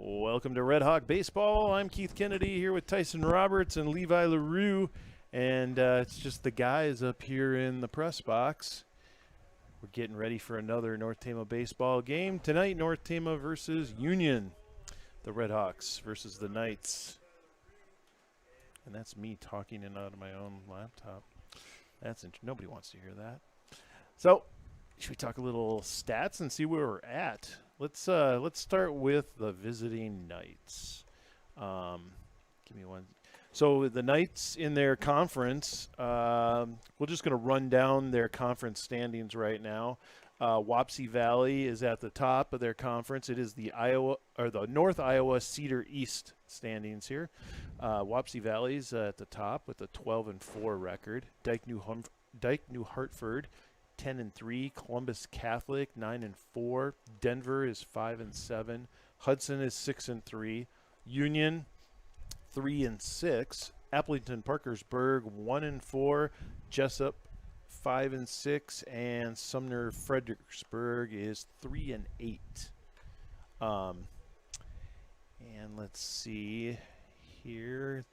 Welcome to Red Hawk Baseball. I'm Keith Kennedy here with Tyson Roberts and Levi LaRue, and it's just the guys up here in the press box. We're getting ready for another North Tama baseball game. Tonight, North Tama versus Union. The Red Hawks versus the Knights. And that's me talking in out of my own laptop. Nobody wants to hear that. So, should we talk a little stats and see where we're at? Let's start with the visiting Knights. Give me one. So the Knights in their conference, we're just going to run down their conference standings right now. Wapsie Valley is at the top of their conference. It is the North Iowa Cedar East standings here. Wapsie Valley's at the top with a 12-4 record. Dike New Hartford 10-3, Columbus Catholic 9-4, Denver is 5-7, Hudson is 6-3, Union 3-6, Appleton Parkersburg 1-4, Jessup 5-6, and Sumner Fredericksburg is 3-8. And let's see here.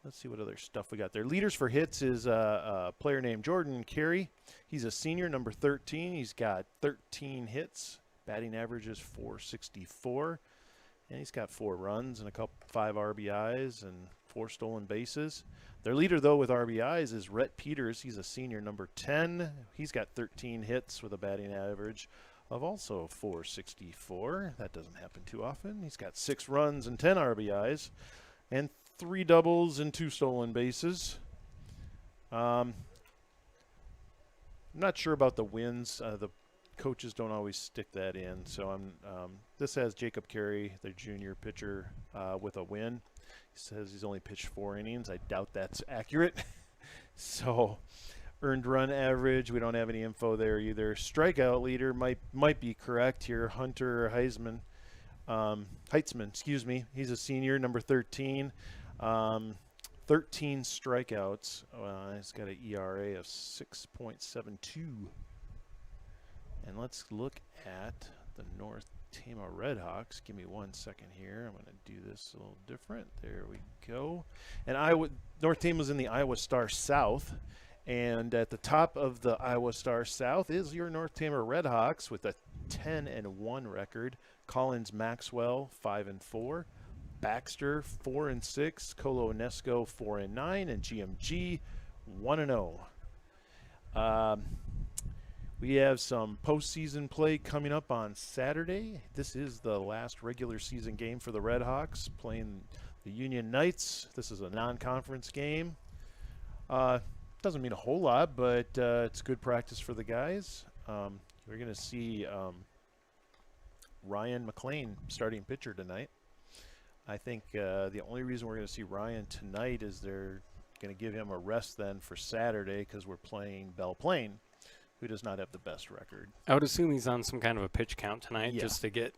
Let's see what other stuff we got there. Leaders for hits is a player named Jordan Carey. He's a senior, number 13. He's got 13 hits. Batting average is .464. And he's got 4 runs and 5 RBIs and 4 stolen bases. Their leader, though, with RBIs is Rhett Peters. He's a senior, number 10. He's got 13 hits with a batting average of also .464. That doesn't happen too often. He's got 6 runs and 10 RBIs and 3 doubles and 2 stolen bases. I'm not sure about the wins. The coaches don't always stick that in. So this has Jacob Carey, their junior pitcher, with a win. He says he's only pitched 4 innings. I doubt that's accurate. So earned run average, we don't have any info there either. Strikeout leader might be correct here. Hunter Heitzman, excuse me. He's a senior, number 13. 13 strikeouts. He's got an ERA of 6.72. And let's look at the North Tama Red Hawks. Give me 1 second here. I'm going to do this a little different. There we go. And North Tama's in the Iowa Star South. And at the top of the Iowa Star South is your North Tama Red Hawks with a 10-1 record. Collins Maxwell 5-4. Baxter 4-6, Colo Onesco 4-9, and GMG 1-0. We have some postseason play coming up on Saturday. This is the last regular season game for the Red Hawks playing the Union Knights. This is a non-conference game. Doesn't mean a whole lot, but it's good practice for the guys. We're going to see Ryan McLean starting pitcher tonight. I think the only reason we're going to see Ryan tonight is they're going to give him a rest then for Saturday because we're playing Belle Plaine, who does not have the best record. I would assume he's on some kind of a pitch count tonight just to get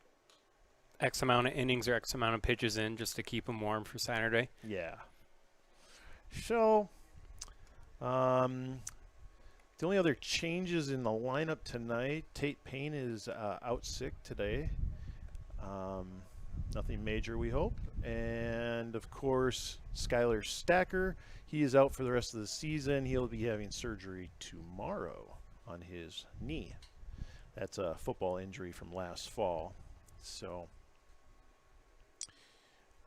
X amount of innings or X amount of pitches in just to keep him warm for Saturday. Yeah. So, the only other changes in the lineup tonight, Tate Payne is out sick today. Nothing major, we hope. And, of course, Skylar Stacker, he is out for the rest of the season. He'll be having surgery tomorrow on his knee. That's a football injury from last fall. So,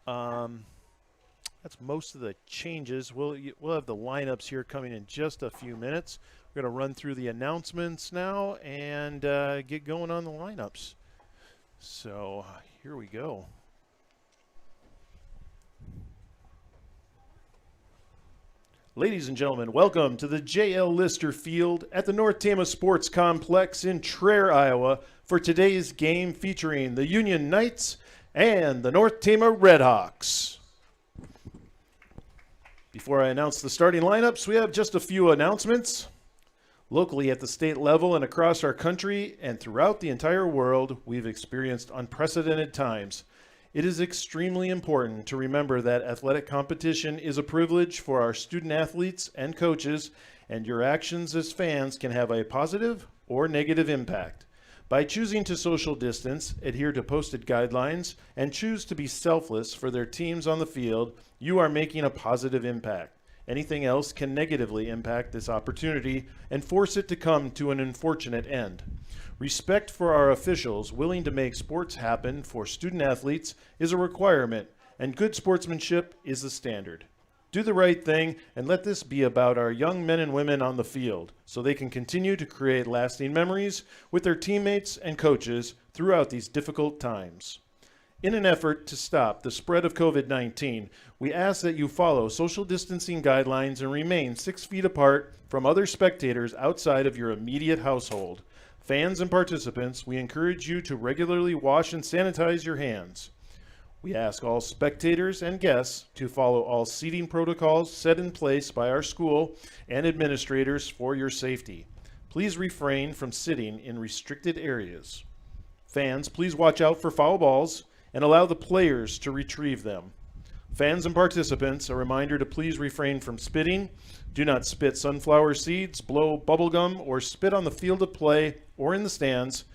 that's most of the changes. We'll have the lineups here coming in just a few minutes. We're going to run through the announcements now and get going on the lineups. So, here we go. Ladies and gentlemen, welcome to the J.L. Lister Field at the North Tama Sports Complex in Traer, Iowa, for today's game featuring the Union Knights and the North Tama Red Hawks. Before I announce the starting lineups, we have just a few announcements. Locally at the state level and across our country and throughout the entire world, we've experienced unprecedented times. It is extremely important to remember that athletic competition is a privilege for our student athletes and coaches, and your actions as fans can have a positive or negative impact. By choosing to social distance, adhere to posted guidelines, and choose to be selfless for their teams on the field, you are making a positive impact. Anything else can negatively impact this opportunity and force it to come to an unfortunate end. Respect for our officials willing to make sports happen for student athletes is a requirement, and good sportsmanship is the standard. Do the right thing and let this be about our young men and women on the field so they can continue to create lasting memories with their teammates and coaches throughout these difficult times. In an effort to stop the spread of COVID-19, we ask that you follow social distancing guidelines and remain 6 feet apart from other spectators outside of your immediate household. Fans and participants, we encourage you to regularly wash and sanitize your hands. We ask all spectators and guests to follow all seating protocols set in place by our school and administrators for your safety. Please refrain from sitting in restricted areas. Fans, please watch out for foul balls and allow the players to retrieve them. Fans and participants, a reminder to please refrain from spitting. Do not spit sunflower seeds, blow bubble gum, or spit on the field of play or in the stands.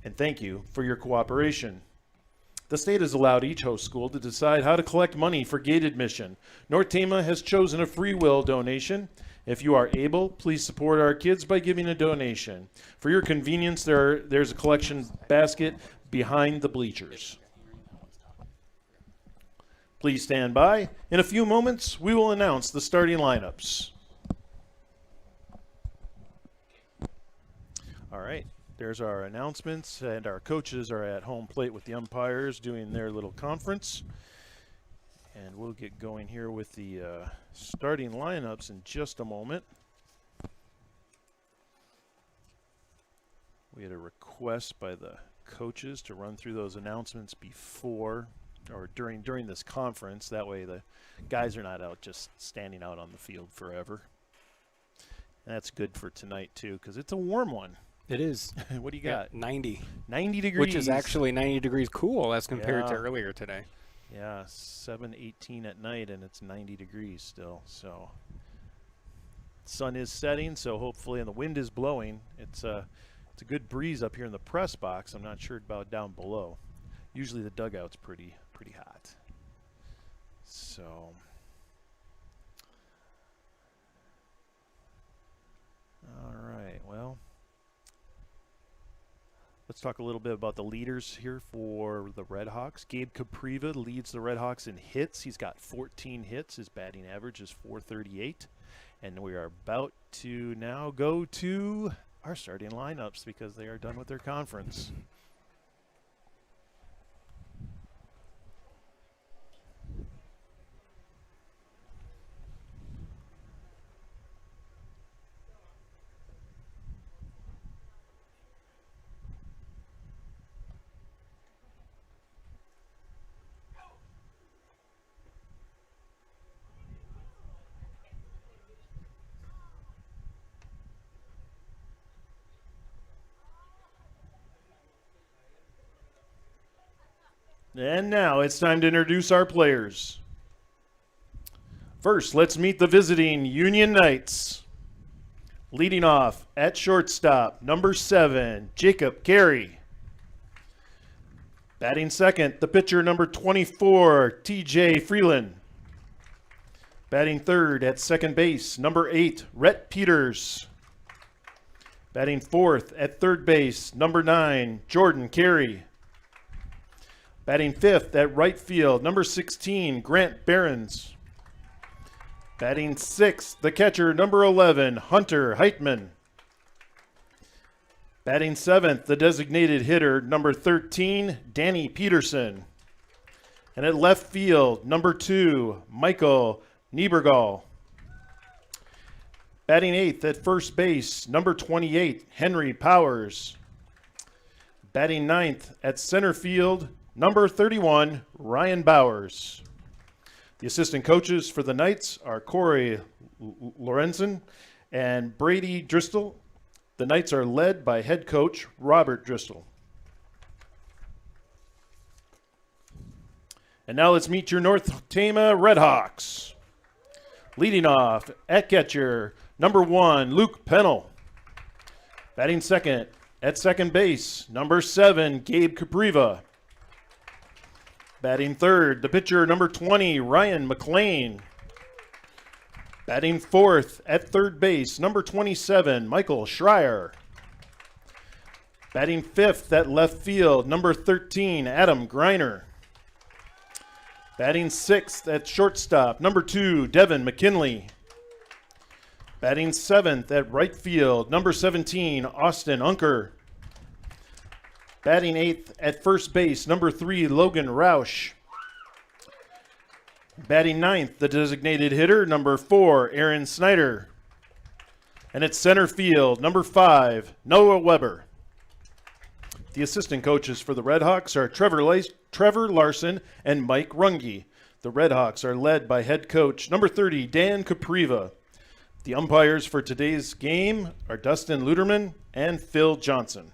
And thank you for your cooperation. The state has allowed each host school to decide how to collect money for gate admission. North Tama has chosen a free will donation. If you are able, please support our kids by giving a donation. For your convenience, there's a collection basket behind the bleachers. Please stand by. In a few moments, we will announce the starting lineups. All right. There's our announcements, and our coaches are at home plate with the umpires doing their little conference. And we'll get going here with the starting lineups in just a moment. We had a request by the coaches to run through those announcements before or during this conference. That way the guys are not out just standing out on the field forever. And that's good for tonight, too, because it's a warm one. It is. What do you got? 90. 90 degrees. Which is actually 90 degrees cool as compared to earlier today. Yeah, 7:18 at night, and it's 90 degrees still. So, sun is setting, so hopefully, and the wind is blowing. It's a good breeze up here in the press box. I'm not sure about down below. Usually the dugout's pretty hot. So, all right, well. Let's talk a little bit about the leaders here for the Red Hawks. Gabe Capriva leads the Red Hawks in hits. He's got 14 hits. His batting average is .438. And we are about to now go to our starting lineups because they are done with their conference. And now it's time to introduce our players. First, let's meet the visiting Union Knights. Leading off at shortstop, number 7, Jacob Carey. Batting second, the pitcher, number 24, TJ Freeland. Batting third at second base, number 8, Rhett Peters. Batting fourth at third base, number 9, Jordan Carey. Batting fifth at right field, number 16, Grant Behrens. Batting sixth, the catcher, number 11, Hunter Heitman. Batting seventh, the designated hitter, number 13, Danny Peterson. And at left field, number 2, Michael Niebergall. Batting eighth at first base, number 28, Henry Powers. Batting ninth at center field, number 31, Ryan Bowers. The assistant coaches for the Knights are Corey Lorenzen and Brady Dristel. The Knights are led by head coach Robert Dristel. And now let's meet your North Tama Red Hawks. Leading off at catcher, number 1, Luke Pennell. Batting second, At second base, number 7, Gabe Capriva. Batting third, the pitcher, number 20, Ryan McLean. Batting fourth, at third base, number 27, Michael Schreier. Batting fifth at left field, number 13, Adam Greiner. Batting sixth at shortstop, number 2, Devin McKinley. Batting seventh at right field, number 17, Austin Unker. Batting eighth at first base, number 3, Logan Roush. Batting ninth, the designated hitter, number 4, Aaron Snyder. And at center field, number 5, Noah Weber. The assistant coaches for the Red Hawks are Trevor Larson and Mike Runge. The Red Hawks are led by head coach number 30, Dan Capriva. The umpires for today's game are Dustin Luderman and Phil Johnson.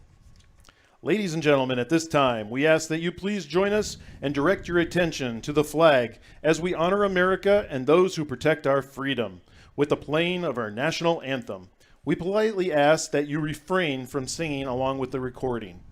Ladies and gentlemen, at this time, we ask that you please join us and direct your attention to the flag as we honor America and those who protect our freedom with the playing of our national anthem. We politely ask that you refrain from singing along with the recording.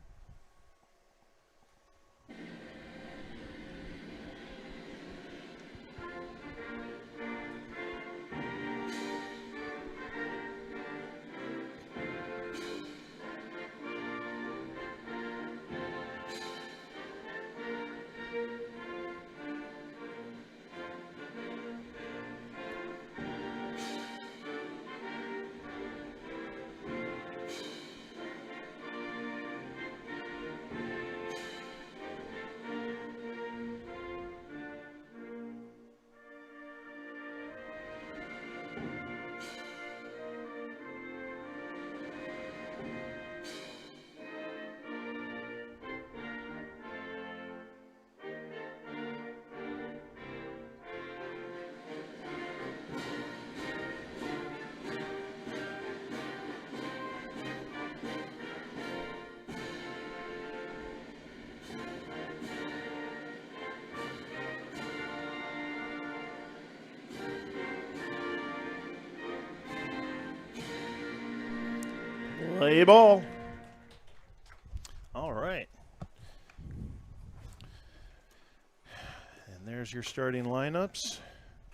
Play ball. All right. And there's your starting lineups.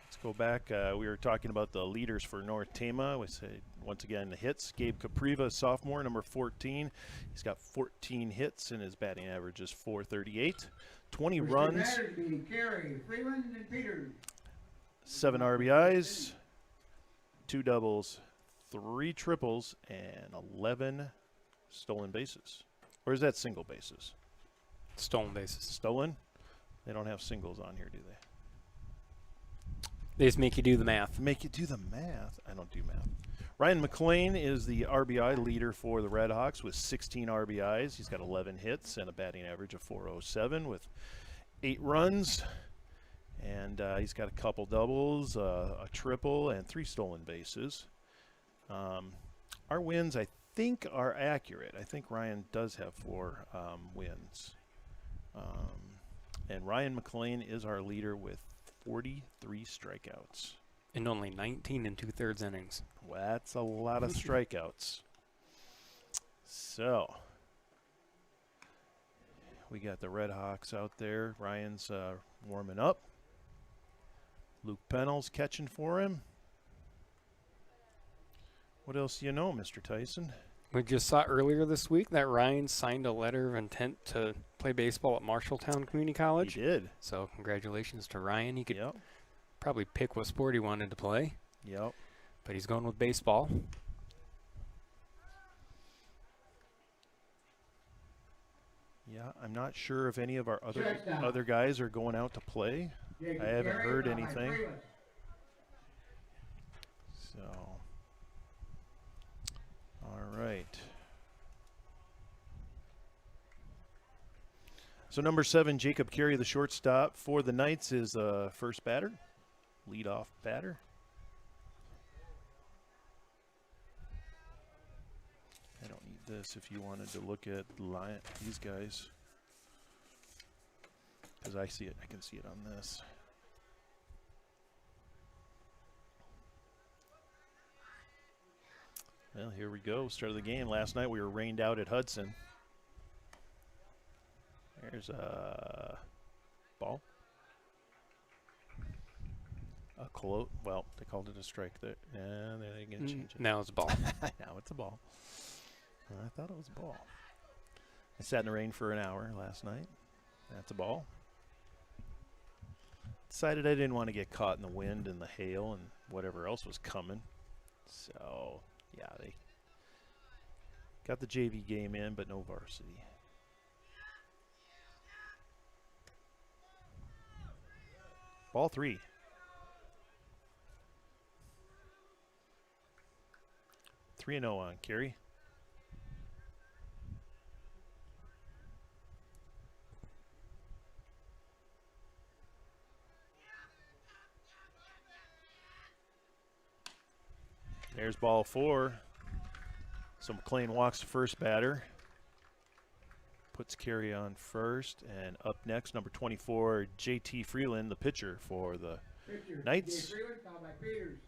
Let's go back. We were talking about the leaders for North Tama. We say once again the hits. Gabe Capriva, sophomore, number 14. He's got 14 hits and his batting average is .438. 20 runs. Carey, Freeland, and Peters. 7 RBIs, 2 doubles, 3 triples, and 11 stolen bases. Or is that single bases? Stolen bases. Stolen? They don't have singles on here, do they? They just make you do the math. Make you do the math? I don't do math. Ryan McLean is the RBI leader for the Red Hawks with 16 RBIs. He's got 11 hits and a batting average of .407 with 8 runs. And he's got a couple doubles, a triple, and 3 stolen bases. Our wins, I think, are accurate. I think Ryan does have 4 wins. And Ryan McLean is our leader with 43 strikeouts. And only 19 2/3 innings. Well, that's a lot of strikeouts. So, we got the Red Hawks out there. Ryan's warming up. Luke Pennell's catching for him. What else do you know, Mr. Tyson? We just saw earlier this week that Ryan signed a letter of intent to play baseball at Marshalltown Community College. He did. So congratulations to Ryan. He could Yep. probably pick what sport he wanted to play, Yep. but he's going with baseball. Yeah, I'm not sure if any of our other guys are going out to play. I haven't heard anything. So, all right. So number 7, Jacob Carey, the shortstop for the Knights, is first batter, leadoff batter. I don't need this if you wanted to look at these guys, because I see it. I can see it on this. Well, here we go. Start of the game. Last night we were rained out at Hudson. There's a ball. A well, they called it a strike there. Yeah, they're going to change it. Now it's a ball. Now it's a ball. I thought it was a ball. I sat in the rain for an hour last night. That's a ball. Decided I didn't want to get caught in the wind and the hail and whatever else was coming. So, yeah, they got the JV game in, but no varsity. Ball 3. 3-0 on Carey. There's ball 4. So McLean walks the first batter. Puts Carey on first. And up next, number 24, JT Freeland, the pitcher for the Knights. J. Freeland, followed by Peters.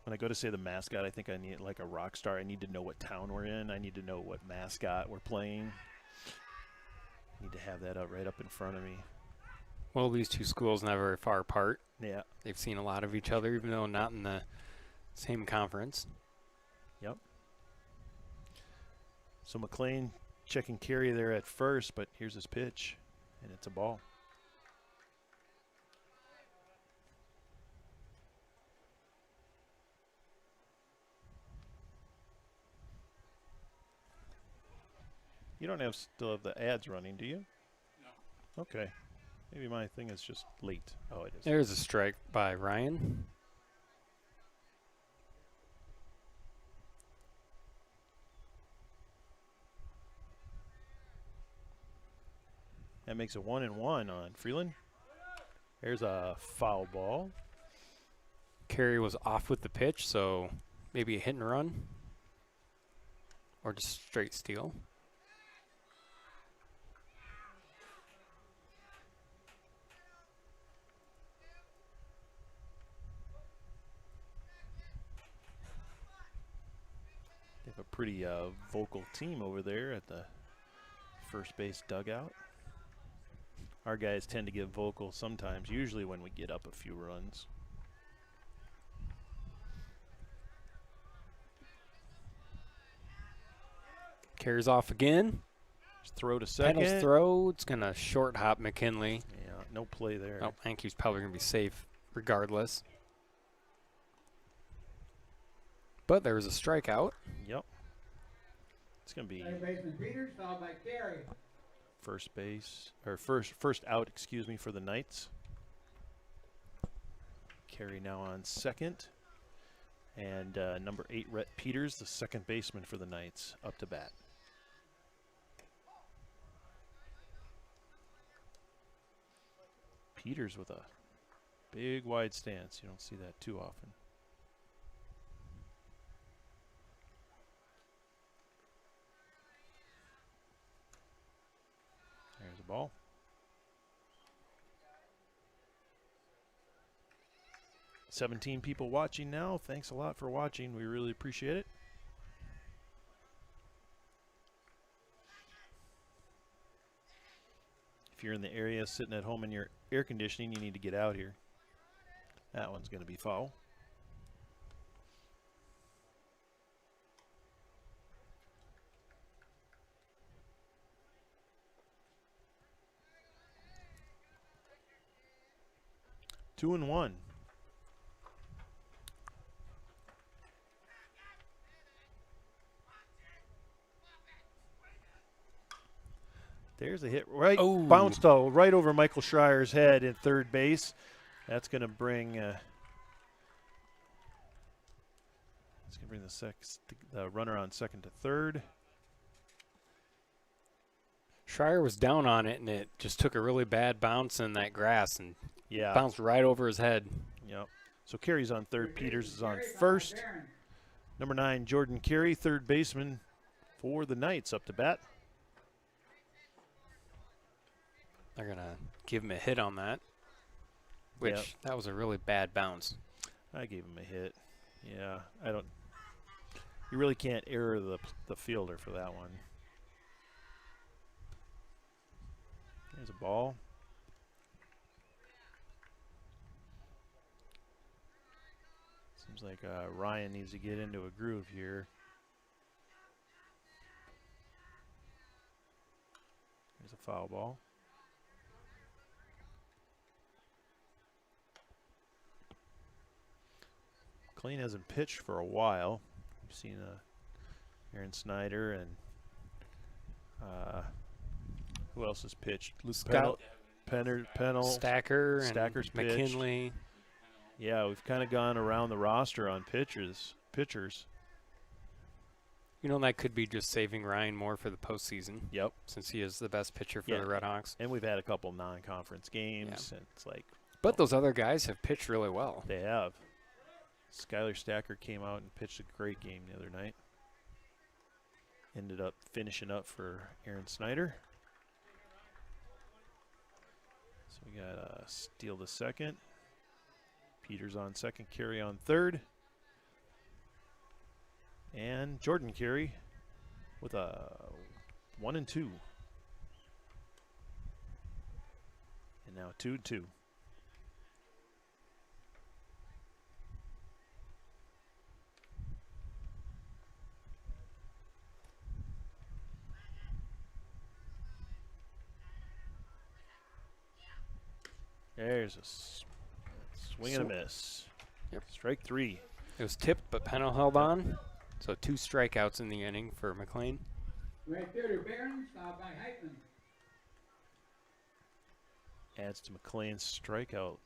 When I go to say the mascot, I think I need like a rock star. I need to know what town we're in. I need to know what mascot we're playing. Need to have that right up in front of me. Well, these two schools not very far apart. Yeah. They've seen a lot of each other, even though not in the same conference. Yep. So McLean checking Carey there at first, but here's his pitch, and it's a ball. You don't still have the ads running, do you? No. Okay. Maybe my thing is just late. Oh, it is. There's a strike by Ryan. That makes it 1-1 on Freeland. There's a foul ball. Carey was off with the pitch, so maybe a hit and run. Or just straight steal. They have a pretty vocal team over there at the first base dugout. Our guys tend to get vocal sometimes, usually when we get up a few runs. Carries off again. Just throw to second. Penal's throw. It's going to short hop McKinley. Yeah, no play there. Oh, Hankey's probably going to be safe regardless. But there was a strikeout. Yep. It's going to be Second baseman Peters, followed by Carey. first base, or first out, excuse me, for the Knights. Carey now on second. And number 8, Rhett Peters, the second baseman for the Knights, up to bat. Peters with a big wide stance. You don't see that too often. There's a ball. "17 people watching now. Thanks a lot for watching. We really appreciate it. If you're in the area sitting at home in your air conditioning, you need to get out here. That one's going to be foul. Two and one. There's a hit right, bounced right over Michael Schreier's head at third base. That's going to bring the runner on second to third. Schreier was down on it, and it just took a really bad bounce in that grass and bounced right over his head. Yep. So Carey's on third. Peters is on first. Number 9, Jordan Carey, third baseman for the Knights, up to bat. They're going to give him a hit on that, which that was a really bad bounce. I gave him a hit. Yeah, I don't. You really can't error the fielder for that one. There's a ball. Seems like Ryan needs to get into a groove here. There's a foul ball. McLean hasn't pitched for a while. We've seen Aaron Snyder and who else has pitched? Luke Pennell, Stacker, Stacker's and McKinley. Yeah, we've kind of gone around the roster on pitchers. You know, that could be just saving Ryan Moore for the postseason. Yep. Since he is the best pitcher for the Red Hawks. And we've had a couple non-conference games. Yeah. And it's like. But those other guys have pitched really well. They have. Skylar Stacker came out and pitched a great game the other night. Ended up finishing up for Aaron Snyder. So we got Steele the second. Peters on second, Carey on third. And Jordan Carey with a 1 and 2. And now 2-2. There's a swing and a miss. Yep. Strike 3. It was tipped, but Pennell held on. So 2 strikeouts in the inning for McLean. Right fielder Barons, fouled by Heitman. Adds to McLean's strikeout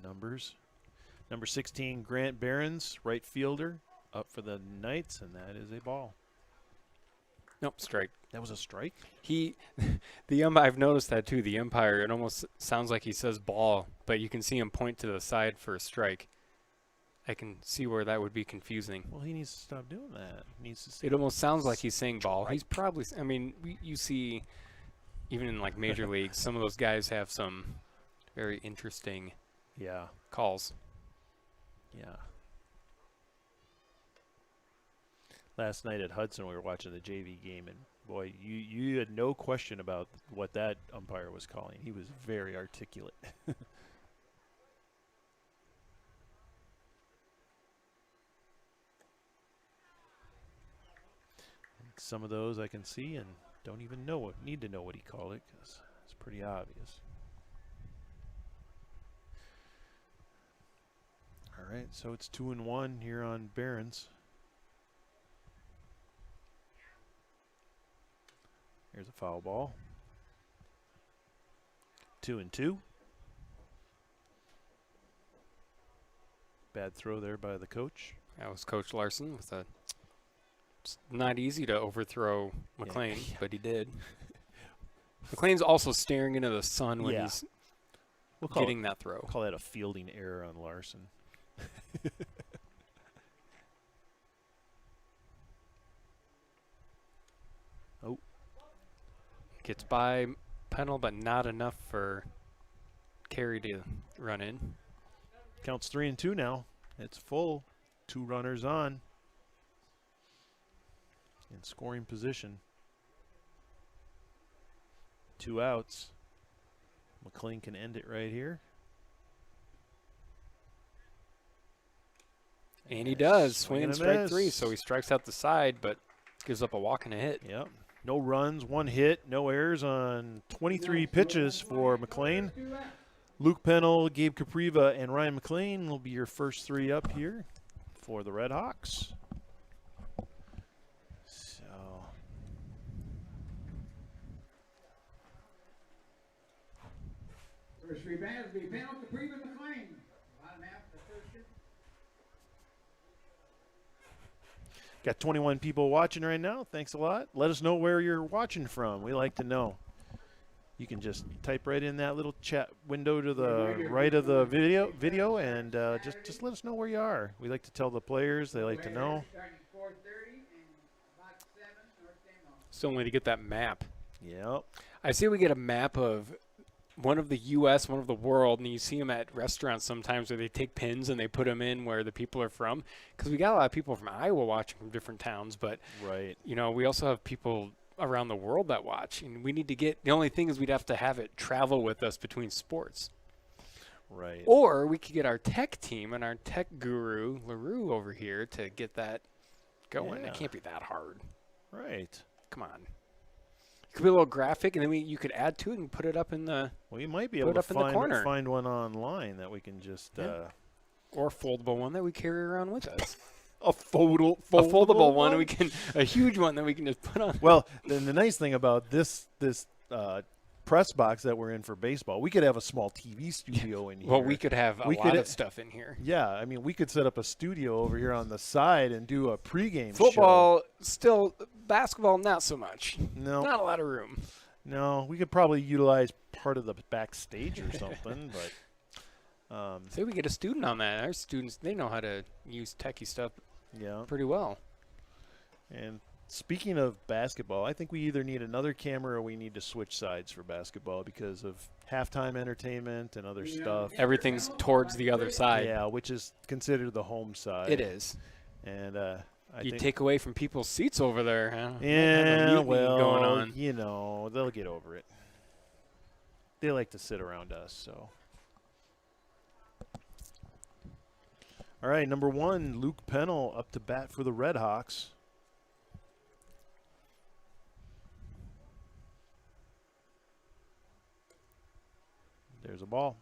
numbers. Number 16, Grant Barons, right fielder, up for the Knights, and that is a ball. Nope, strike. That was a strike? I've noticed that too. The umpire, it almost sounds like he says ball, but you can see him point to the side for a strike. I can see where that would be confusing. Well, he needs to stop doing that. He needs to. It almost sounds like he's saying ball. He's probably. I mean, you see, even in like major leagues, some of those guys have some very interesting. Yeah. Calls. Yeah. Last night at Hudson, we were watching the JV game, and boy, you had no question about what that umpire was calling. He was very articulate. Some of those I can see and don't even need to know what he called it because it's pretty obvious. All right, so it's 2-1 here on Barons. Here's a foul ball. 2-2. Bad throw there by the coach. That was Coach Larson with a. It's not easy to overthrow McLean, Yeah. but he did. McLean's also staring into the sun when he's getting that throw. Call that a fielding error on Larson. Oh. Gets by Pennell, but not enough for Carey to run in. Counts 3-2 now. It's full. 2 runners on. In scoring position. 2 outs. McLean can end it right here. And he does. Swing Swing and and a strike miss. 3, so he strikes out the side, but gives up a walk and a hit. Yep. No runs, 1 hit, no errors on 23 pitches for McLean. Luke Pennell, Gabe Capriva, and Ryan McLean will be your first 3 up here for the Red Hawks. So First 3 batters will be Pennell, Capriva, McLean. Bottom half of the first 2. got 21 people watching right now. Thanks a lot. Let us know where you're watching from. We like to know. You can just type right in that little chat window to the right of the video, and just let us know where you are. We like to tell the players. They like to know. Starting at 4:30 and about 7 North Demo. Still need to get that map. Yep. I say we get a map of one of the U.S., one of the world, and you see them at restaurants sometimes where they take pins and they put them in where the people are from. Because we got a lot of people from Iowa watching from different towns, but Right. you know, we also have people around the world that watch, and we need to get. The only thing is we'd have to have it travel with us between sports, Right. or we could get our tech team and our tech guru LaRue over here to get that going. Yeah. It can't be that hard. Right. Come on. It could be a little graphic, and then you could add to it and put it up in the Well, you might be Put able it to up in the corner. find one online that we can just Yeah. or foldable one that we carry around with us. a A foldable one we can, a huge one that we can just put on. Well, then the nice thing about this press box that we're in for baseball, we could have a small TV studio in here. Well, we could have a We lot could- of stuff in here. Yeah, I mean, we could set up a studio over here on the side and do a pregame Football, still. Basketball, not so much. show. No, Not a lot of room. no, we could probably utilize part of the backstage or something, but Say we get a student on that. Our students, they know how to use techie stuff yeah. pretty well. And speaking of basketball, I think we either need another camera or we need to switch sides for basketball because of halftime entertainment and other stuff. Everything's towards the other side. Yeah, which is considered the home side. It is. And I You think take away from people's seats over there, huh? Have a yeah, mutiny well, going on. you know, they'll get over it. They like to sit around us, so. All right, number 1, Luke Pennell up to bat for the Red Hawks. There's a ball.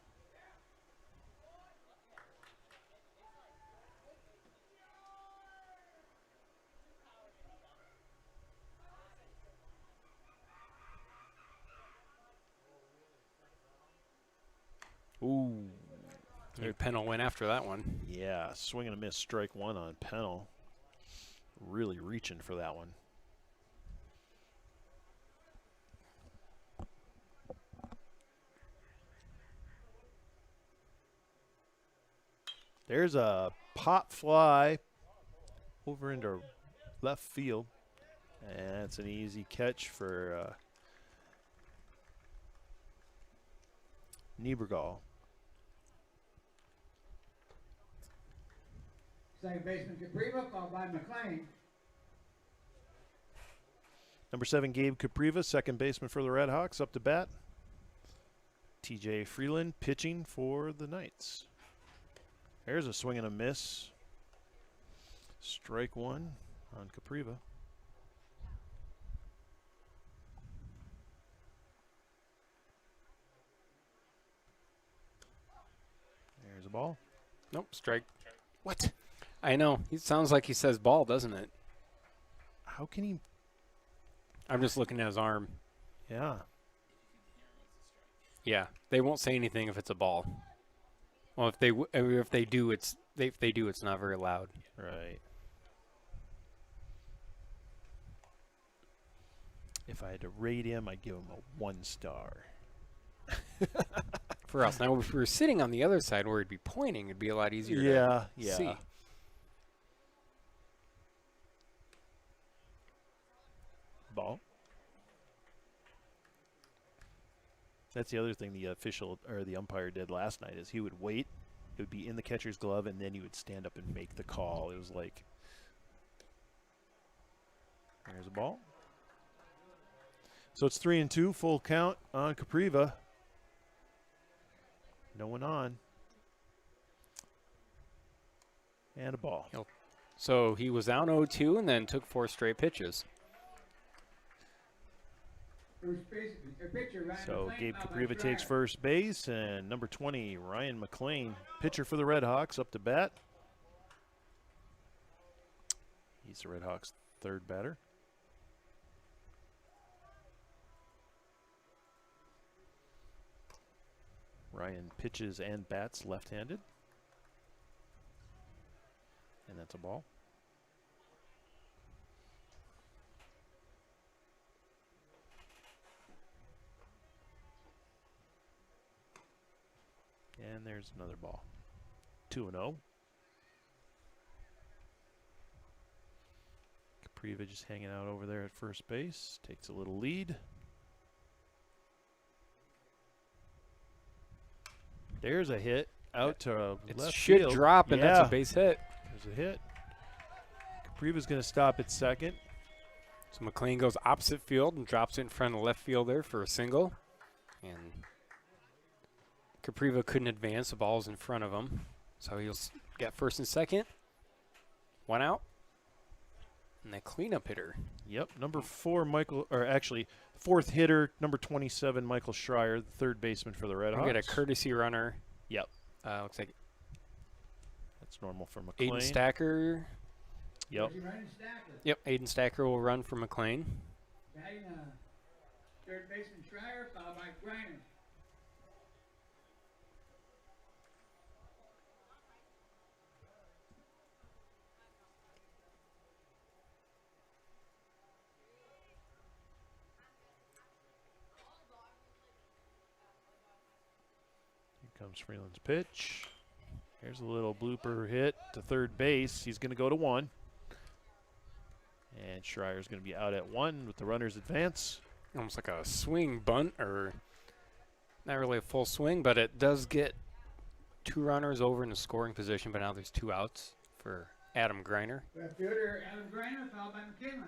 Ooh. Maybe Pennell went after that one. Yeah, swing and a miss, strike 1 on Pennell. Really reaching for that one. There's a pop fly over into left field. And it's an easy catch for Niebergall. Second baseman Capriva, followed by McLean. Number 7, Gabe Capriva, second baseman for the Red Hawks, up to bat. TJ Freeland pitching for the Knights. There's a swing and a miss. Strike 1 on Capriva. There's a ball. Nope, strike. What? I know. It sounds like he says ball, doesn't it? How can he? I'm just looking at his arm. Yeah. Yeah, they won't say anything if it's a ball. Well, if they do, it's not very loud. Right. If I had to rate him, I'd give him a 1 star. For us. Now, if we were sitting on the other side where he'd be pointing, it'd be a lot easier Yeah, to yeah. see. Ball. That's the other thing the official or the umpire did last night is he would wait. It would be in the catcher's glove, and then he would stand up and make the call. It was like, there's a ball. So it's 3-2, full count on Capriva. No one on. And a ball. So he was down 0-2 and then took 4 straight pitches. First base, pitcher, Ryan So McLean, Gabe followed by Capriva takes Dryer. first base, and number 20, Ryan McLean, pitcher for the Red Hawks, up to bat. He's the Red Hawks' third batter. Ryan pitches and bats left-handed. And that's a ball. And there's another ball. 2-0. Capriva just hanging out over there at first base. Takes a little lead. There's a hit out to It left should field. drop, and that's Yeah. a base hit. There's a hit. Capriva's going to stop at second. So McLean goes opposite field and drops it in front of the left fielder for a single. And Capriva couldn't advance. The ball's in front of him. So he'll get first and second. 1 out. And the cleanup hitter. Yep, number 4, Michael, or actually, 4th hitter, number 27, Michael Schreier, the third baseman for the Red We Hawks. get a courtesy runner. Yep, Looks like that's normal for McLean. Aiden Stacker. Yep. He's running Stacker. Yep, Aiden Stacker will run for McLean. Batting, third baseman Schreier, followed by Griner. Here comes Freeland's pitch. Here's a little blooper hit to third base. He's going to go to 1. And Schreier's going to be out at 1 with the runner's advance. Almost like a swing bunt, or not really a full swing, but it does get 2 runners over in the scoring position, but now there's 2 outs for Adam Griner. Left fielder Adam Griner, followed by McKinley.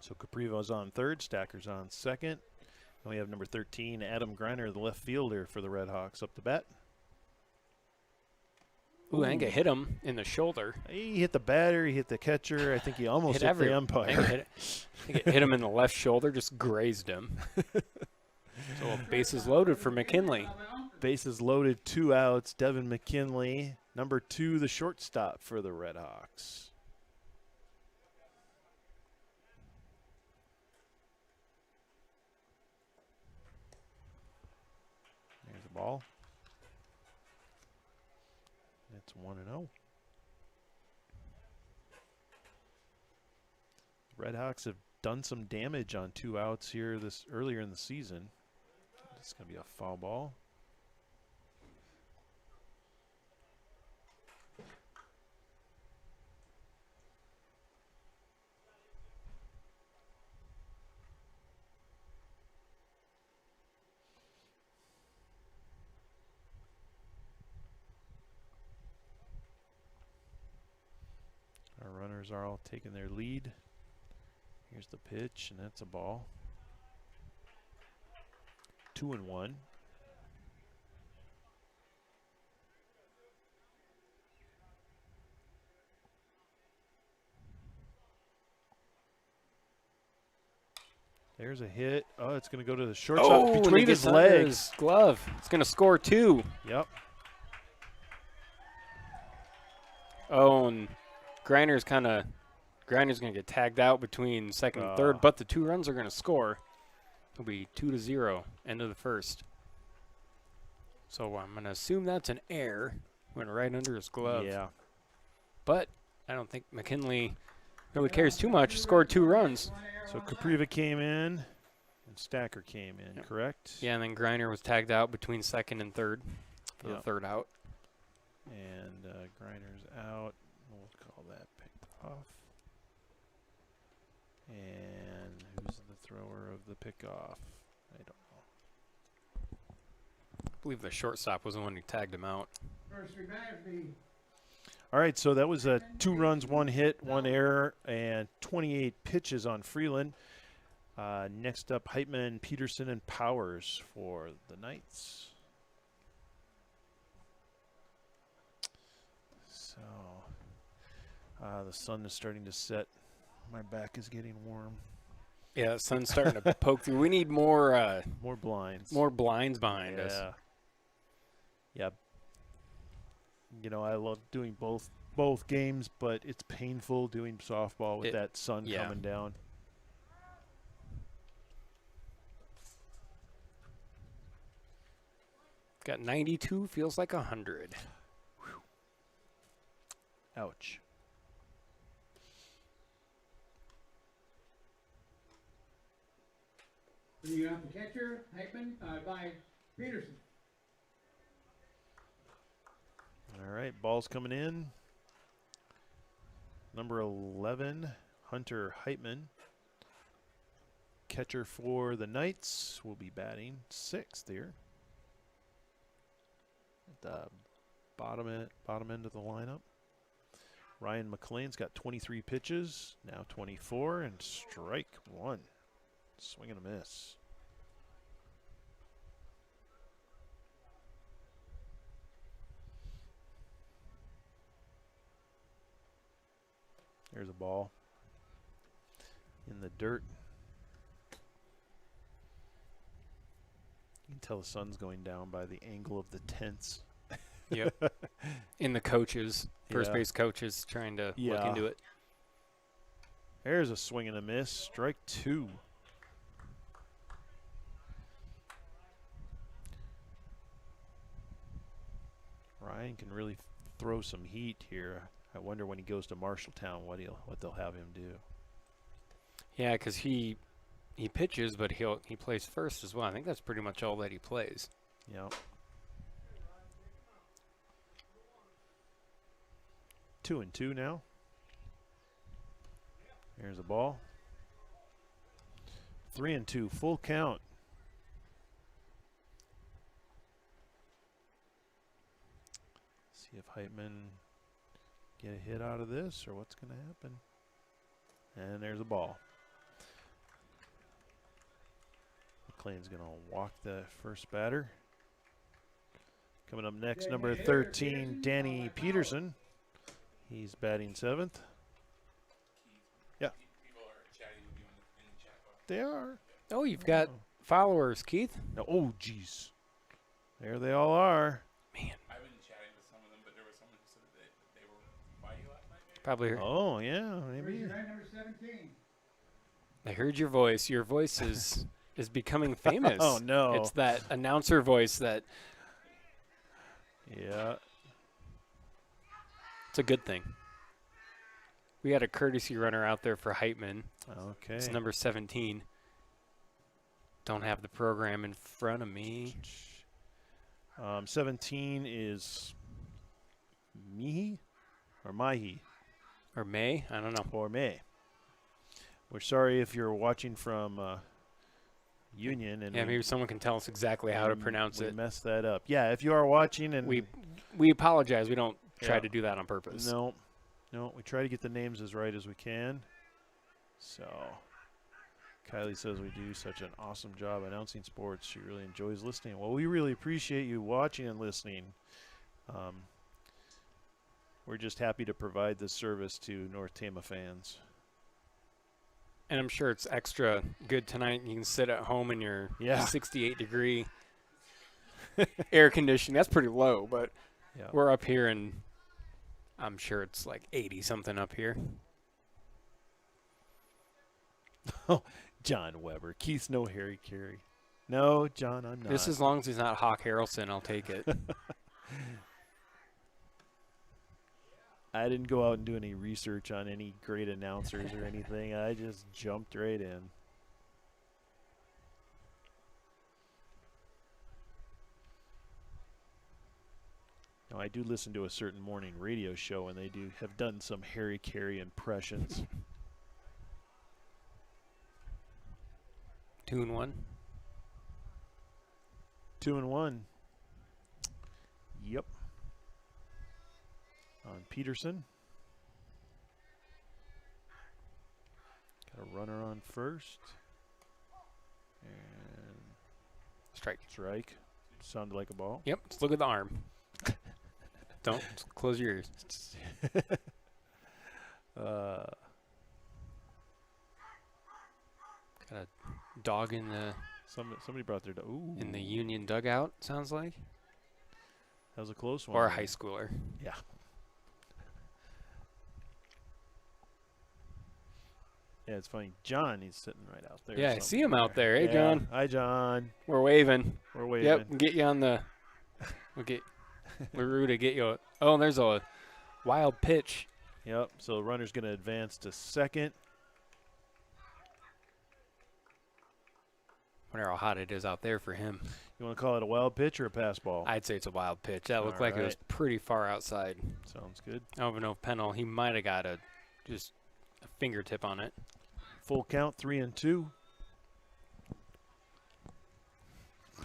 So Capriva's on third, Stacker's on second. Then we have number 13, Adam Griner, the left fielder for the Red Hawks, up to bat. Ooh, I think it hit him in the shoulder. He hit the batter, he hit the catcher. I think he almost hit the I umpire. think it hit him in the left shoulder, just grazed him. So bases loaded for McKinley. Followed by Umpher. Bases loaded, 2 outs. Devin McKinley, number 2, the shortstop for the Red Hawks. There's the ball. It's 1-0. Red Hawks have done some damage on 2 outs here this earlier in the season. It's going to be a foul ball. Our runners are all taking their lead. Here's the pitch, and that's a ball. 2-1. There's a hit. Oh, it's going to go to the shortstop and between it his gets under legs. his glove. It's going to score 2. Yep. Oh, and Griner's going to get tagged out between second and third, but the 2 runs are going to score. It'll be 2-0, end of the first. So I'm going to assume that's an error. Went right under his glove. Yeah. But I don't think McKinley really cares too much. Scored 2 runs. So Capriva came in, and Stacker came in, Yep. correct? Yeah, and then Griner was tagged out between second and third for the Yep. 3rd out. And Griner's out. We'll call that picked off. And who's the thrower of the pickoff? I don't know. I believe the shortstop was the one who tagged him out. First 3 batters be All right, so that was 2 runs, 1 hit, 1 error, and 28 pitches on Freeland. Next up, Heitman, Peterson, and Powers for the Knights. So, the sun is starting to set. My back is getting warm. Yeah, the sun's starting to poke through. We need more More blinds. more blinds behind us. Yeah. Yeah. You know, I love doing both games, but it's painful doing softball with that sun yeah. coming down. Got 92, feels like 100. Ouch. bringing out the catcher, Heckman, by Peterson. All right, ball's coming in. Number 11, Hunter Heitman. catcher for the Knights, will be batting 6th here. At the bottom end of the lineup. Ryan McLean's got 23 pitches, now 24, and strike 1. Swing and a miss. There's a ball in the dirt. You can tell the sun's going down by the angle of the tents. Yep. In the coaches, first Yeah. base coaches trying to look Yeah. into it. There's a swing and a miss. Strike 2. Ryan can really throw some heat here. I wonder when he goes to Marshalltown what they'll have him do. Yeah, because he pitches, but he plays first as well. I think that's pretty much all that he plays. Yeah. 2-2 now. Here's a ball. 3-2, full count. See if Heitman get a hit out of this or what's going to happen. And there's a ball. McLean's going to walk the first batter. Coming up next, number 13, Danny Peterson. He's batting 7th. Yeah. They are. Oh, you've got followers, Keith. No, oh, jeez. There they all are. Man, I've been chatting with some of them, but there was someone who said that they were by you last night. Maybe? probably Oh, yeah, maybe. Raise your hand, number 17. I heard your voice. Your voice is becoming famous. Oh, no. It's that announcer voice that Yeah. it's a good thing. We had a courtesy runner out there for Heitman. Okay. It's number 17. Don't have the program in front of me. 17 is Mihi or Mahi Or May? I don't know. or May. We're sorry if you're watching from Union and Yeah, maybe someone can tell us exactly how to pronounce we it. messed that up. Yeah, if you are watching and We apologize. We don't try Yeah. to do that on purpose. no, we try to get the names as right as we can. So, Kylie says we do such an awesome job announcing sports. She really enjoys listening. Well, we really appreciate you watching and listening. We're just happy to provide this service to North Tama fans. And I'm sure it's extra good tonight. You can sit at home in your Yeah. 68-degree air conditioning. That's pretty low, but Yeah. we're up here, and I'm sure it's like 80-something up here. John Weber. Keith's no Harry Carey. No, John, I'm not. Just as long as he's not Hawk Harrelson, I'll take it. I didn't go out and do any research on any great announcers or anything. I just jumped right in. Now, I do listen to a certain morning radio show, and they have done some Harry Carey impressions. 2-1. 2-1. Yep. On Peterson. Got a runner on first. And Strike. strike. Sounded like a ball. Yep, just look at the arm. Don't close your ears. Got a dog in the Somebody brought their ooh. in the Union dugout, sounds like. That was a close one. Or a high schooler. Yeah. Yeah, it's funny. John, he's sitting right out there. Yeah, I see him out there. Hey, Yeah. John. Hi, John. We're waving. We're waving. Yep, we'll get you on the. We'll get LaRue to get you. Oh, and there's a wild pitch. Yep. So the runner's going to advance to second. Wonder how hot it is out there for him. You want to call it a wild pitch or a pass ball? I'd say it's a wild pitch. That looked All like it was right. pretty far outside. Sounds good. I don't even know if Pennell, he might have got just a fingertip on it. Full count, 3-2.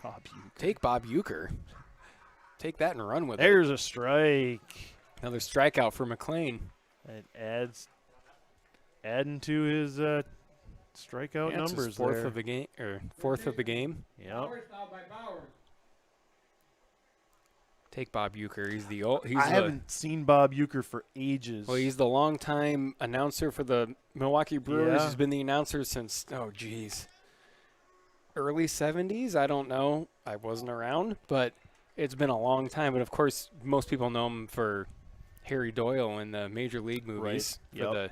Bob Uecker. Take Bob Uecker. Take that and run with it. There's a strike. Another strikeout for McLean. It adding to his strikeout Yeah, it's his numbers fourth there. of the game, or fourth of the game. Yep. Bowers fouled by Bowers. Take Bob Uecker. He's the I haven't seen Bob Uecker for ages. well, he's the longtime announcer for the Milwaukee Brewers. Yeah. He's been the announcer since early 70s. I don't know. I wasn't around, but it's been a long time. But of course, most people know him for Harry Doyle in the Major League movies for Yep. the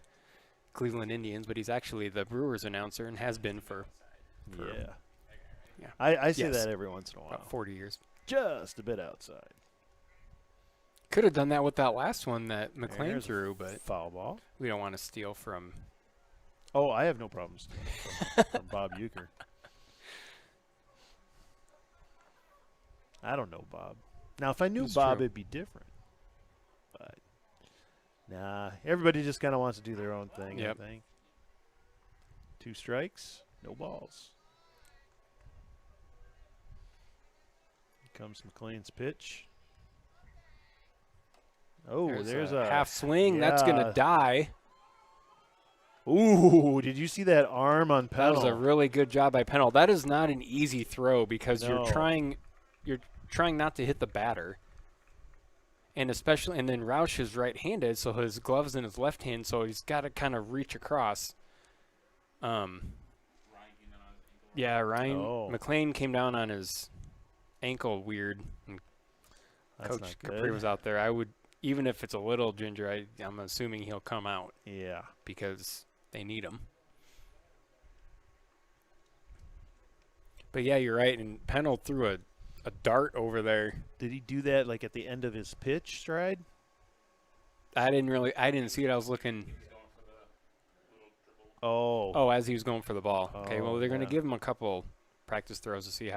Cleveland Indians. But he's actually the Brewers announcer and has been for Yeah. Yeah. I say Yes. that every once in a while. about 40 years. Just a bit outside. Could have done that with that last one that McLean There's a threw, but Foul ball. we don't want to steal from. Oh, I have no problems from Bob Uecker. I don't know Bob. Now, if I knew It's Bob, true. it'd be different. But nah, everybody just kind of wants to do their own thing. Yep. I think. 2 strikes, no balls. Here comes McLean's pitch. Oh, there's a half swing. That's going to yeah. die. Ooh, did you see that arm on That Pennell? was a really good job by Pennell. That is not an easy throw because No. you're trying not to hit the batter. And then Roush is right-handed, so his glove's in his left hand, so he's got to kind of reach across. Ryan came in on his ankle. Yeah, Ryan Oh. McLean came down on his ankle weird, and That's Coach not Capri good. was out there. I would, even if it's a little ginger, I'm assuming he'll come out Yeah. because they need him. But yeah, you're right. And Pennell threw a dart over there. Did he do that like at the end of his pitch stride? I didn't see it. I was looking. He was going for the little dribble. Oh. Oh, as he was going for the ball. Okay, well, Oh, they're going to yeah. give him a couple practice throws to see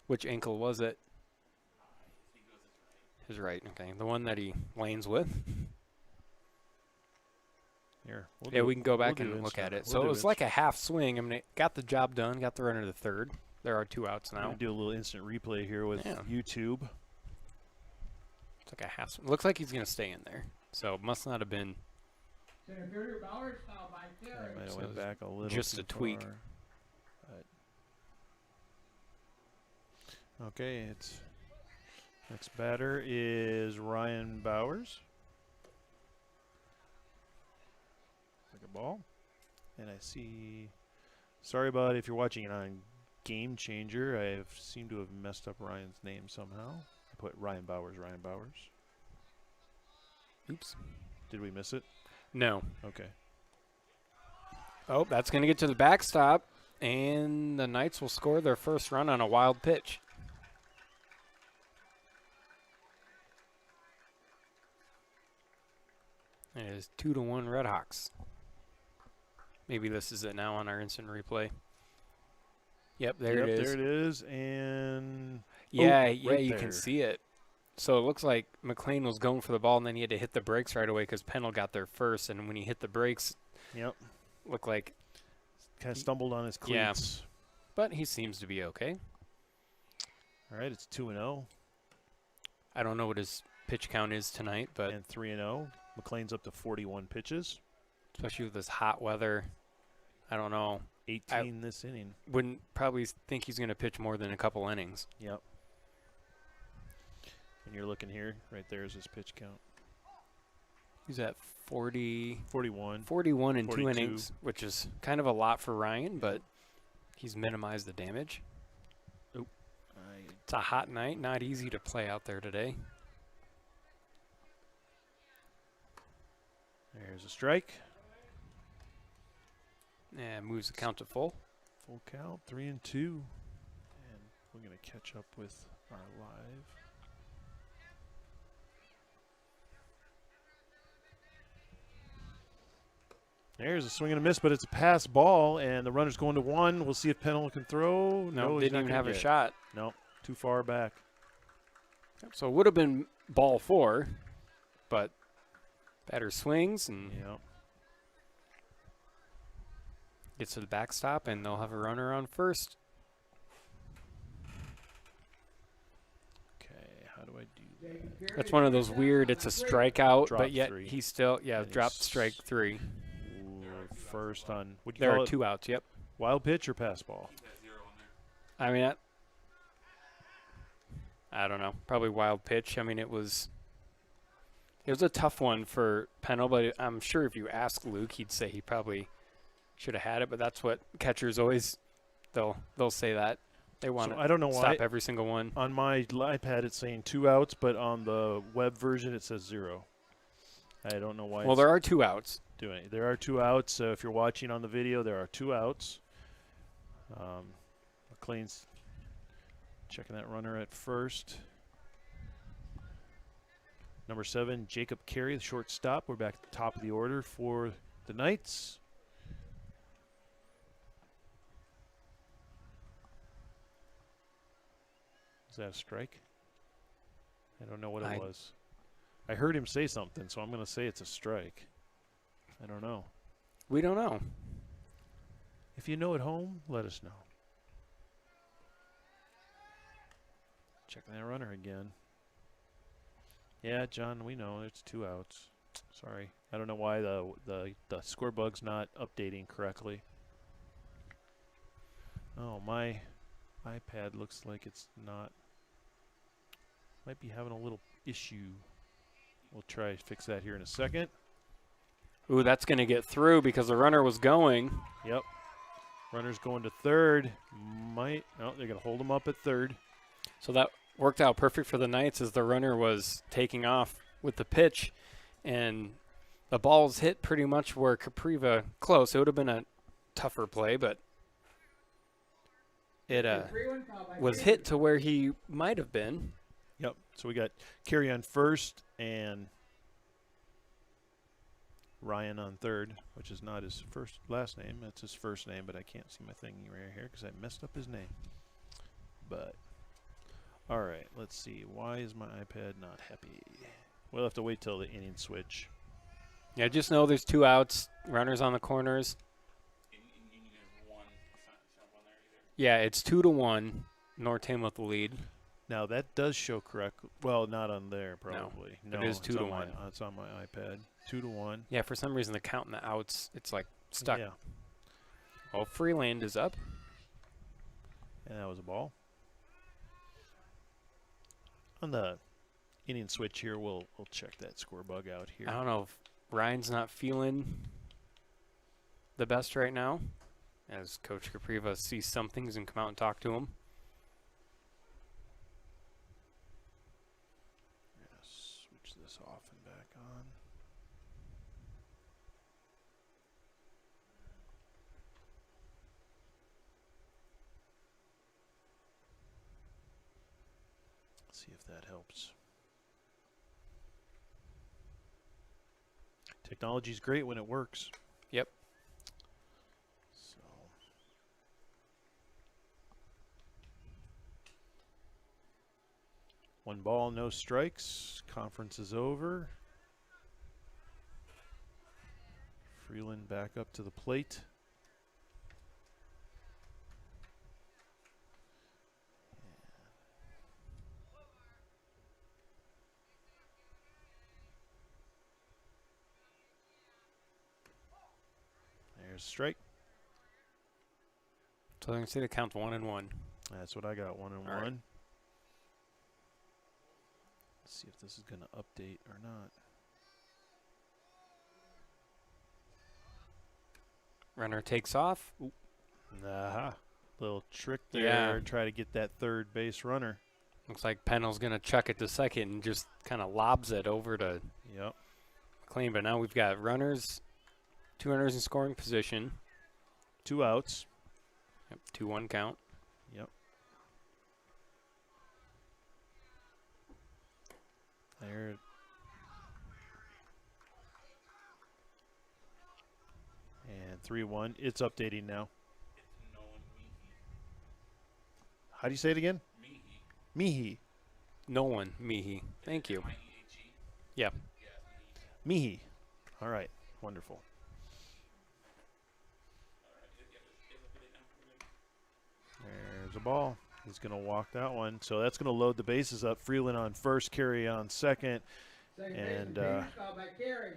which ankle was it? His right. Okay, the one that he lanes with. Here. Yeah, we can go back we'll do and look at instant- it. we'll So do it was like a half swing. I mean, it got the job done, got the runner to third. There are 2 outs I'm now. gonna do a little instant replay here with Yeah. YouTube. It's like a half swing. Looks like he's going to stay in there. So it must not have been. Center fielder Bowers fouled by I Taylor. might have So went it's back a little. just too a tweak. far, but- Okay, it's next batter is Ryan Bowers. Like a ball, and I see. Sorry about if you're watching it on Game Changer. I have seemed to have messed up Ryan's name somehow. I put Ryan Bowers. Ryan Bowers. Oops. Did we miss it? No. Okay. Oh, that's going to get to the backstop, and the Knights will score their first run on a wild pitch. It is 2-1 Red Hawks. Maybe this is it now on our instant replay. Yep, there Yep, it is. There it is, and Yeah, right yeah, you there. can see it. So it looks like McLean was going for the ball, and then he had to hit the brakes right away because Pennell got there first. And when he hit the brakes, yep, looked like, kind of stumbled on his Yeah. cleats. but he seems to be okay. All right, it's 2-0 I don't know what his pitch count is tonight, but and 3-0. McLean's up to 41 pitches, especially with this hot weather, I don't know. 18 this inning. Wouldn't probably think he's going to pitch more than a couple innings. Yep. And you're looking here, right there is his pitch count. He's at 41 in 2 42. innings, which is kind of a lot for Ryan, but he's minimized the damage. It's a hot night, not easy to play out there today. There's a strike. And moves the count to full. Full count, 3-2. And we're going to catch up with our live. There's a swing and a miss, but it's a pass ball, and the runner's going to 1. We'll see if Pennell can throw. No, he's didn't not even gonna have a get it. shot. No, too far back. So it would have been ball 4, but batter swings and Yep. gets to the backstop, and they'll have a runner on first. do I do? Jacob Carey, That's one of those weird, it's a strikeout, Drop but yet three. he's still, yeah, And dropped he's- strike 3. Ooh, first on, would you There call are it 2 outs, yep. wild pitch or pass ball? He has 0 on there. I mean, I don't know. Probably wild pitch. I mean, it was a tough one for Pennell, but I'm sure if you ask Luke, he'd say he probably should have had it. But that's what catchers always they'll say that they want So to I don't know why. stop every single one. On my iPad, it's saying 2 outs, but on the web version, it says 0. I don't know why. Well, it's there are 2 outs. doing. There are 2 outs. So if you're watching on the video, there are 2 outs. McLean's checking that runner at first. Number 7, Jacob Carey, the shortstop. We're back at the top of the order for the Knights. Is that a strike? I don't know what it was. I heard him say something, so I'm going to say it's a strike. I don't know. We don't know. If you know at home, let us know. Checking that runner again. Yeah, John, we know it's 2 outs. Sorry. I don't know why the score bug's not updating correctly. Oh, my iPad looks like it's not. Might be having a little issue. We'll try to fix that here in a second. Ooh, that's going to get through because the runner was going. Yep. Runner's going to third. They're going to hold him up at third. So that worked out perfect for the Knights as the runner was taking off with the pitch, and the ball's hit pretty much where Capriva close. It would have been a tougher play, but it was hit to where he might have been. Yep. So we got Carey on first and Ryan on third, which is not his last name. That's his first name, but I can't see my thing right here because I messed up his name. But all right, let's see. Why is my iPad not happy? We'll have to wait till the inning switch. Yeah, just know there's 2 outs, runners on the corners. In Union is 1. It's not on there either. Yeah, it's 2-1. Northam with the lead. Now that does show correct. Well, not on there probably. No, it is it's 2 to on 1. It's on my iPad. 2-1. Yeah, for some reason the count in the outs, it's like stuck. Yeah, Well, Freeland is up. and that was a ball. On the inning switch here, we'll check that score bug out here. I don't know if Ryan's not feeling the best right now, as Coach Capriva sees some things and come out and talk to him. Switch this off and back on. See if that helps. Technology's great when it works. Yep. So one ball, no strikes. Conference is over. Freeland back up to the plate. There's a strike. So I can see the count 1-1. That's what I got, 1-1. All right. Let's see if this is going to update or not. Runner takes off. Ooh. Aha. Little trick there. Yeah. Try to get that third base runner. Looks like Pennell's going to chuck it to second and just kind of lobs it over to Yep. McLean. But now we've got runners, 2 runners in scoring position. 2 outs. Yep, 2-1 count. Yep. There. And 3-1. It's updating now. It's Nolan Meehy. How do you say it again? Meehy. Mihi. Nolan Meehy. Thank you. M-I-E-H-E. Yeah. Yeah, Meehy. Mihi. All right. Wonderful. All right. Is it good enough? There's a ball. He's going to walk that one. So that's going to load the bases up. Freeland on first, Carey on second. Second And, baseman, Peters, fouled by Carey.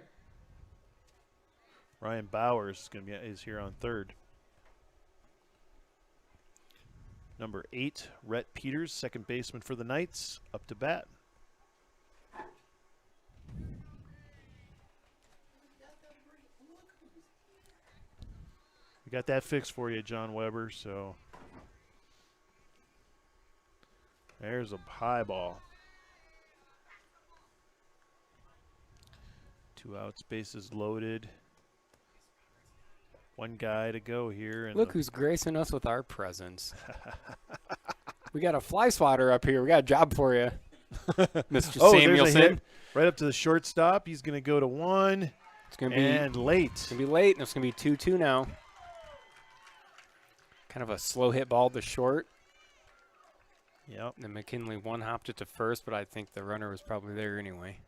Ryan Bowers is here on third. Number 8, Rhett Peters, second baseman for the Knights, up to bat. We got that fixed for you, John Weber. So there's a high ball. 2 outs, bases loaded. One guy to go here. And Look who's gracing us with our presence. We got a fly swatter up here. We got a job for you, Mr. Oh, there's a Samuelson. hit right up to the shortstop. He's going to go to 1 It's gonna and late. It's gonna be late, and it's gonna be 2-2 now. Kind of a slow hit ball to short. Yep. And McKinley one-hopped it to first, but I think the runner was probably there anyway.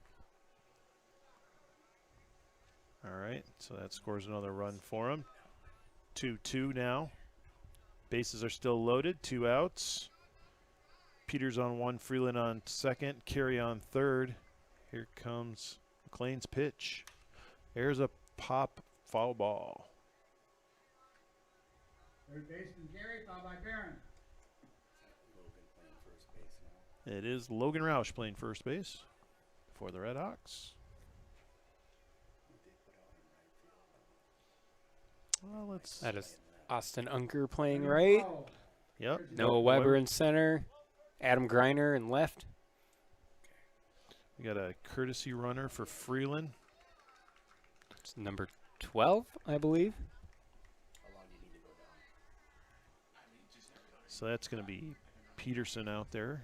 All right, so that scores another run for him. 2-2 now. Bases are still loaded, 2 outs. Peters on 1, Freeland on second, Carey on third. Here comes McLean's pitch. There's a pop foul ball. Third baseman, Carey, fouled by Barron. It is Logan Roush playing first base for the Red Hawks. Well, let's. That is Austin Unker playing right. Oh, Yep. Noah Weber in center. Adam Griner in left. We got a courtesy runner for Freeland. It's number 12, I believe. So that's going to be Peterson out there.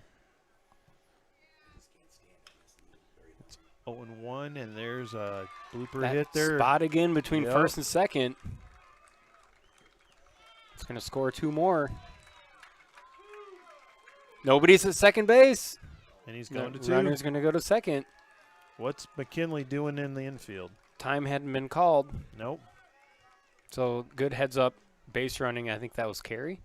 It's 0-1, and there's a blooper That hit there. spot again between Yep. first and second. It's going to score 2 more. Nobody's at second base. And he's The going to 2. runner's going to go to second. What's McKinley doing in the infield? Time hadn't been called. Nope. So good heads up base running. I think that was Carey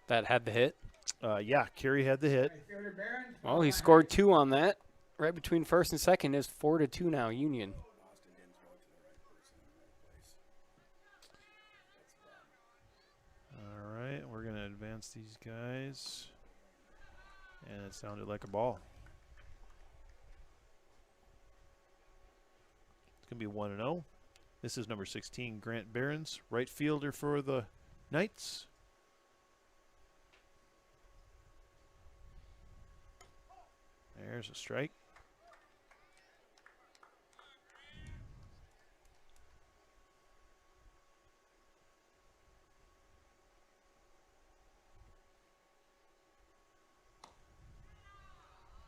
that had the hit. Yeah, Carey had the hit. right fielder, Barron. Well, he scored 2 on that. Right between first and second is 4-2 now, Union. All right, we're going to advance these guys. And it sounded like a ball. It's going to be 1-0. This is number 16, Grant Behrens, right fielder for the Knights. There's a strike.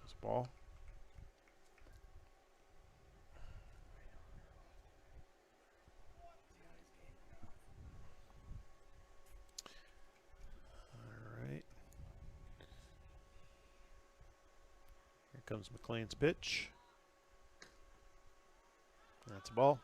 This ball. All right. Here comes McLean's pitch. That's a ball.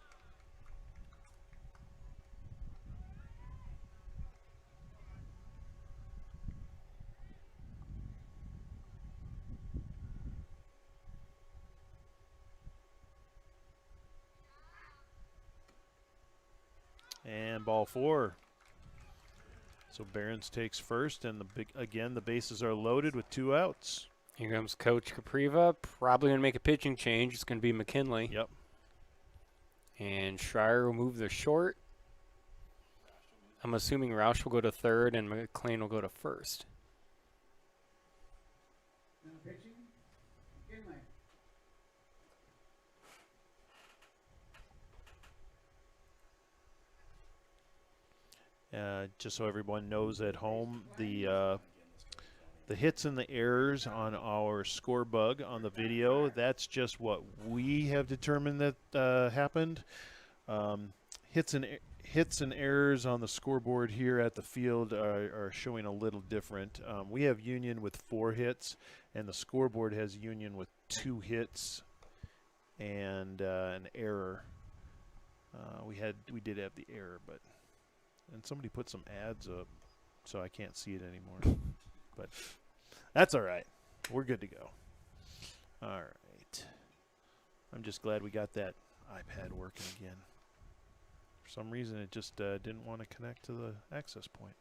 And ball 4. So Behrens takes first, and the bases are loaded with 2 outs. Here comes Coach Capriva. Probably going to make a pitching change. It's going to be McKinley. Yep. And Schreier will move the short. I'm assuming Roush will go to third and McLean will go to first. Now pitching, McKinley. Just so everyone knows at home, the hits and the errors on our score bug on the video, that's just what we have determined that happened. Hits and errors on the scoreboard here at the field are showing a little different. We have Union with 4 hits, and the scoreboard has Union with 2 hits and an error. We did have the error, and somebody put some ads up, so I can't see it anymore. but that's all right. We're good to go. All right. I'm just glad we got that iPad working again. For some reason, it just didn't want to connect to the access point.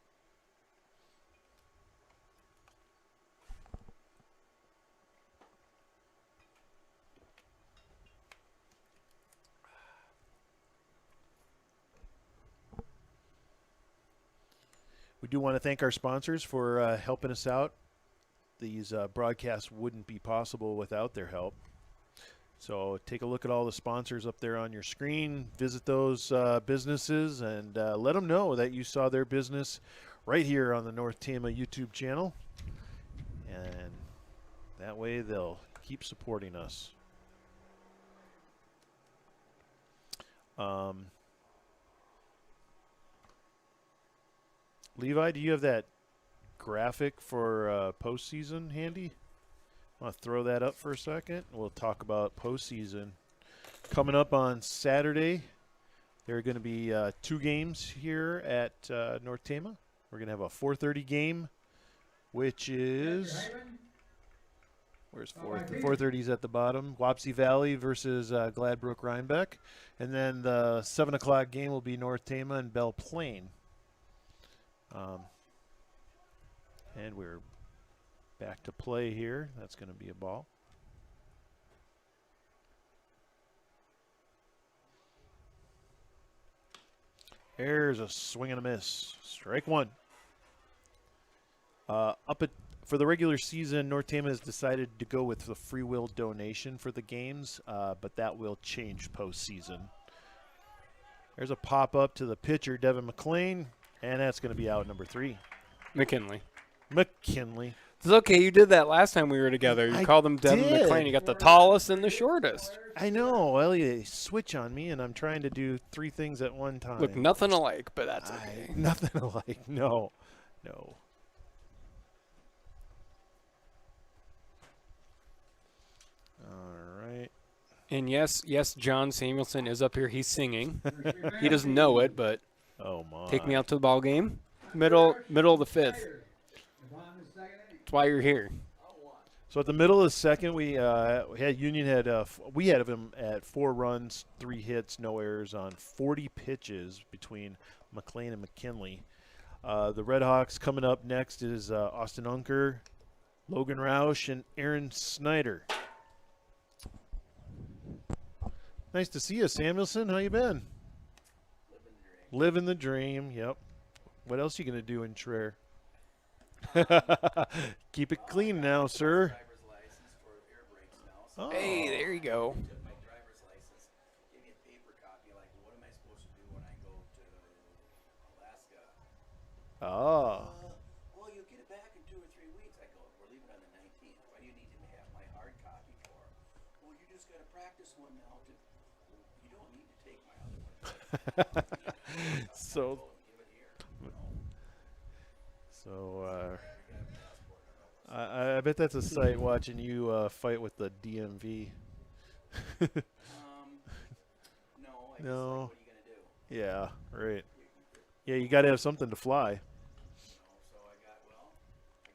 We do want to thank our sponsors for helping us out. These broadcasts wouldn't be possible without their help. So take a look at all the sponsors up there on your screen. Visit those businesses and let them know that you saw their business right here on the North Tama YouTube channel. And that way they'll keep supporting us. Levi, do you have that graphic for postseason handy? I want to throw that up for a second. We'll talk about postseason. Coming up on Saturday, there are going to be 2 games here at North Tama. We're going to have a 4:30 game, which is... Where's 4:30? 4:30 is at the bottom. Wapsie Valley versus Gladbrook Rhinebeck. And then the 7 o'clock game will be North Tama and Belle Plaine. And we're back to play here. That's going to be a ball. There's a swing and a miss. Strike 1. For the regular season, North Tama has decided to go with the free will donation for the games, but that will change postseason. There's a pop-up to the pitcher, Devin McLean, and that's going to be out number 3. McKinley. McKinley. It's okay. You did that last time we were together. You called him Devin did. McLean. You got the tallest and the shortest. I know. Well, you switch on me, and I'm trying to do 3 things at one time. Look, nothing alike, but that's okay. Nothing alike. No. No. All right. And yes, John Samuelson is up here. He's singing. He doesn't know it, but Oh, my. take me out to the ball game. Middle of the 5th. That's why you're here. So at the middle of the second, we had Union had we had him at 4 runs, 3 hits, no errors on 40 pitches between McLean and McKinley. The Red Hawks coming up next is Austin Unker, Logan Roush, and Aaron Snyder. Nice to see you, Samuelson. How you been? Living the dream. Yep. What else you gonna do in Traer? Keep it clean now, sir. Oh. Hey, there you go. My driver's license, gave me a paper copy, like, what am I supposed to do when I go to Alaska? Oh. Well, you'll get it back in 2 or 3 weeks. I go, we're leaving on the 19th. Why do you need to have my hard copy for? Well, you just got to practice one now. Well, you don't need to take my other one. So I bet that's a sight watching you fight with the DMV. No, I just No. like, what are you going to do? Yeah, right. Yeah, you got to have something to fly. So I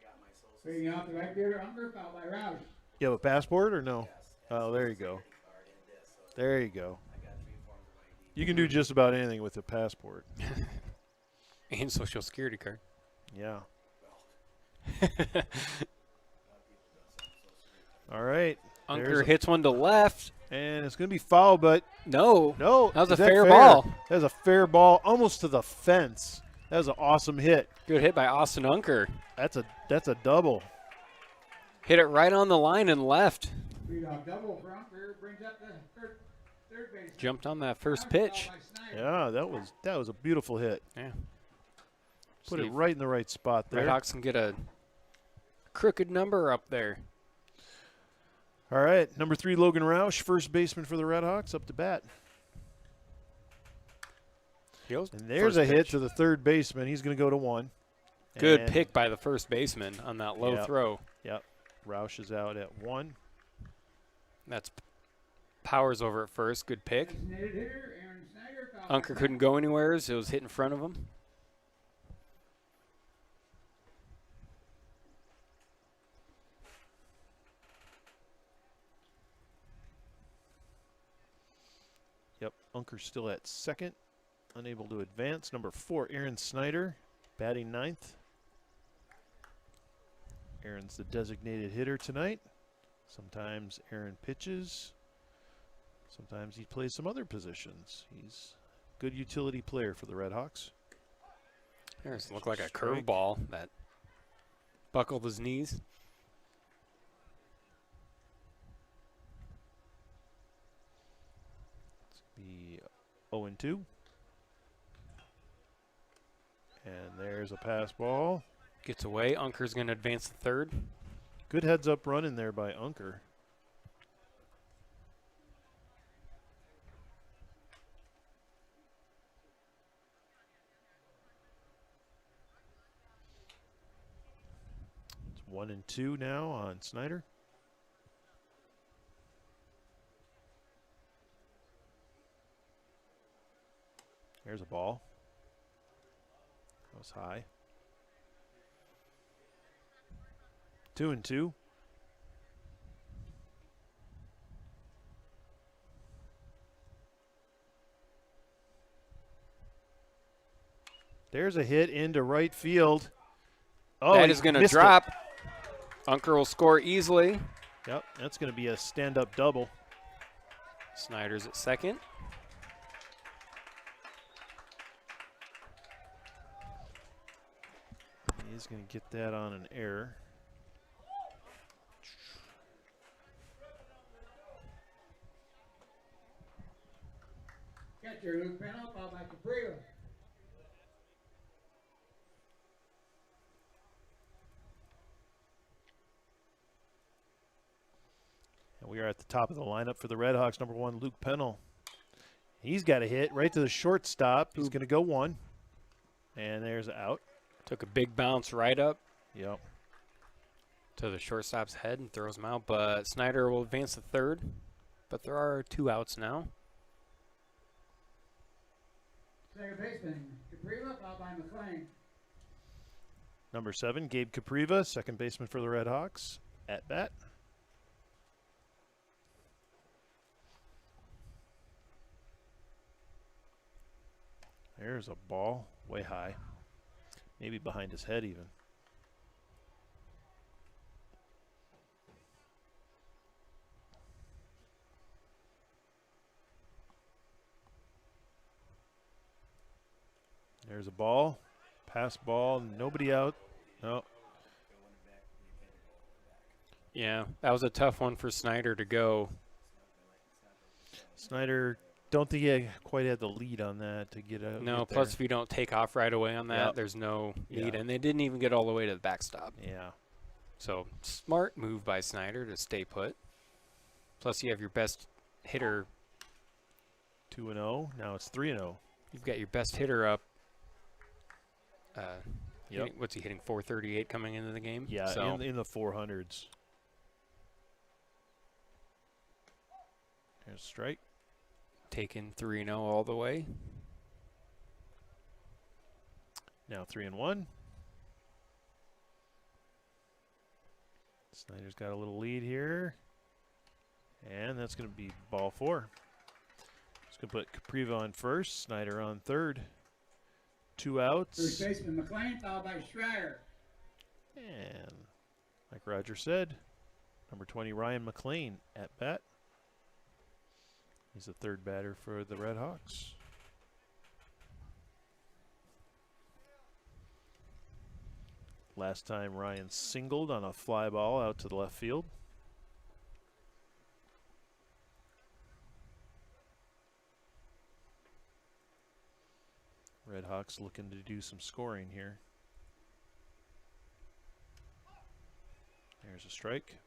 got my social Speaking out the right there, Unker, fouled by Roush. You have a passport or no? Yes, Oh, there you go. card and this. So There you go. I got 3 forms of ID. You can do just about anything with a passport. And social security card. Yeah. All right. Unker There's a- hits one to left. And it's going to be foul, but No. no. That was is a fair fair? ball. That was a fair ball, almost to the fence. That was an awesome hit. Good hit by Austin Unker. That's a double. Hit it right on the line and left. Leadoff double for Unker, brings up the third base. Jumped on that first Roush pitch. fouled by Snyder. Yeah, that was a beautiful hit. Yeah. Put See it if right in the right spot there. Red Hawks can get a crooked number up there. All right, number 3, Logan Roush, first baseman for the Red Hawks, up to bat. And there's a hit to the third baseman. He's going to go to 1. Good And- pick by the first baseman on that low Yep. throw. Yep. Roush is out at 1. That's Powers over at first. Good pick. Designated hitter, Aaron Snyder, fouled by Unker couldn't go anywhere, so it was hit in front of him. Yep, Unker's still at second, unable to advance. Number 4, Aaron Snyder, batting ninth. Aaron's the designated hitter tonight. Sometimes Aaron pitches. Sometimes he plays some other positions. He's a good utility player for the Red Hawks. Harris looked like a Strike. curveball that buckled his knees. Be 0-2. And there's a pass ball. Gets away. Unker's going to advance to third. Good heads up run in there by Unker. It's 1-2 now on Snyder. There's a ball. That was high. 2-2. There's a hit into right field. Oh, That he is going to missed it. drop. Unker will score easily. Yep, that's going to be a stand-up double. Snyder's at second. He's going to get that on an error. Catcher Luke Pennell, followed by Capriva. And we are at the top of the lineup for the Red Hawks. Number 1, Luke Pennell. He's got a hit right to the shortstop. He's going to go one. And there's an out. Took a big bounce right up Yep. to the shortstop's head and throws him out. But Snyder will advance to third. But there are 2 outs now. Second baseman, Capriva, followed by McLean. Number 7, Gabe Capriva, second baseman for the Red Hawks, at bat. There's a ball way high, maybe behind his head even. There's a ball, pass ball, nobody out. No. Yeah, that was a tough one for Snyder to go. Snyder, don't think he quite had the lead on that to get out. No, get plus there. if you don't take off right away on that, Yep. there's no Yeah. lead. And they didn't even get all the way to the backstop. Yeah. So smart move by Snyder to stay put. Plus you have your best hitter. 2-0. Now it's 3-0. You've got your best hitter up. Yep. What's he hitting? 438 coming into the game? Yeah, So in the 400s. There's a strike. taking 3-0 all the way. Now 3-1. Snyder's got a little lead here. And that's going to be ball 4. Just going to put Capriva on first, Snyder on third. 2 outs. First baseman, McLean, followed by Schreier. And like Roger said, number 20, Ryan McLean at bat. He's the third batter for the Red Hawks. Last time Ryan singled on a fly ball out to the left field. Red Hawks looking to do some scoring here. There's a strike.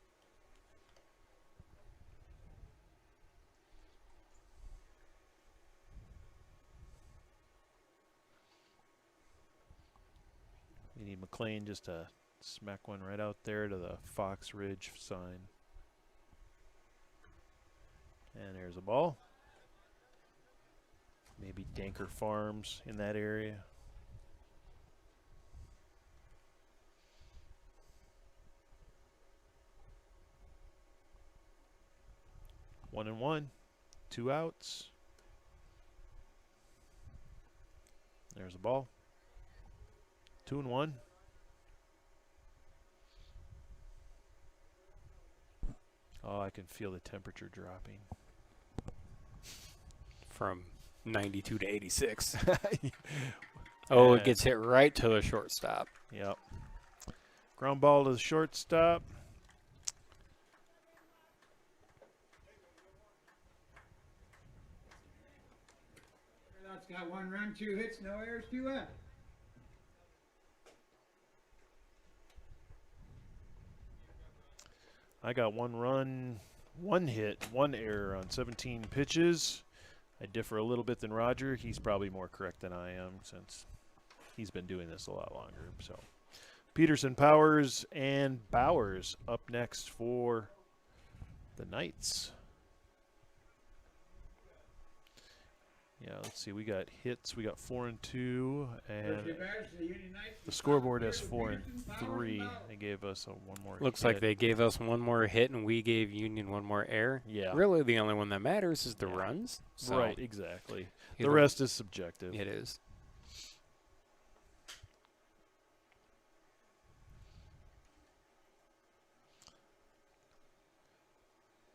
We need McLean just to smack one right out there to the Fox Ridge sign. And there's a ball. Maybe Danker Farms in that area. One and one, 2 outs. There's the ball. 2-1. Oh, I can feel the temperature dropping. From 92 to 86. Oh, it And- gets hit right to the shortstop. Yep. Ground ball to the shortstop. That's got 1 run, 2 hits, no errors, 2 outs. I got 1 run, 1 hit, 1 error on 17 pitches. I differ a little bit than Roger. He's probably more correct than I am since he's been doing this a lot longer. So Peterson, Powers, and Bowers up next for the Knights. Yeah, let's see. We got hits. We got 4 and 2, and the scoreboard has 4 and 3. They gave us a 1 more. Looks hit. like they gave us 1 more hit and we gave Union 1 more error. Yeah. Really, the only one that matters is the Yeah. runs. So Right, exactly. The either- rest is subjective. It is.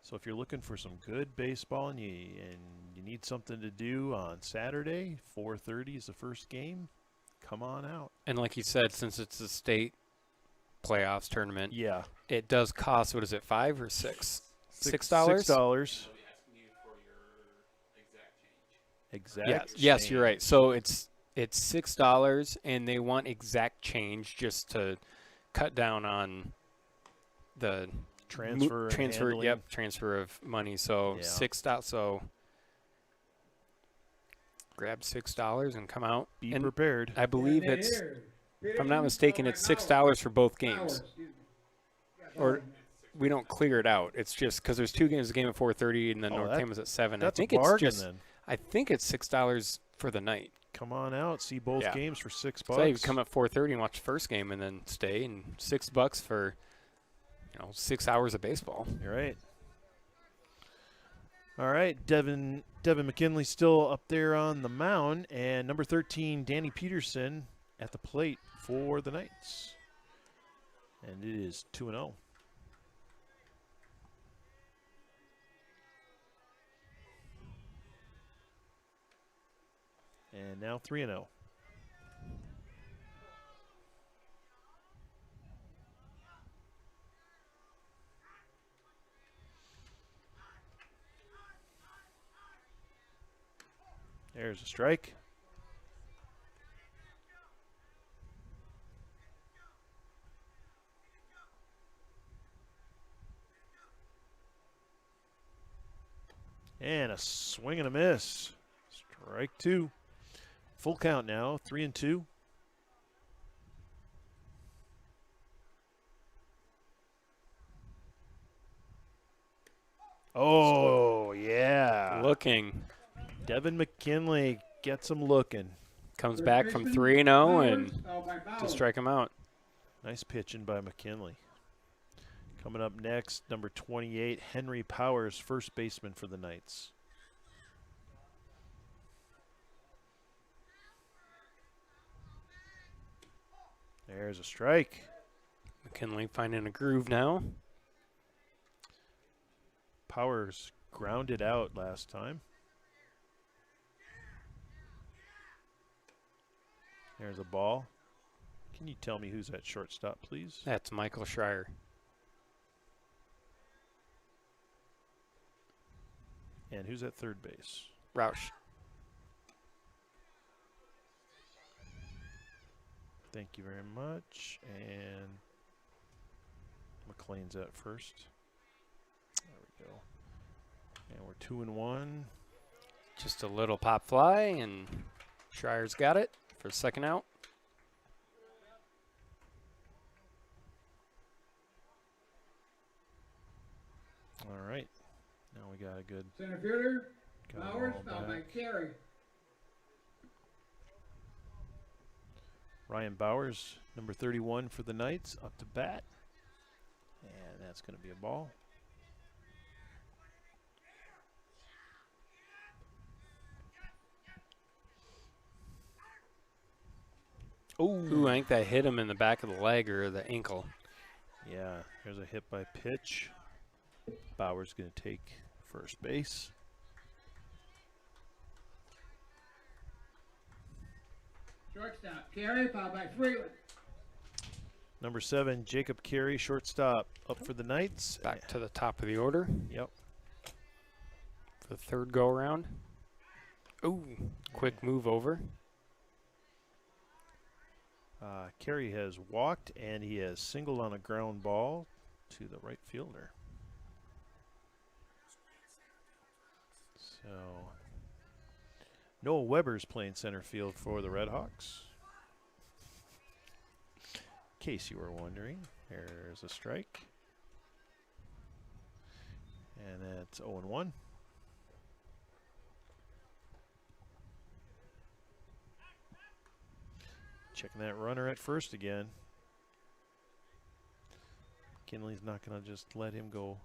So if you're looking for some good baseball and you need something to do on Saturday, 4:30 is the first game. Come on out. And like you said, since it's a state playoffs tournament, Yeah, it does cost, what is it, 5 or 6? $6? $6. They'll be asking you for your exact change. Exact. Yes, you're change. right. So it's $6, and they want exact change just to cut down on the Transfer. and transfer. handling. Yep, transfer of money. So Yeah. $6. So grab $6 and come out. Be and prepared. I believe it's, if I'm not mistaken, it's $6 for both games. Or we don't clear it out. It's just because there's 2 games. A game at 4:30 and then Oh, Northampton is at 7. That's I think a bargain it's just. then. I think it's $6 for the night. Come on out. See both Yeah. games for $6. So you come at 4:30 and watch the first game and then stay, and $6 for 6 hours of baseball. You're right. All right, Devin McKinley still up there on the mound, and number 13, Danny Peterson at the plate for the Knights. And it is 2-0. And now 3-0. There's a strike. And a swing and a miss. Strike 2. Full count now, 3-2. Oh, yeah. Looking. Devin McKinley gets him looking. Comes back from 3-0 and to to strike him out. Nice pitching by McKinley. Coming up next, number 28, Henry Powers, first baseman for the Knights. There's a strike. McKinley finding a groove now. Powers grounded out last time. There's a ball. Can you tell me who's at shortstop, please? That's Michael Schreier. And who's at third base? Roush. Thank you very much. And McLean's at first. There we go. And we're 2-1. Just a little pop fly, and Schreier's got it for second out. All right. Now we got a good Center fielder, got it Bowers, all fouled by back. Carey. Ryan Bowers, number 31 for the Knights, up to bat. And that's going to be a ball. Ooh, I think that hit him in the back of the leg or the ankle. Yeah, there's a hit by pitch. Bauer's going to take first base. Shortstop, Carey, fouled by Freeland. Number 7, Jacob Carey, shortstop, up for the Knights. Back to the top of the order Yep. for the third go around. Ooh, quick move over. Carey has walked, and he has singled on a ground ball to the right fielder. So, Noah Weber's playing center field for the Red Hawks. In case you were wondering, there's a strike. And that's 0-1. Checking that runner at first again. McKinley's not going to just let him go.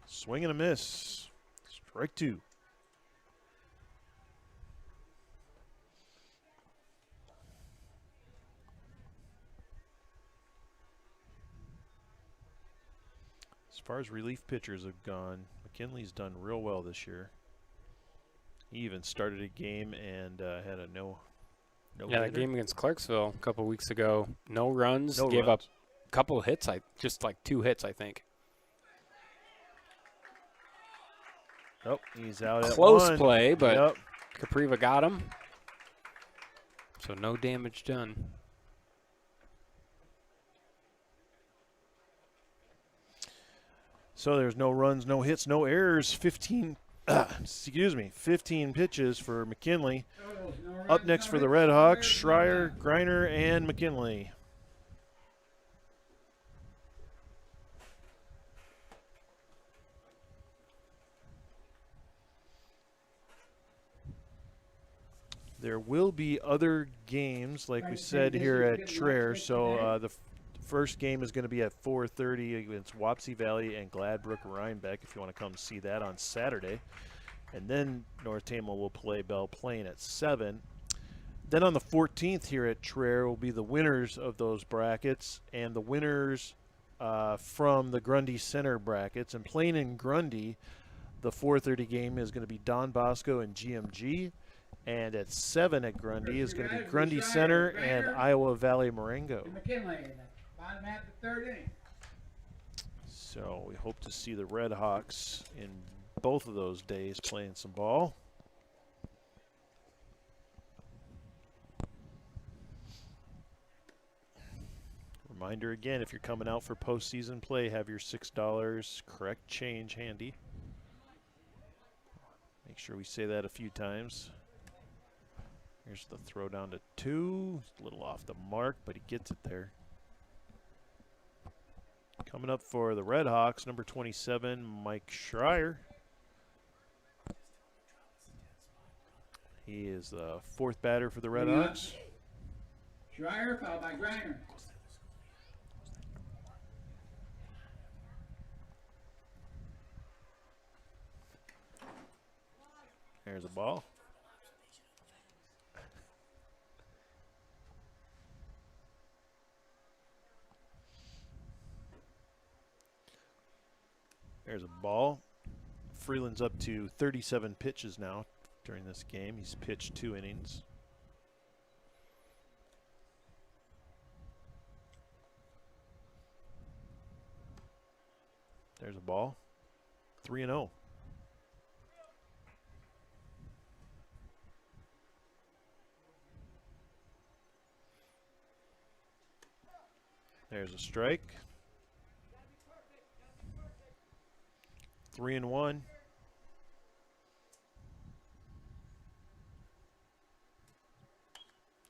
Swing and a miss. Strike 2. As far as relief pitchers have gone, McKinley's done real well this year. He even started a game and had a no Yeah, that hitter. game against Clarksville a couple weeks ago. No runs, No gave up runs. a couple of hits. Just like 2 hits, I think. Oh, he's out at Close 1. play, but Yep. Capriva got him. So no damage done. So there's no runs, no hits, no errors. 15 pitches for McKinley. Totals, no runs, Up next no for the hits, Red no Hawks, errors, no Schreier, runs. Greiner, and McKinley. There will be other games, like we Right, said this here is at good Traer. luck So today. the first game is going to be at 4:30 against Wapsie Valley and Gladbrook Rhinebeck. If you want to come see that on Saturday, and then North Tama will play Belle Plaine at 7. Then on the 14th here at Traer will be the winners of those brackets and the winners from the Grundy Center brackets. And Plaine and Grundy, the 4:30 game is going to be Don Bosco and GMG. And at 7 at Grundy is going to be Grundy Center and Iowa Valley Marengo. To McKinley, in the bottom half of the 3rd inning. So we hope to see the Red Hawks in both of those days playing some ball. Reminder again, if you're coming out for postseason play, have your $6 correct change handy. Make sure we say that a few times. Here's the throw down to 2. A little off the mark, but he gets it there. Coming up for the Red Hawks, number 27, Mike Schreier. He is the 4th batter for the Red Bring up. Hawks. Schreier, fouled by Greiner. There's a ball. There's a ball. Freeland's up to 37 pitches now during this game. He's pitched 2 innings. There's a ball. 3-0. There's a strike. 3-1.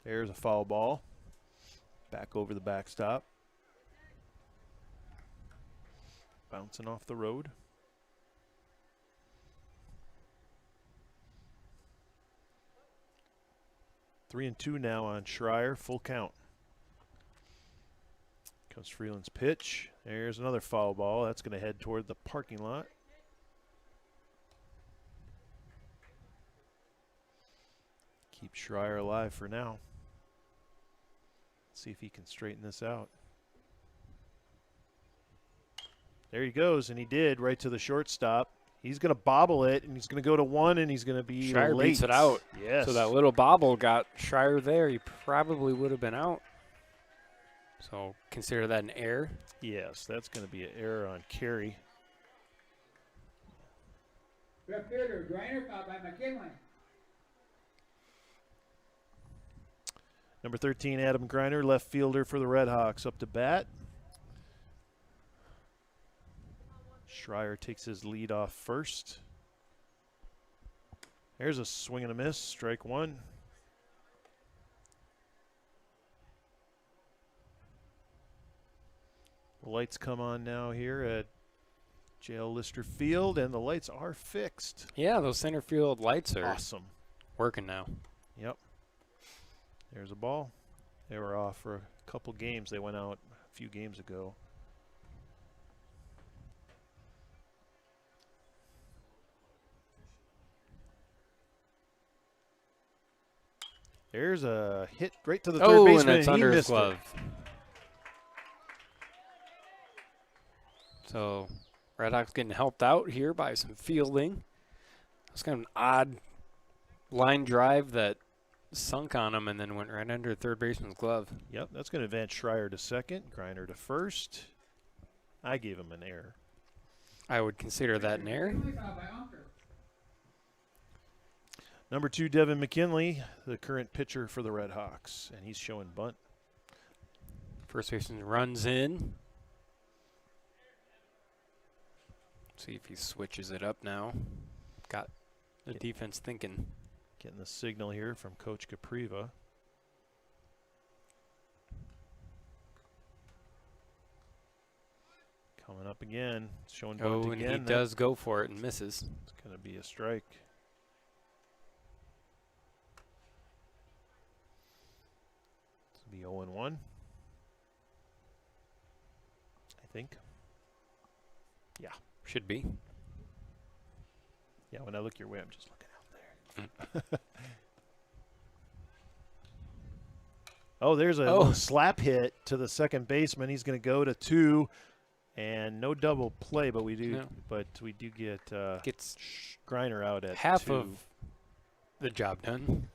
There's a foul ball. Back over the backstop. Bouncing off the road. Three and 2 now on Schreier. Full count. Comes Freeland's pitch. There's another foul ball. That's going to head toward the parking lot. Keep Schreier alive for now. See if he can straighten this out. There he goes, and he did, right to the shortstop. He's going to bobble it, and he's going to go to one, and he's going to be Schreier late. beats it out. Yes. So that little bobble got Schreier there. He probably would have been out. So consider that an error. Yes, that's going to be an error on Carey. Left fielder, Griner, fouled by McKinley. Number 13, Adam Griner, left fielder for the Red Hawks, up to bat. Schreier takes his lead off first. There's a swing and a miss, strike one. The lights come on now here at JL Lister Field, and the lights are fixed. Yeah, those center field lights are Awesome. working now. Yep. There's a ball. They were off for a couple games. They went out a few games ago. There's a hit right to the third Oh, and baseman, it's and he under his missed it. glove. So Red Hawks getting helped out here by some fielding. It's kind of an odd line drive that sunk on him and then went right under third baseman's glove. Yep, that's going to advance Schreier to second, Griner to first. I gave him an error. I would consider that an error. McKinley, fouled by Unker. Number 2, Devin McKinley, the current pitcher for the Red Hawks, and he's showing bunt. First baseman runs in. See if he switches it up now. Got the defense thinking. Getting the signal here from Coach Capriva. Coming up again, showing bunt Oh, and again. he does go for it and misses. It's going to be a strike. This will be 0-1. I think. Yeah. Should be. Yeah, when I look your way, I'm just looking out there. Oh, there's a little slap hit to the second baseman. He's going to go to 2, and no double play, but we do get Gets Griner out at half 2. of the job done.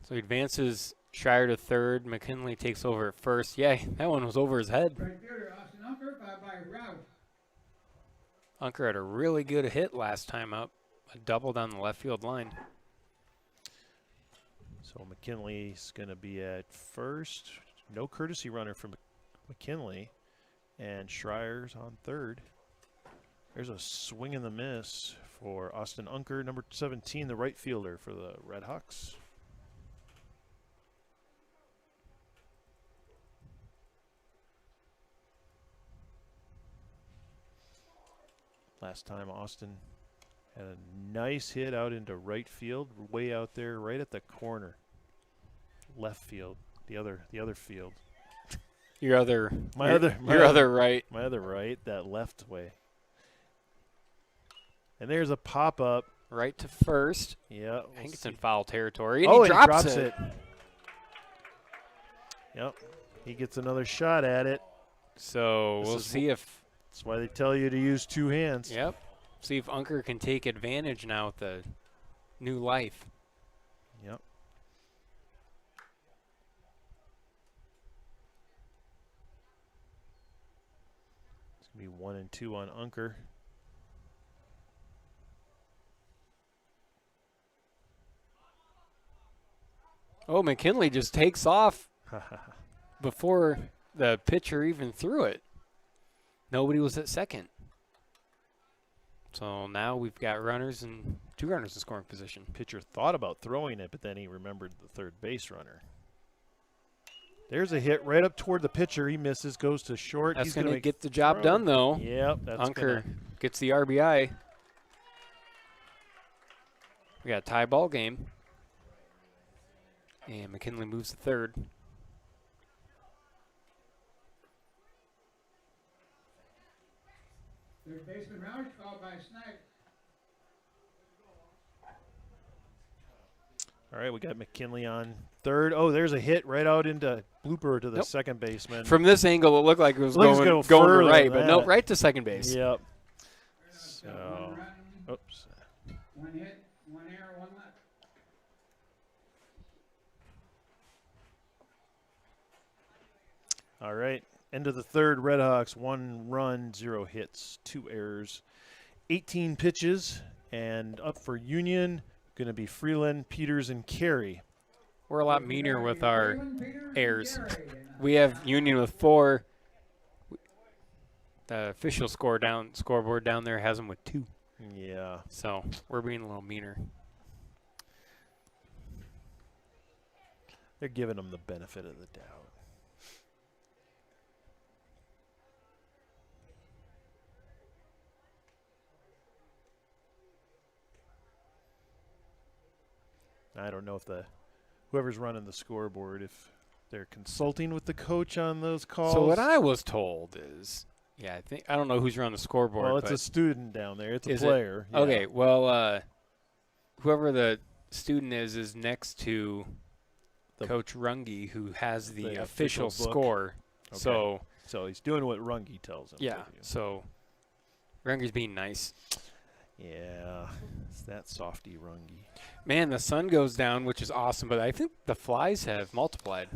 So he advances Schreier to third. McKinley takes over at first. Yeah, that one was over his head. Right fielder, Austin Unker, fouled by Rout. Unker had a really good hit last time up. A double down the left field line. So McKinley's going to be at first. No courtesy runner for McKinley. And Schreier's on third. There's a swing and the miss for Austin Unker, number 17, the right fielder for the Red Hawks. Last time Austin had a nice hit out into right field, way out there, right at the corner. Left field, the other field. Your other right. My other right, that left way. And there's a pop-up. Right to first. Yeah. I think it's in foul territory. And Oh, he and drops he drops it. it. Yep. He gets another shot at it. So This we'll is see if, That's why they tell you to use 2 hands. yep, see if Unker can take advantage now with the new life. Yep. It's going to be 1 and 2 on Unker. Oh, McKinley just takes off before the pitcher even threw it. Nobody was at second. So now we've got runners and 2 runners in scoring position. Pitcher thought about throwing it, but then he remembered the third base runner. There's a hit right up toward the pitcher. He misses, goes to short. That's He's going to make get the job throw. done, though. Yep. That's Unker gets the RBI. We got a tie ball game. And McKinley moves to third. Third baseman Roush, followed by Snyder. All right, we got McKinley on third. Oh, there's a hit right out into blooper to the Nope. second baseman. From this angle, it looked like it was Looks going further to than right, but no, that. right to second base. Yep. Redhawks got So, one run, oops. one hit, one error, one left. All right. End of the third, Redhawks, 1 run, 0 hits, 2 errors, 18 pitches, and up for Union, going to be Freeland, Peters, and Carey. We're a lot meaner with our Freeland, Peters, and errors. Gary, and, We have Union with 4. The official scoreboard down there has them with 2. Yeah. So we're being a little meaner. They're giving them the benefit of the doubt. I don't know if whoever's running the scoreboard, if they're consulting with the coach on those calls. So what I was told is, I don't know who's running the scoreboard. Well, it's but a student down there. It's a Is it? player. Yeah. Okay, well, whoever the student is next to The- Coach Runge, who has the The official official book. score. Okay. So, So he's doing what Runge tells him. yeah, to do. so Runge's being nice. Yeah. It's that softy Runge. Man, the sun goes down, which is awesome, but I think the flies have multiplied.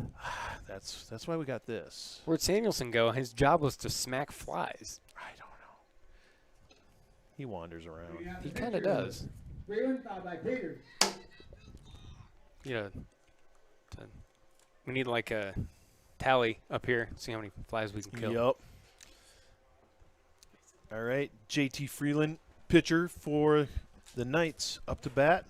That's why we got this. Where'd Samuelson go? His job was to smack flies. I don't know. He wanders around. we have He the kind of pitcher, does. Freeland, followed by Peters. Yeah. We need like a tally up here, see how many flies we can kill. Yup. All right, JT Freeland, pitcher for the Knights, up to bat.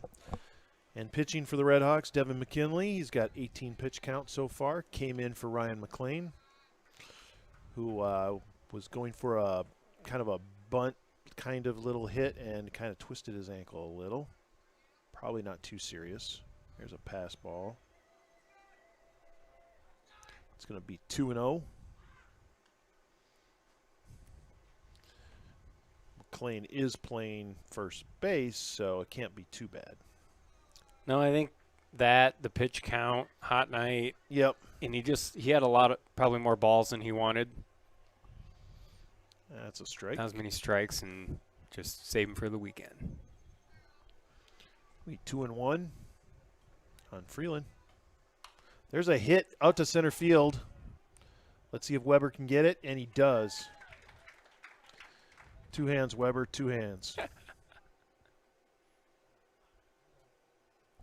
And pitching for the Redhawks, Devin McKinley. He's got 18 pitch count so far. Came in for Ryan McLean, who was going for a kind of a bunt kind of little hit and kind of twisted his ankle a little. Probably not too serious. There's a pass ball. It's going to be 2-0. McLean is playing first base, so it can't be too bad. No, I think that, the pitch count, hot night, Yep. and he had a lot of, probably more balls than he wanted. That's a strike. Not as many strikes, and just save him for the weekend. We 2-1 on Freeland. There's a hit out to center field. Let's see if Weber can get it, and he does. 2 hands, Weber, 2 hands.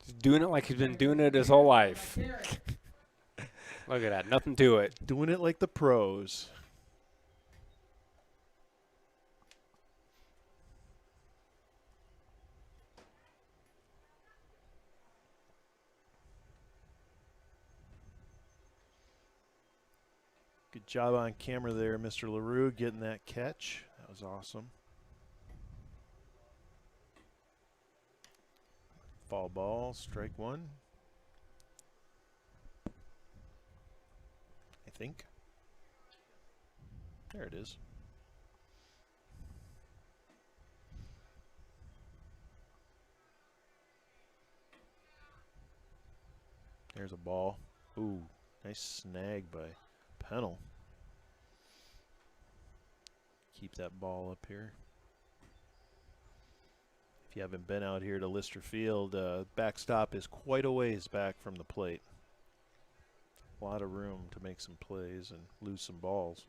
He's doing it like he's been doing it his whole life. Carey. Look at that, nothing to it. Doing it like the pros. Good job on camera there, Mr. LaRue, getting that catch. That was awesome. Foul ball, strike 1. I think. There it is. There's a ball. Ooh, nice snag by Pennell. Keep that ball up here. If you haven't been out here to Lister Field, backstop is quite a ways back from the plate. A lot of room to make some plays and lose some balls.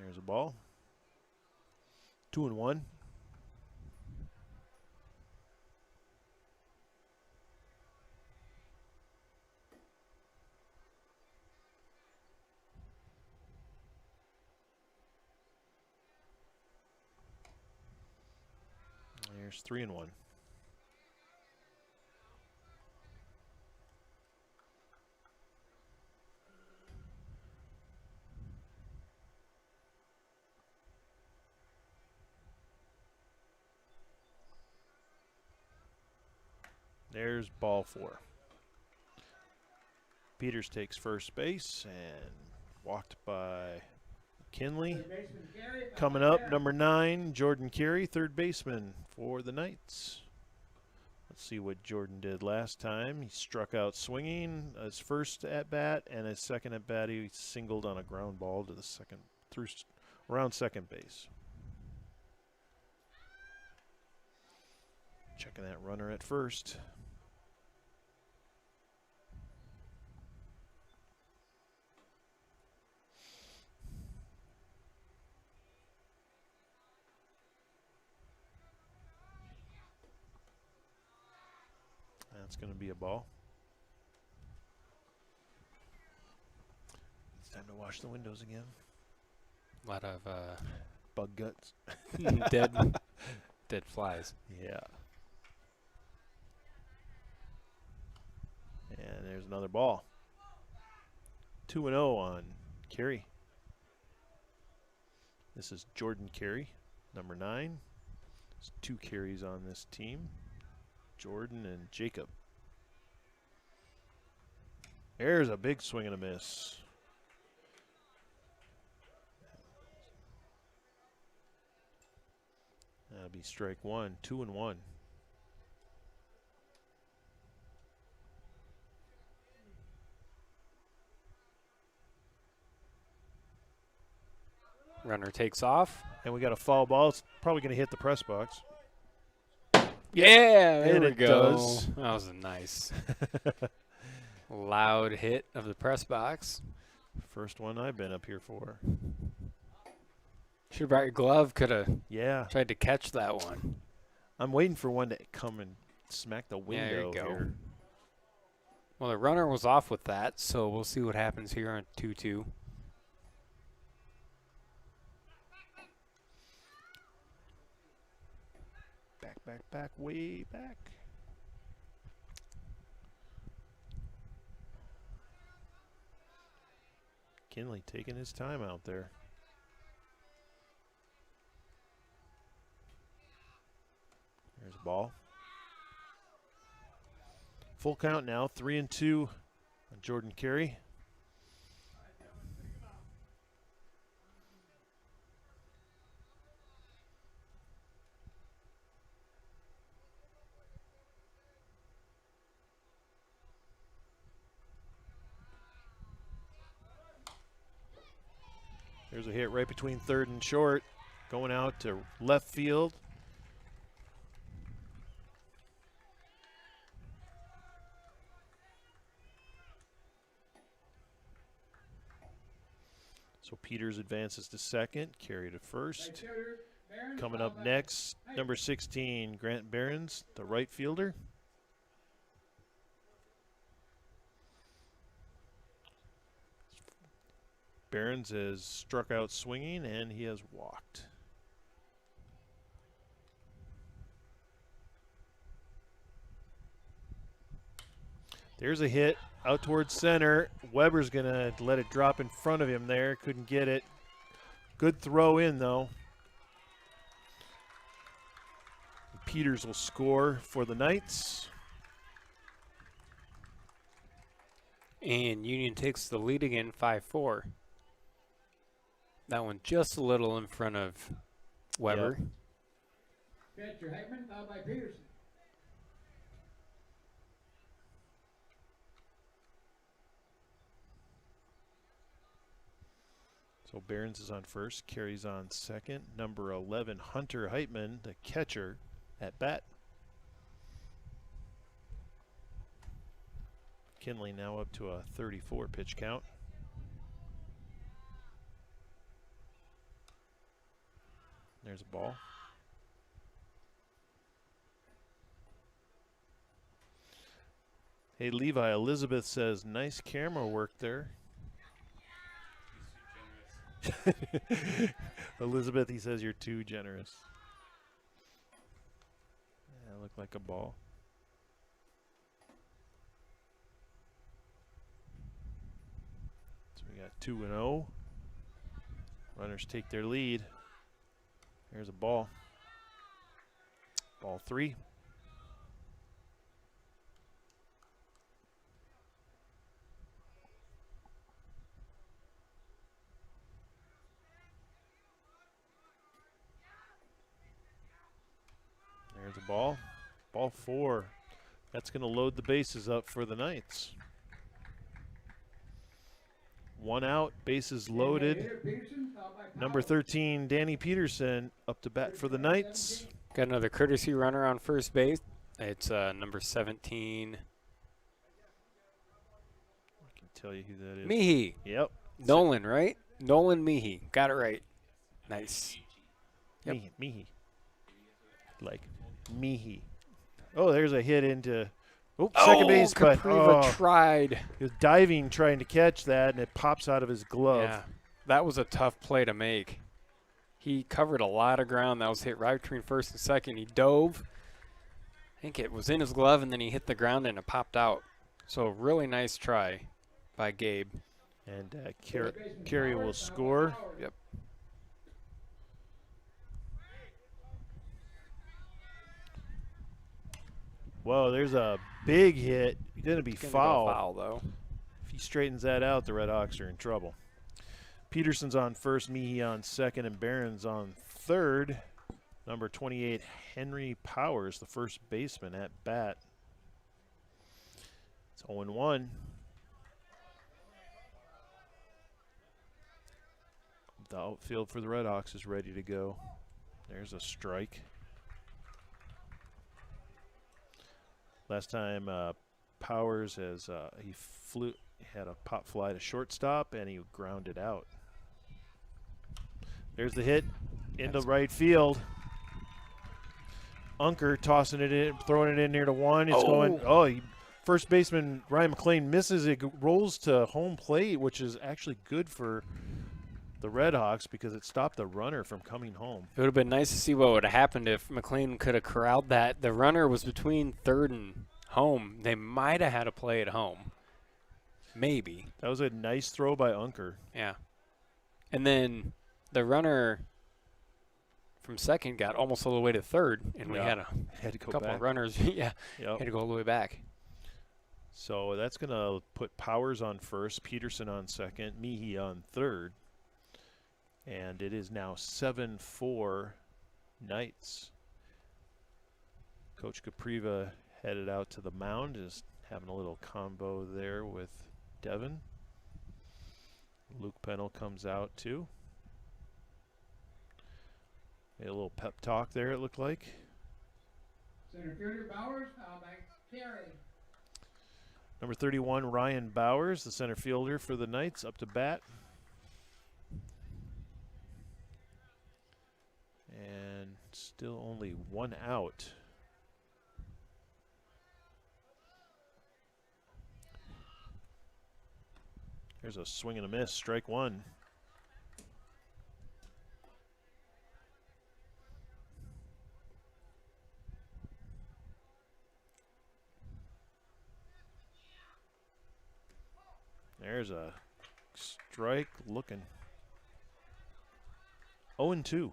There's a ball. 2-1. There's 3-1. There's ball 4. Peters takes first base and walked by Kinley. Third baseman Carey, fouled Coming by up, Barron. number 9, Jordan Carey, third baseman for the Knights. Let's see what Jordan did last time. He struck out swinging his first at bat, and his second at bat he singled on a ground ball to the second around second base. Checking that runner at first. That's going to be a ball. It's time to wash the windows again. A lot of Bug guts. dead flies. Yeah. And there's another ball. 2-0 on Carey. This is Jordan Carey, number 9. There's 2 carries on this team. Jordan and Jacob. There's a big swing and a miss. That'll be strike 1, 2-1. Runner takes off. And we got a foul ball. It's probably going to hit the press box. Yeah, there And we it go. does. That was a nice loud hit of the press box. First one I've been up here for. Should have brought your glove. Could have Yeah. tried to catch that one. I'm waiting for one to come and smack the Yeah, there you window go. here. Well, the runner was off with that, so we'll see what happens here on 2-2. Back, way back. Kinley taking his time out there. There's a ball. Full count now, 3-2 on Jordan Carey. There's a hit right between third and short, going out to left field. So Peters advances to second, Carey to first. Right fielder, Barron, Coming fouled up by next, Knight. number 16, Grant Behrens, the right fielder. Behrens has struck out swinging, and he has walked. There's a hit out towards center. Weber's going to let it drop in front of him there. Couldn't get it. Good throw in, though. Peters will score for the Knights. And Union takes the lead again, 5-4. That one just a little in front of Weber. Catcher Heckman, fouled by Peterson. So Behrens is on first, Carey's on second. Number 11, Hunter Heitman, the catcher, at bat. Kinley now up to a 34 pitch count. There's a ball. Hey Levi, Elizabeth says nice camera work there. He's too generous. Elizabeth, he says you're too generous. Yeah, looked like a ball. So we got 2-0. Runners take their lead. Here's a ball. Ball 3. There's a ball. Ball 4. That's going to load the bases up for the Knights. 1 out, bases loaded. Hitter Peterson, fouled by Number Powers. 13, Danny Peterson, up to bat for the Knights. Got another courtesy runner on first base. It's number 17, I can tell you who that is. Mihi. Yep. Nolan, right? Nolan Mihi. Got it right. Nice. Yep. Mihi. Like Mihi. Oh, there's a hit into second base, but Capriva tried. he was diving trying to catch that, and it pops out of his glove. Yeah, that was a tough play to make. He covered a lot of ground that was hit right between first and second. He dove. I think it was in his glove, and then he hit the ground, and it popped out. So really nice try by Gabe. And Carey will score. Yep. Whoa, there's a big hit. He's going to be Gonna go foul. foul, though. If he straightens that out, the Red Hawks are in trouble. Peterson's on first, Mihi on second, and Barron's on third. Number 28, Henry Powers, the first baseman at bat. It's 0-1. The outfield for the Red Hawks is ready to go. There's a strike. Last time Powers has had a pop fly to shortstop, and he grounded out. There's the hit into right field. Unker tossing it in, throwing it in near to one. It's going. First baseman Ryan McLean misses it, rolls to home plate, which is actually good for the Red Hawks because it stopped the runner from coming home. It would have been nice to see what would have happened if McLean could have corralled that. The runner was between third and home. They might have had a play at home. Maybe. That was a nice throw by Unker. Yeah. And then the runner from second got almost all the way to third, and we had a Had to go couple back. of runners. Yeah, Yep. had to go all the way back. So that's going to put Powers on first, Peterson on second, Mihi on third. And it is now 7-4 Knights. Coach Capriva headed out to the mound, is having a little combo there with Devin. Luke Pennell comes out too. Made a little pep talk there, it looked like. Center fielder Bowers, fouled by Carey. Number 31, Ryan Bowers, the center fielder for the Knights, up to bat. And still only 1 out. There's a swing and a miss, strike 1. There's a strike looking. 0-2.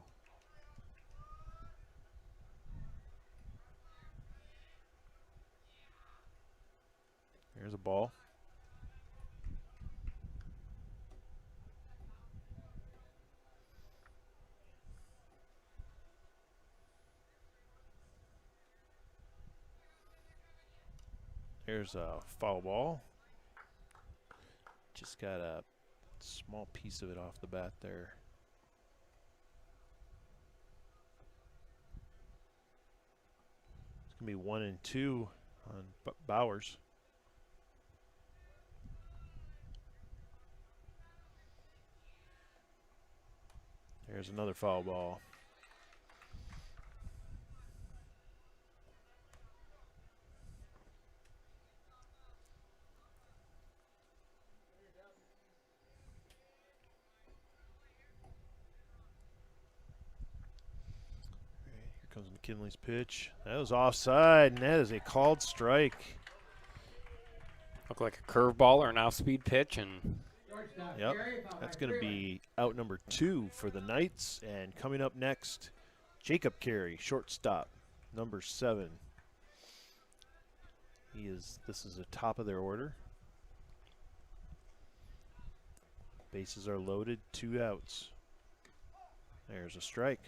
There's a ball. There's a foul ball. Just got a small piece of it off the bat there. It's going to be 1-2 on Bowers. There's another foul ball. Here comes McKinley's pitch. That was offside, and that is a called strike. Looked like a curveball or an off-speed pitch, and Shortstop Yep. Carey, fouled That's by going to Freeland. be out number 2 for the Knights. And coming up next, Jacob Carey, shortstop, number 7. This is the top of their order. Bases are loaded, 2 outs. There's a strike.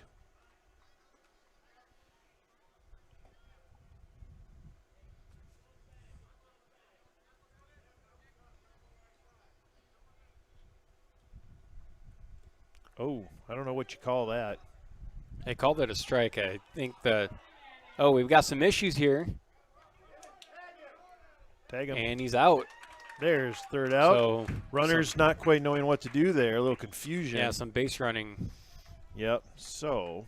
Oh, I don't know what you call that. They called it a strike. I think oh, we've got some issues here. Tag him. And he's out. There's third out. So Runners not quite knowing what to do there. A little confusion. yeah, some base running. Yep. So,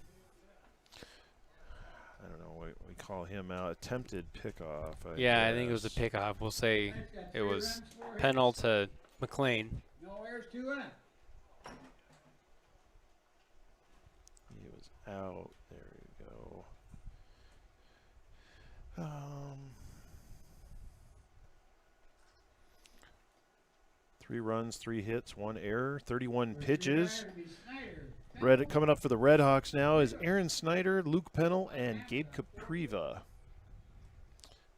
I don't know what we call him out. Attempted pickoff. I think it was a pickoff. We'll say That's got it 3 was runs for him. Pennell to McLean. No errors, 2 out. He was out. There we go. 3 runs, 3 hits, 1 error, 31 pitches. Coming up for the Red Hawks now is Aaron Snyder, Luke Pennell, and Gabe Capriva.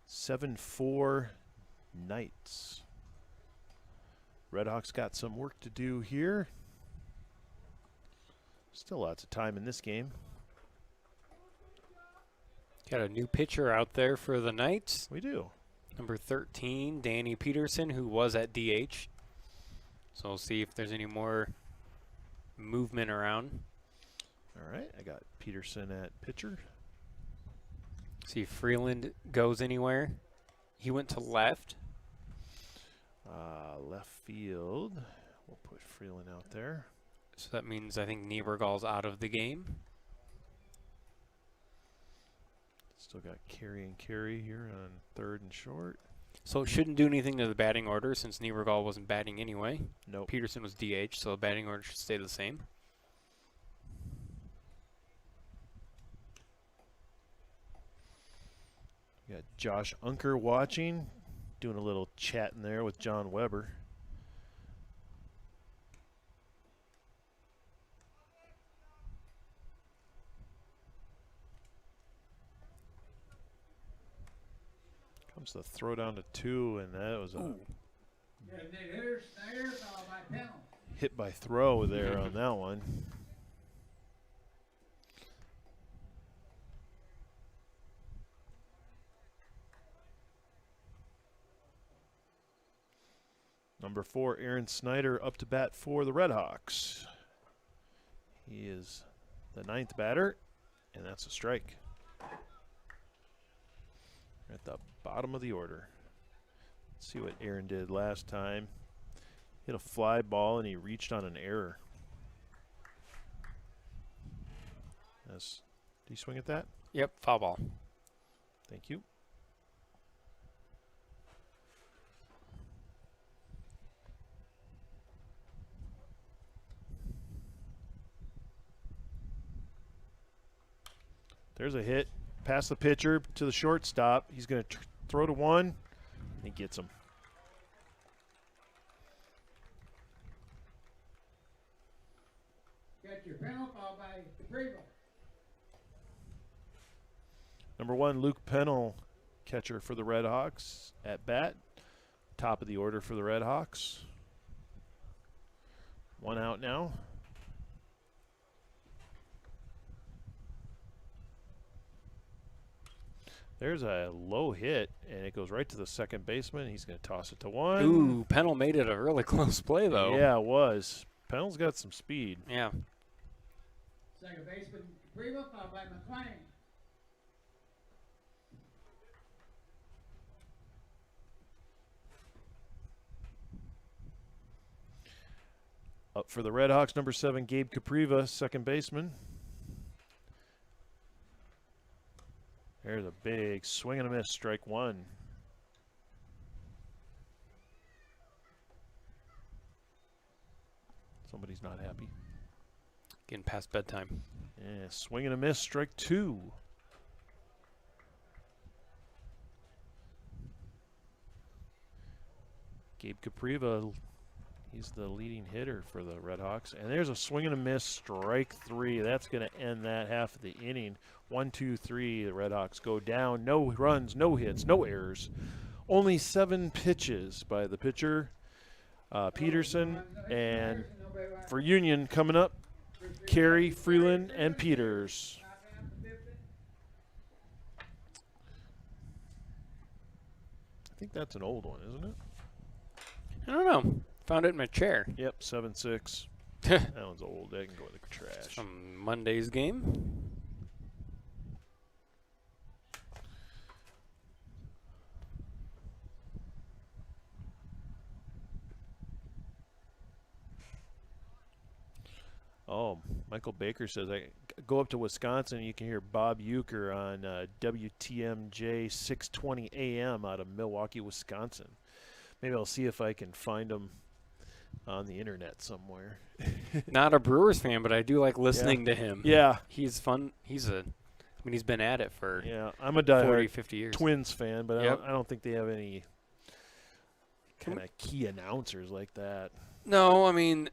7-4 Knights. Red Hawks got some work to do here. Still lots of time in this game. Got a new pitcher out there for the Knights. We do. Number 13, Danny Peterson, who was at DH. So we'll see if there's any more movement around. All right, I got Peterson at pitcher. See if Freeland goes anywhere. He went to left. Left field. We'll put Freeland out there. So that means I think Niebergall's out of the game. Still got Carey and Carey here on third and short. So it shouldn't do anything to the batting order since Niebergall wasn't batting anyway. Nope. Peterson was DH, so the batting order should stay the same. We got Josh Unker watching, doing a little chat in there with John Weber. Comes the throw down to 2, and that was a Hitter, Snyder, followed by Pennell. hit by throw there on that one. Number 4, Aaron Snyder, up to bat for the Red Hawks. He is the 9th batter, and that's a strike. At the bottom of the order. Let's see what Aaron did last time. Hit a fly ball, and he reached on an error. Did he swing at that? Yep, foul ball. Thank you. There's a hit. Past the pitcher to the shortstop. He's going to throw to 1. And he gets him. Got your Pennell, followed by Capriva. Number 1, Luke Pennell, catcher for the Red Hawks, at bat. Top of the order for the Red Hawks. 1 out now. There's a low hit, and it goes right to the second baseman. He's going to toss it to 1. Ooh, Pennell made it a really close play, though. Yeah, it was. Pennell's got some speed. Yeah. Second baseman, Capriva, followed by McLean. Up for the Red Hawks, number 7, Gabe Capriva, second baseman. There's a big swing and a miss, strike 1. Somebody's not happy. Getting past bedtime. Yeah, swing and a miss, strike 2. Gabe Capriva, he's the leading hitter for the Red Hawks. And there's a swing and a miss, strike 3. That's going to end that half of the inning. 1, 2, 3, the Red Hawks go down. No runs, no hits, no errors. Only 7 pitches by the pitcher, Peterson. And for Union coming up, Carey, Freeland, and Peters. I think that's an old one, isn't it? I don't know. Found it in my chair. Yep, 7-6. That one's old. That can go in the trash. Monday's game. Oh, Michael Baker says, I go up to Wisconsin, you can hear Bob Euchre on WTMJ 620 AM out of Milwaukee, Wisconsin. Maybe I'll see if I can find him on the internet somewhere. Not a Brewers fan, but I do like listening to him. Yeah. He's fun. He's been at it for Yeah, I'm a 40, diehard 50 years. Twins fan, but Yep. I don't think they have any kind of key announcers like that. No, I mean,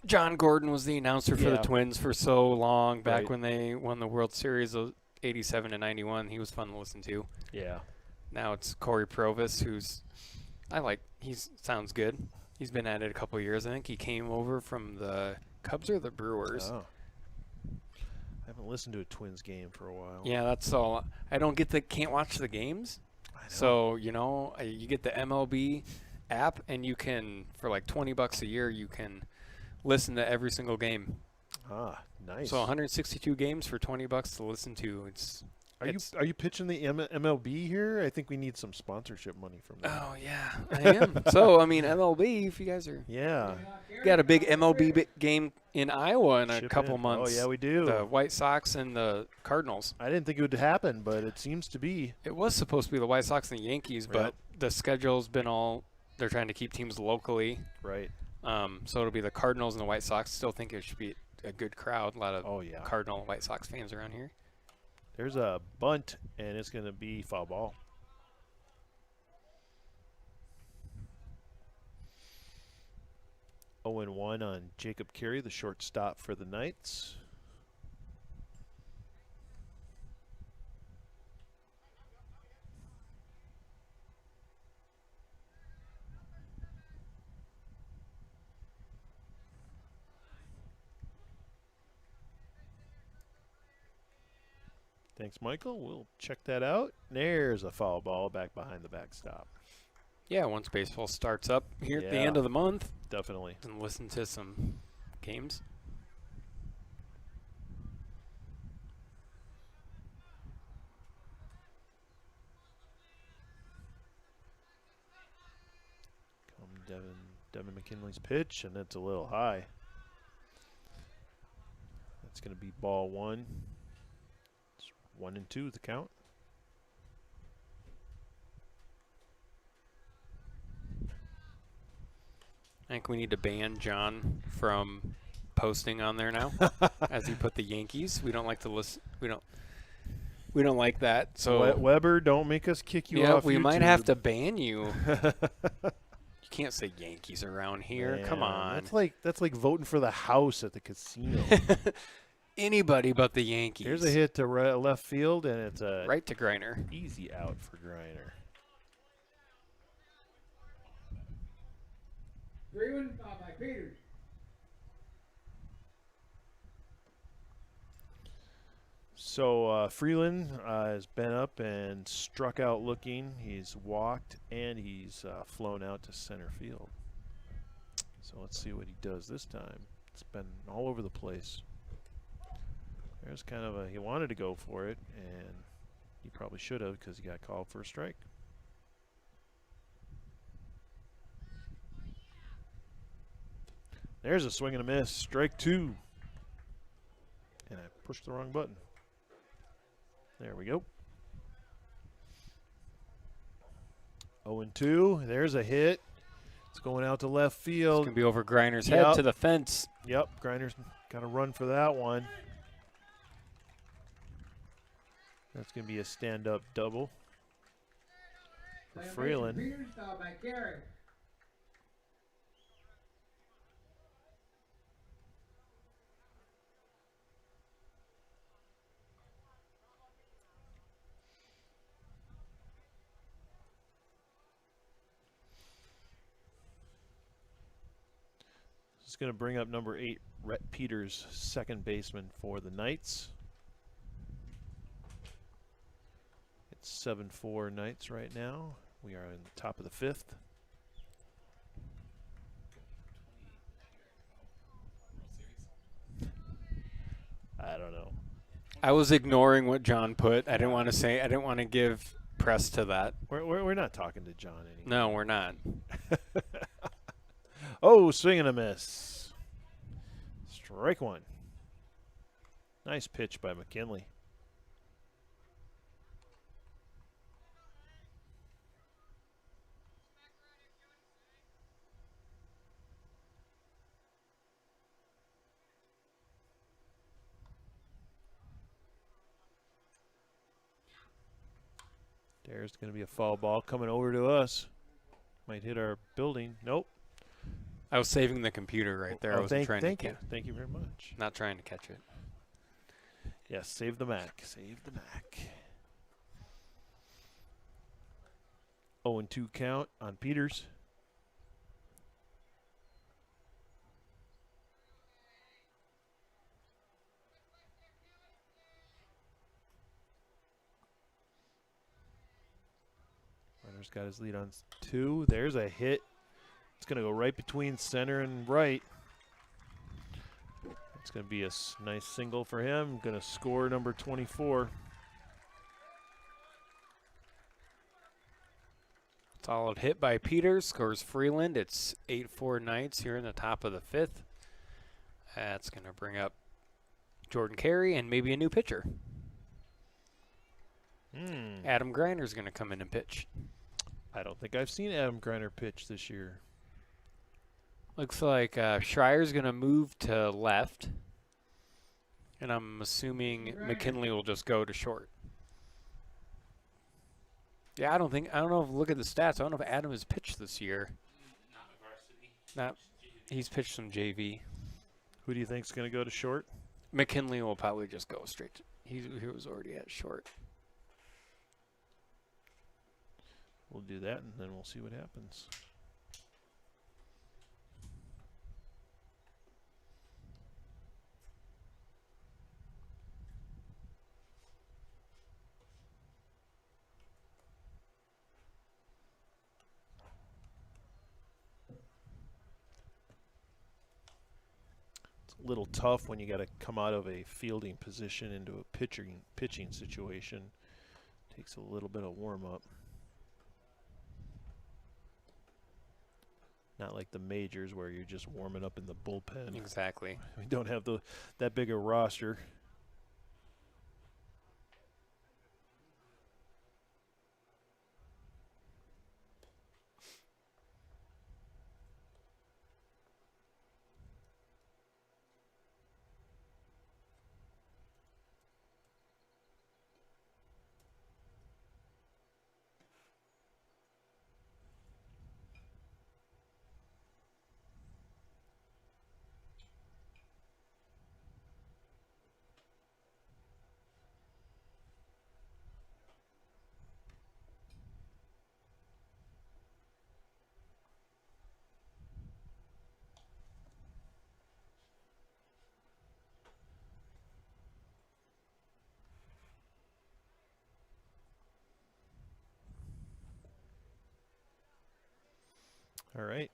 John Gordon was the announcer for the Yeah. Twins for so long, back Right. when they won the World Series of 87 and 91. He was fun to listen to. Yeah. Now it's Corey Provis, he sounds good. He's been at it a couple of years. I think he came over from the Cubs or the Brewers. Oh. I haven't listened to a Twins game for a while. Yeah, that's all. I can't watch the games. I know. So, you get the MLB app, and you can, for like $20 a year, you can listen to every single game. Ah, nice. So 162 games for $20 to listen to. Are you pitching the MLB here? I think we need some sponsorship money from them. Oh yeah, I am. So I mean, MLB. If you guys are Yeah. got a big MLB game in Iowa in a Ship couple in. months. Oh, yeah, we do. The White Sox and the Cardinals. I didn't think it would happen, but it seems to be. It was supposed to be the White Sox and the Yankees, but the schedule's been they're trying to keep teams locally. Right. So it'll be the Cardinals and the White Sox. Still think it should be a good crowd. A lot of Oh, yeah. Cardinal and White Sox fans around here. There's a bunt, and it's going to be foul ball. Oh, and 1 on Jacob Carey, the shortstop for the Knights. Thanks, Michael. We'll check that out. There's a foul ball back behind the backstop. Yeah, once baseball starts up here at the Yeah. end of the month, Definitely. and listen to some games. Come Devin McKinley's pitch, and it's a little high. That's going to be ball 1. It's 1-2 the count. I think we need to ban John from posting on there now, as he put the Yankees. We don't like to listen. We don't like that. So Weber, don't make us kick you yeah, off. we might have YouTube. to ban you. You can't say Yankees around here. Come Man, on. That's like voting for the house at the casino. Anybody but the Yankees. Here's a hit to left field, and it's a right to Griner. easy out for Griner. 3-1 by Peters. So Freeland has been up and struck out looking. He's walked, and he's flown out to center field. So let's see what he does this time. It's been all over the place. There's kind of he wanted to go for it, and he probably should have because he got called for a strike. There's a swing and a miss. Strike 2. And I pushed the wrong button. There we go. 0-2. There's a hit. It's going out to left It's field. going to be over Griner's Yep. head to the fence. Yep, Griner's got to run for that one. That's going to be a stand-up double for Freeland. Peters fouled by Carey. This is going to bring up number 8, Rhett Peters, second baseman for the Knights. It's 7-4 Knights right now. We are in the top of the 5th. I don't know. I was ignoring what John put. I didn't want to say. I didn't want to give press to that. We're not talking to John anymore. No, we're not. Oh, swing and a miss. Strike one. Nice pitch by McKinley. There's going to be a foul ball coming over to us. Might hit our building. Nope. I was saving the computer right there. I wasn't trying thank to. you. Thank you very much. Not trying to catch it. Yes, save the Mac. Save the Mac. 0-2 count on Peters. Runner's got his lead on 2. There's a hit. It's going to go right between center and right. It's going to be a nice single for him. Going to score number 24. Solid hit by Peters. Scores Freeland. It's 8-4 Knights here in the top of the 5th. That's going to bring up Jordan Carey and maybe a new pitcher. Adam Greiner's going to come in and pitch. I don't think I've seen Adam Greiner pitch this year. Looks like Schreier's going to move to left. And I'm assuming McKinley will just go to short. Yeah, I don't know if look at the stats. I don't know if Adam has pitched this year. Not varsity. Not, he's pitched some JV. Who do you think's going to go to short? McKinley will probably just go straight to, he was already at short. We'll do that, and then we'll see what happens. Little tough when you got to come out of a fielding position into a pitching situation. Takes a little bit of warm up. Not like the majors where you're just warming up in the bullpen. Exactly. We don't have that big a roster. All right.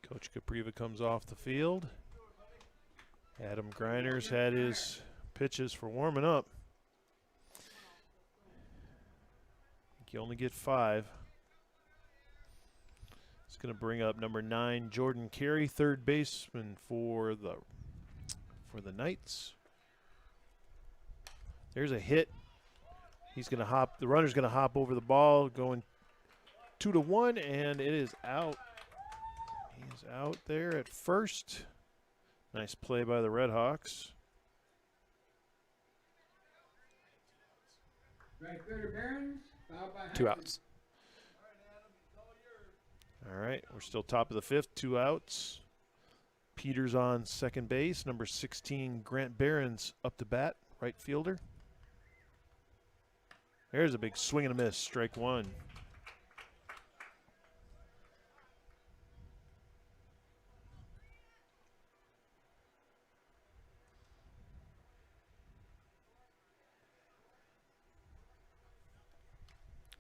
Coach Capriva comes off the field. Adam Greiner's had his pitches for warming up. I think you only get 5. It's going to bring up number 9, Jordan Carey, third baseman for the Knights. There's a hit. He's going to hop. The runner's going to hop over the ball, going 2-1, and it is out. He's out there at first. Nice play by the Red Hawks. Right fielder Barons, fouled by 2 Hudson. outs. All right, we're still top of the 5th, 2 outs. Peters on second base. Number 16, Grant Barons up to bat, right fielder. There's a big swing and a miss, strike 1.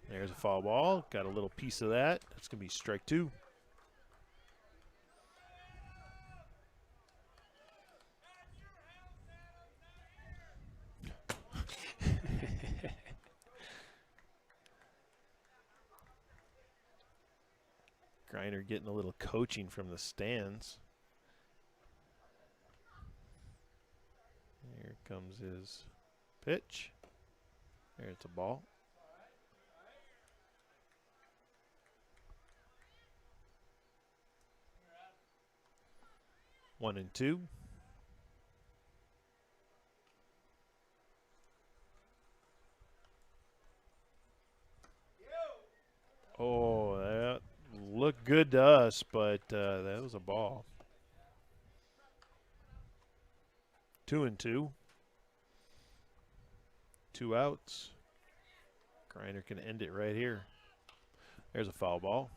There's a foul ball. Got a little piece of that. That's going to be strike 2. Griner getting a little coaching from the stands. Here comes his pitch. There's a ball. One and two. Oh, that looked good to us, but that was a ball. 2 and 2. 2 outs. Griner can end it right here. There's a foul ball.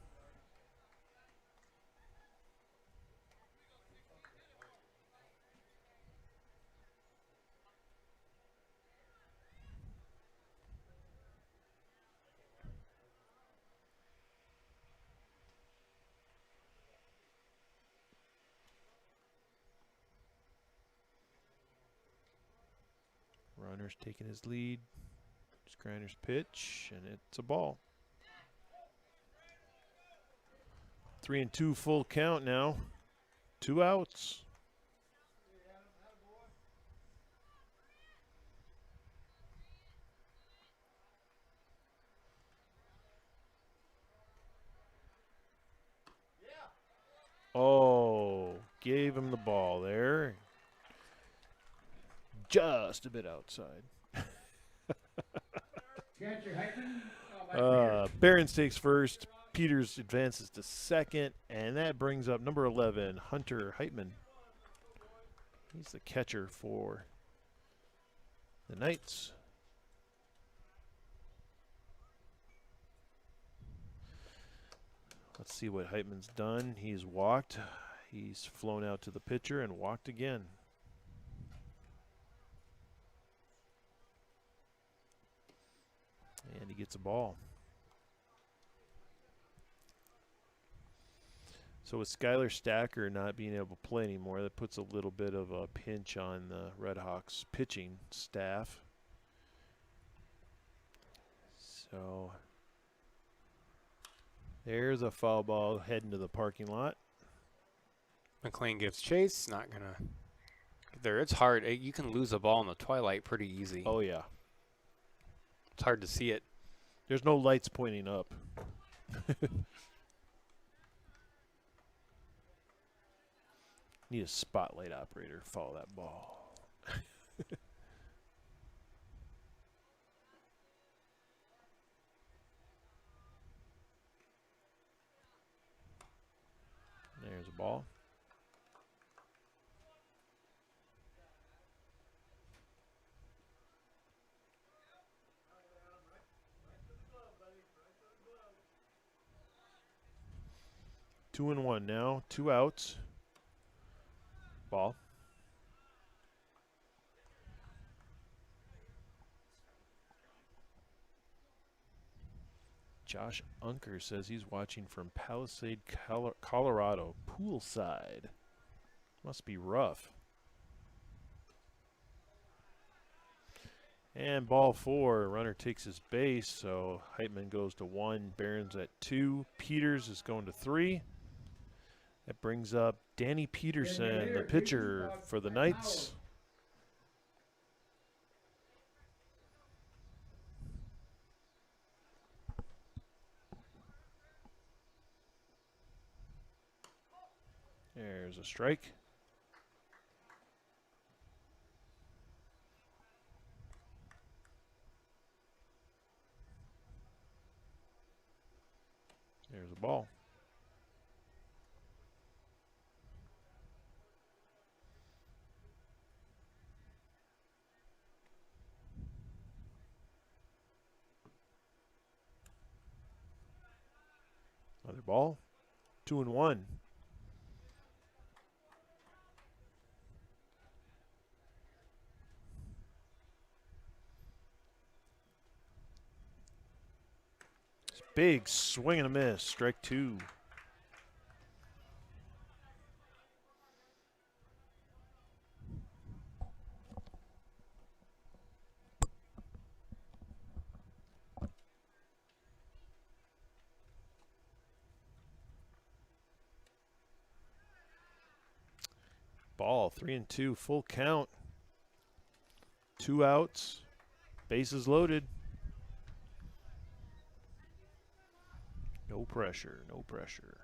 Runner's taking his lead. It's Griner's pitch, and it's a ball. 3 and 2 full count now. 2 outs. Oh, gave him the ball there. Just a bit outside. Catcher Heitman, foul by Peters. Barons takes first. Peters advances to second, and that brings up number 11, Hunter Heitman. He's the catcher for the Knights. Let's see what Heitman's done. He's walked. He's flown out to the pitcher and walked again. And he gets a ball. So with Skylar Stacker not being able to play anymore, that puts a little bit of a pinch on the Redhawks pitching staff. So there's a foul ball heading to the parking lot. McLean gives chase. Not gonna. There, it's hard. You can lose a ball in the twilight pretty easy. Oh, yeah. It's hard to see it. There's no lights pointing up. Need a spotlight operator to follow that ball. There's a ball. Two and one now. 2 outs. Ball. Josh Unker says he's watching from Palisade, Colorado, poolside. Must be rough. And ball 4, runner takes his base, so Heitman goes to 1, Barons at 2, Peters is going to 3. That brings up Danny Peterson, the pitcher for the Knights. There's a strike. There's a ball. Another ball. 2 and 1. Big swing and a miss. Strike 2. Ball, 3-2, full count. 2 outs, bases loaded. No pressure, no pressure.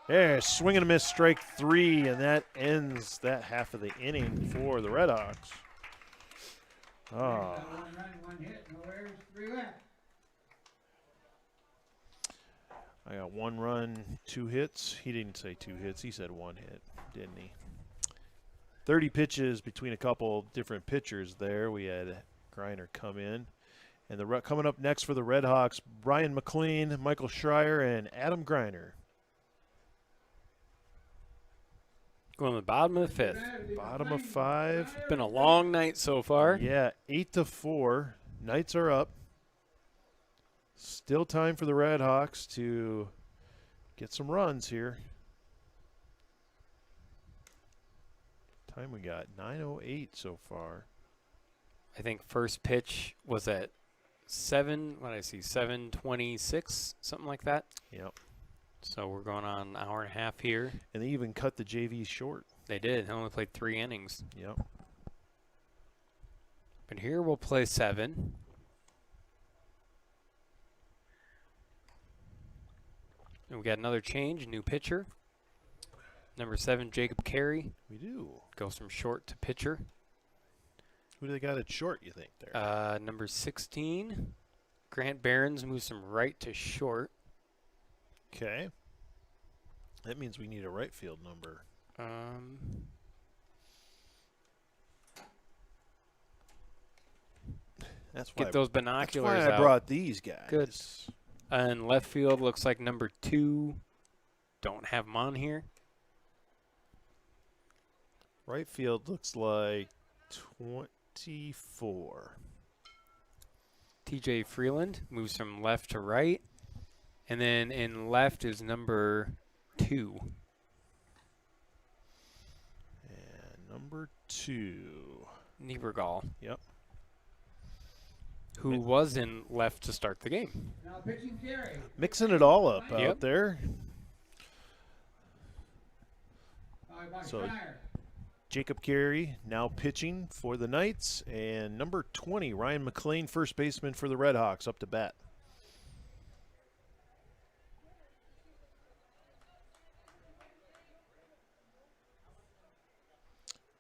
There, swing and a miss, strike 3, and that ends that half of the inning for the Red Hawks. Oh. Got 1 run, 1 hit, no errors, 3 left. I got 1 run, 2 hits. He didn't say 2 hits. He said 1 hit, didn't he? 30 pitches between a couple different pitchers there. We had Greiner come in. And coming up next for the Red Hawks, Brian McLean, Michael Schreier, and Adam Greiner. Going to the bottom of the 5th. Bottom of 5. Been a long night so far. Yeah, 8-4. Knights are up. Still time for the Red Hawks to get some runs here. Time we got 9:08 so far. I think first pitch was at 7:26, something like that. Yep. So we're going on an hour and a half here. And they even cut the JV short. They did. They only played 3 innings. Yep. But here we'll play 7. And we got another change, new pitcher. Number 7, Jacob Carey, We do. goes from short to pitcher. Who do they got at short, you think, there? Number 16, Grant Barons moves from right to short. Okay. That means we need a right field number. That's why, Get those that's binoculars why I out. brought these guys. Good. And left field looks like number 2. Don't have him on here. Right field looks like 24. TJ Freeland moves from left to right. And then in left is number 2. And number 2. Niebergall. Yep. Who was in left to start the game. Now pitching Carey. Mixing it all up Yep. out there. Followed by So- Schreier. Jacob Carey now pitching for the Knights. And number 20, Ryan McLean, first baseman for the Red Hawks, up to bat.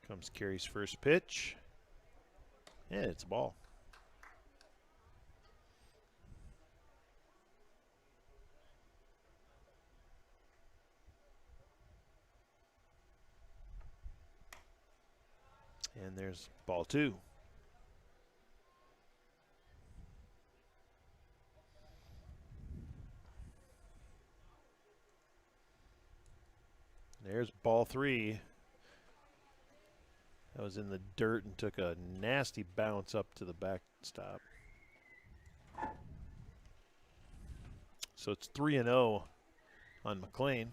Comes Carey's first pitch. Yeah, it's a ball. And there's ball 2. There's ball 3. That was in the dirt and took a nasty bounce up to the backstop. So it's 3-0 on McLean.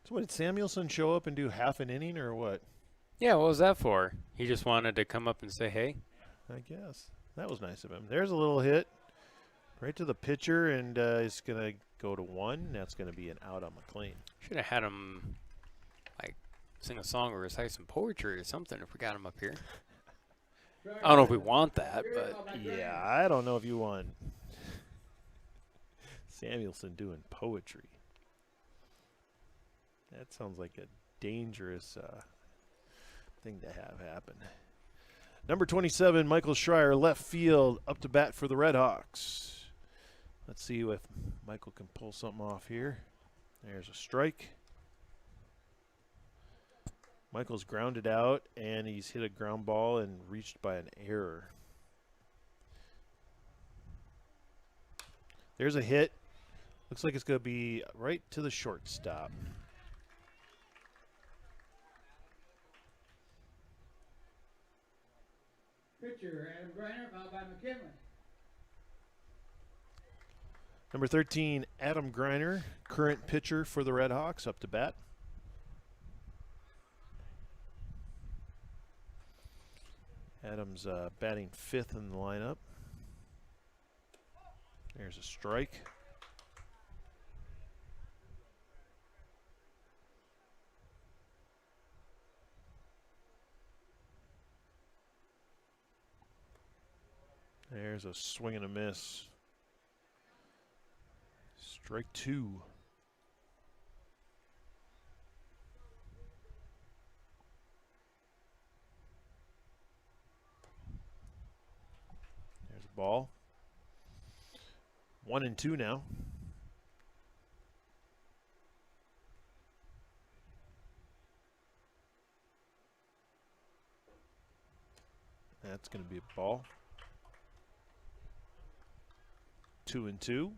So what, did Samuelson show up and do half an inning or what? Yeah, what was that for? He just wanted to come up and say hey? I guess. That was nice of him. There's a little hit right to the pitcher, and he's going to go to 1. That's going to be an out on McLean. Should have had him, like, sing a song or recite some poetry or something if we got him up here. I don't know if we want that, but Yeah, I don't know if you want Samuelson doing poetry. That sounds like a dangerous thing to have happen. Number 27, Michael Schreier, left field, up to bat for the Red Hawks. Let's see if Michael can pull something off here. There's a strike. Michael's grounded out, and he's hit a ground ball and reached by an error. There's a hit. Looks like it's going to be right to the shortstop. Pitcher Adam Greiner, followed by McKinley. Number 13, Adam Greiner, current pitcher for the Red Hawks, up to bat. Adams batting 5th in the lineup. There's a strike. There's a swing and a miss. Strike 2. There's a ball. 1-2 now. That's going to be a ball. 2-2.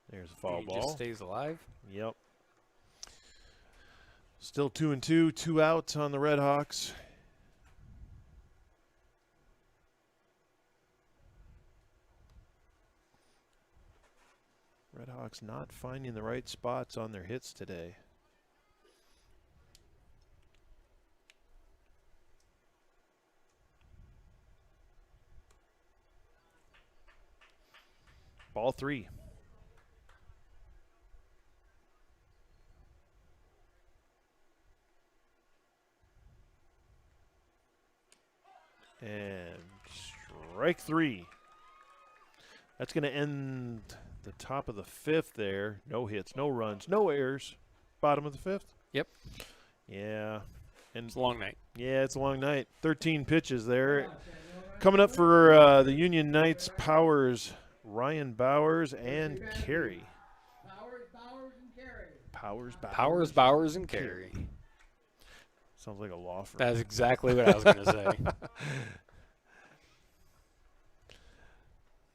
There's a foul He ball. just stays alive. Yep. Still 2-2, 2 outs on the Red Hawks. Red Hawks not finding the right spots on their hits today. Ball 3. And strike 3. That's going to end the top of the 5th there. No hits, no runs, no errors. Bottom of the 5th? Yep. Yeah. And It's a long night. yeah, it's a long night. 13 pitches there. Coming up for the Union Knights, Powers, Ryan Bowers, and Carey. Bowers, and Carey. Powers, Bowers, and Carey. Sounds like a law firm. That's exactly what I was going to say.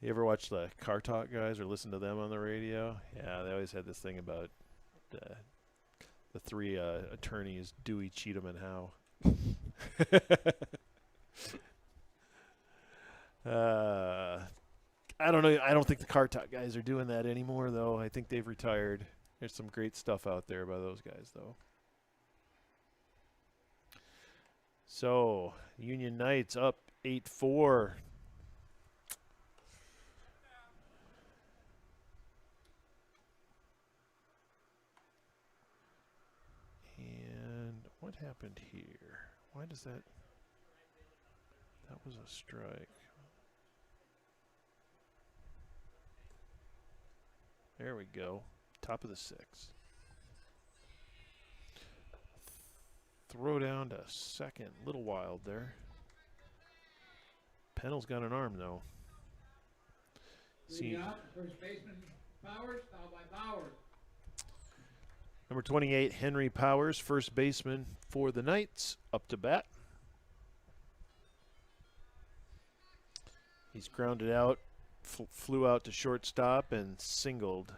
You ever watch the Car Talk guys or listen to them on the radio? Yeah, they always had this thing about the 3 attorneys, Dewey, Cheatham, and Howe. I don't know. I don't think the Car Talk guys are doing that anymore, though. I think they've retired. There's some great stuff out there by those guys, though. So, Union Knights up 8-4. And what happened here? Why does that... That was a strike. There we go. Top of the 6. Throw down to second. Little wild there. Pennell's got an arm, though. Leading out, first baseman Bowers, fouled by Bowers. Number 28, Henry Powers, first baseman for the Knights, up to bat. He's grounded out, flew out to shortstop, and singled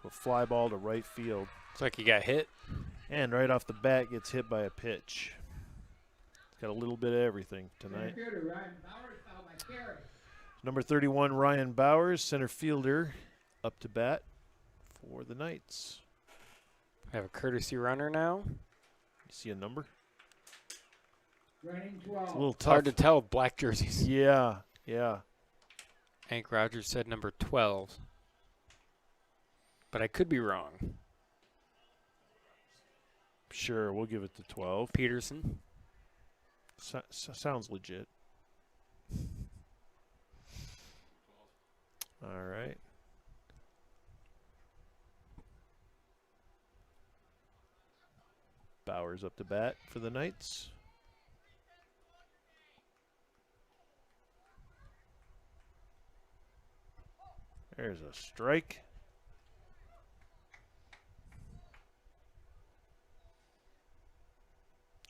to a fly ball to right field. Looks like he got hit. And right off the bat, gets hit by a pitch. He's got a little bit of everything tonight. Center fielder Ryan Bowers, fouled by Carey. Number 31, Ryan Bowers, center fielder, up to bat for the Knights. I have a courtesy runner now. You see a number? Running It's a 12. little It's hard tough. to tell with black jerseys. Yeah, yeah. Hank Rogers said number 12. But I could be wrong. Sure, we'll give it to 12. Peterson. Sounds legit. All right. Bowers up to bat for the Knights. There's a strike.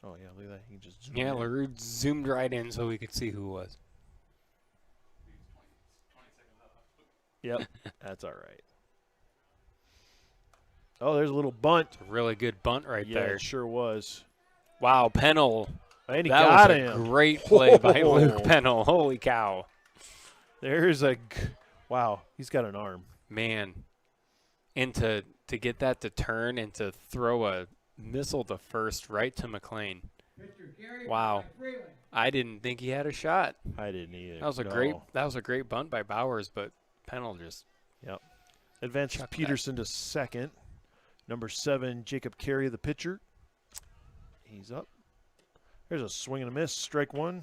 Oh, yeah, look at that. He just zoomed Yeah, in. LaRue zoomed right in so we could see who it was. Yep, that's all right. Oh, there's a little bunt. It's a really good bunt right Yeah, there. it sure was. Wow, Pennell. And he That got was a him. great play by Oh. Luke Pennell. Holy cow. There's a wow. He's got an arm. Man. And to get that to turn and to throw a missile to first right to McLean. Mr. Gary, Wow. by Freeland. I didn't think he had a shot. I didn't either. That was a great bunt by Bowers, but Pennell just Advances Chuck that. Peterson to second. Number 7, Jacob Carey, the pitcher. He's up. There's a swing and a miss. Strike 1.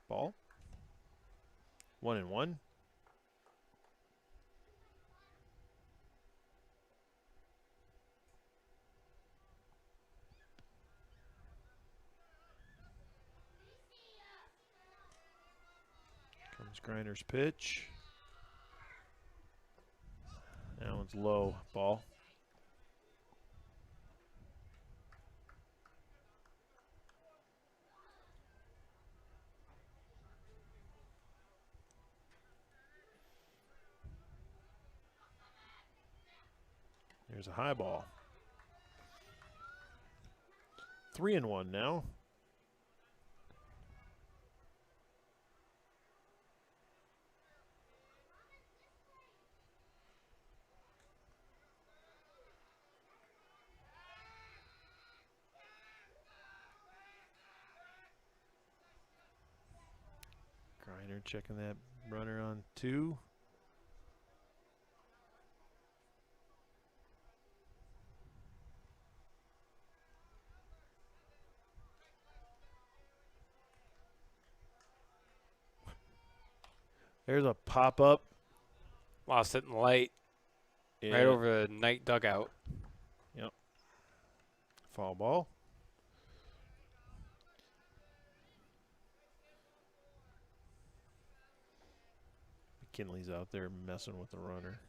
Ball. 1-1. Comes Greiner's pitch. That one's low. Ball. There's a high ball. 3-1 now. Greiner checking that runner on 2. There's a pop-up. lost it in the light right over the night dugout. Yep. Foul ball. McKinley's out there messing with the runner.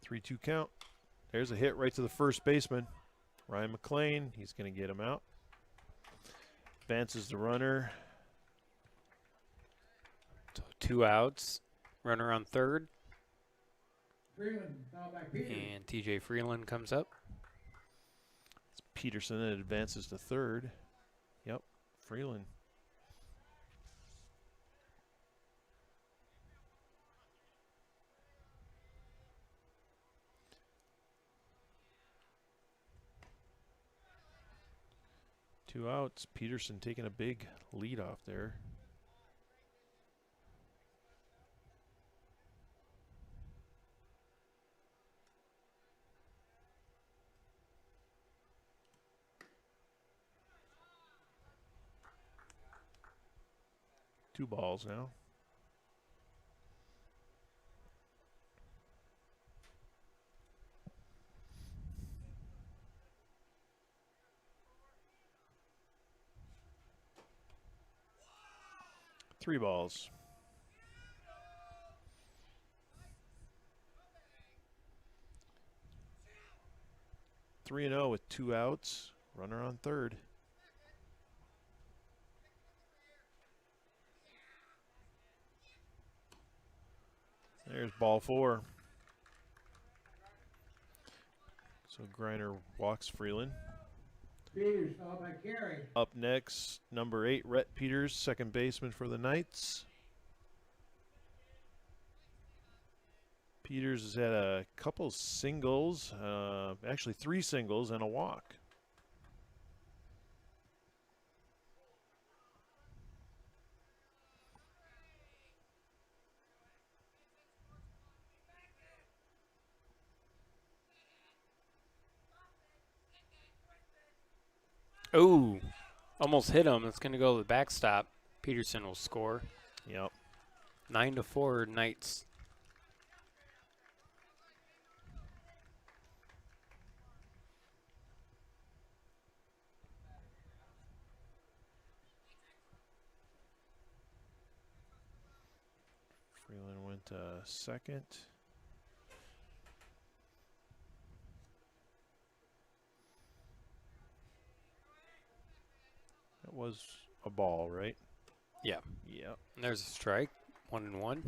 Three-two count. There's a hit right to the first baseman. Ryan McLean, he's going to get him out. Advances the runner. So 2 outs. Runner on third. Freeland, fouled by Peters. And TJ Freeland comes up. It's Peterson that advances to third. Yep, Freeland. Two outs. Peterson taking a big lead off there. Two balls now. Three balls. 3-0 with 2 outs. Runner on third. There's ball 4. So Greiner walks Freeland. Peters, fouled by Carey. Up next, number 8, Rhett Peters, second baseman for the Knights. Peters has had a couple singles, actually 3 singles and a walk. Oh, almost hit him. It's going to go to the backstop. Peterson will score. Yep. 9-4 Knights. Freeland went second. was a ball, right? Yeah. Yep. And there's a strike. 1-1.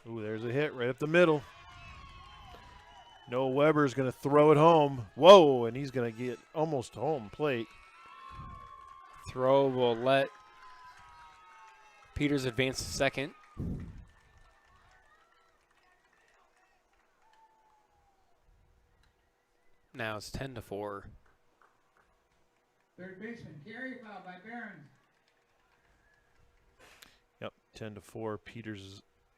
Ooh, there's a hit right up the middle. Noah Weber's going to throw it home. Whoa, and he's going to get almost home plate. Throw will let Peters advance to second. Now it's 10-4. Third baseman Carey, fouled by Barons. Yep, 10-4.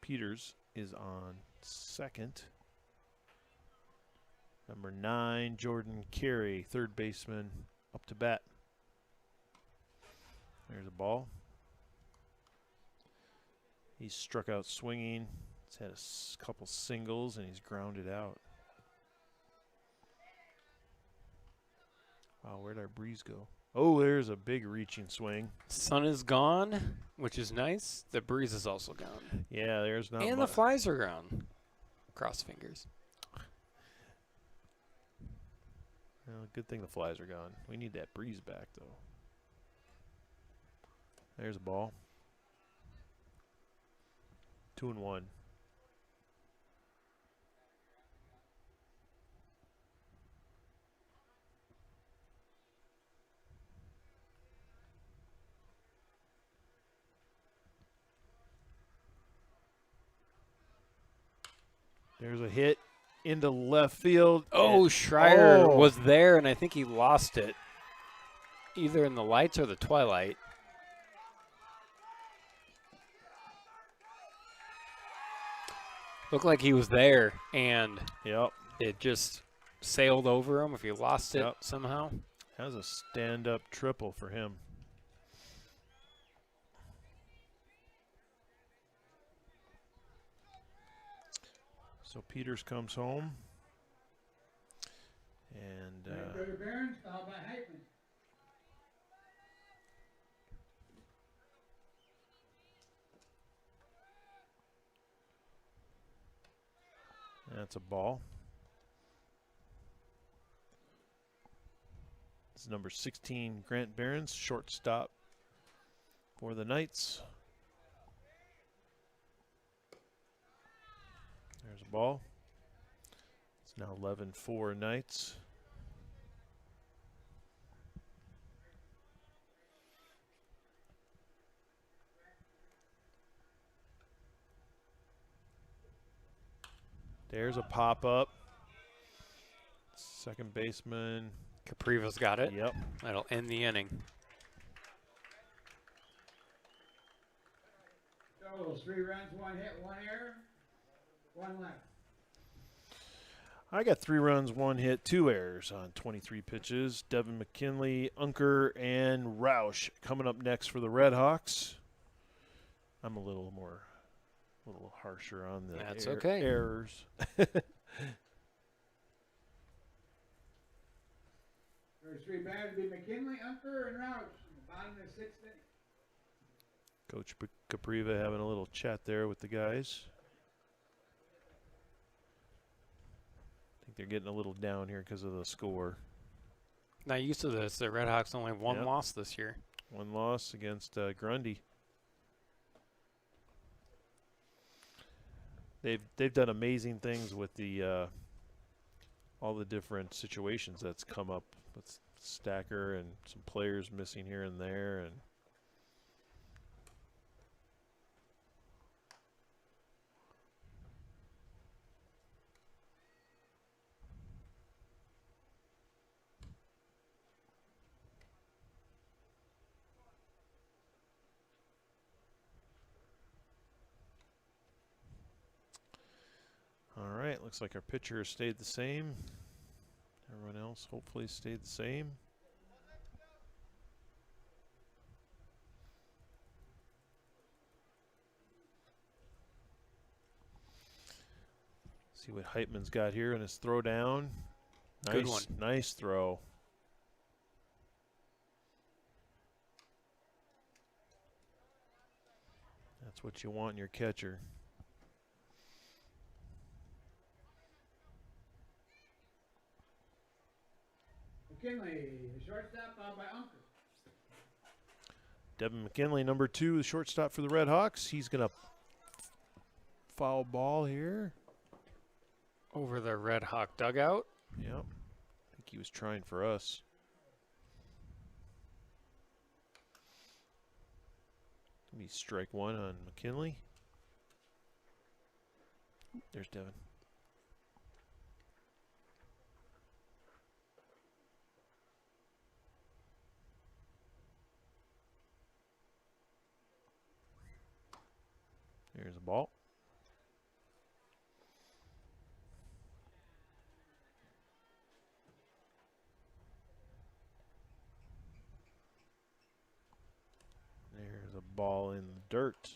Peters is on second. Number 9, Jordan Carey, third baseman, up to bat. There's a ball. He's struck out swinging. He's had a couple singles, and he's grounded out. Wow, where'd our breeze go? Oh, there's a big reaching swing. Sun is gone, which is nice. The breeze is also gone. Yeah, there's not And much. the flies are gone. Cross fingers. Well, good thing the flies are gone. We need that breeze back, though. There's a ball. 2-1. There's a hit into left field. Oh, and- Schreier Oh. was there, and I think he lost it. Either in the lights or the twilight. Looked like he was there, and Yep. it just sailed over him if he lost it Yep. somehow. That was a stand-up triple for him. So Peters comes home. And Right-fielder Barons, fouled by Heitman. that's a ball. This is number 16, Grant Barons, shortstop for the Knights. There's a ball. It's now 11-4 Knights. There's a pop-up. Second baseman. Capriva's got it. Yep. That'll end the inning. Totals 3 runs, 1 hit, 1 error, 1 left. I got 3 runs, 1 hit, 2 errors on 23 pitches. Devin McKinley, Unker, and Roush coming up next for the Red Hawks. I'm a little harsher on the That's okay. errors. First 3 batters would be McKinley, Unker, and Roush in the bottom of the 6th inning. Coach Capriva having a little chat there with the guys. I think they're getting a little down here because of the score. Not used to this. The Red Hawks only have 1 Yep. loss this year. 1 loss against Grundy. They've done amazing things with the all the different situations that's come up with Stacker and some players missing here and there, and all right, looks like our pitcher stayed the same. Everyone else hopefully stayed the same. See what Heitman's got here in his throw down. Good Nice, one. nice throw. That's what you want in your catcher. McKinley, the shortstop, followed by Unker. Devin McKinley, number 2, the shortstop for the Red Hawks. He's going to foul ball here. Over the Red Hawk dugout. Yep. I think he was trying for us. Let me strike 1 on McKinley. There's Devin. There's a ball. There's a ball in the dirt.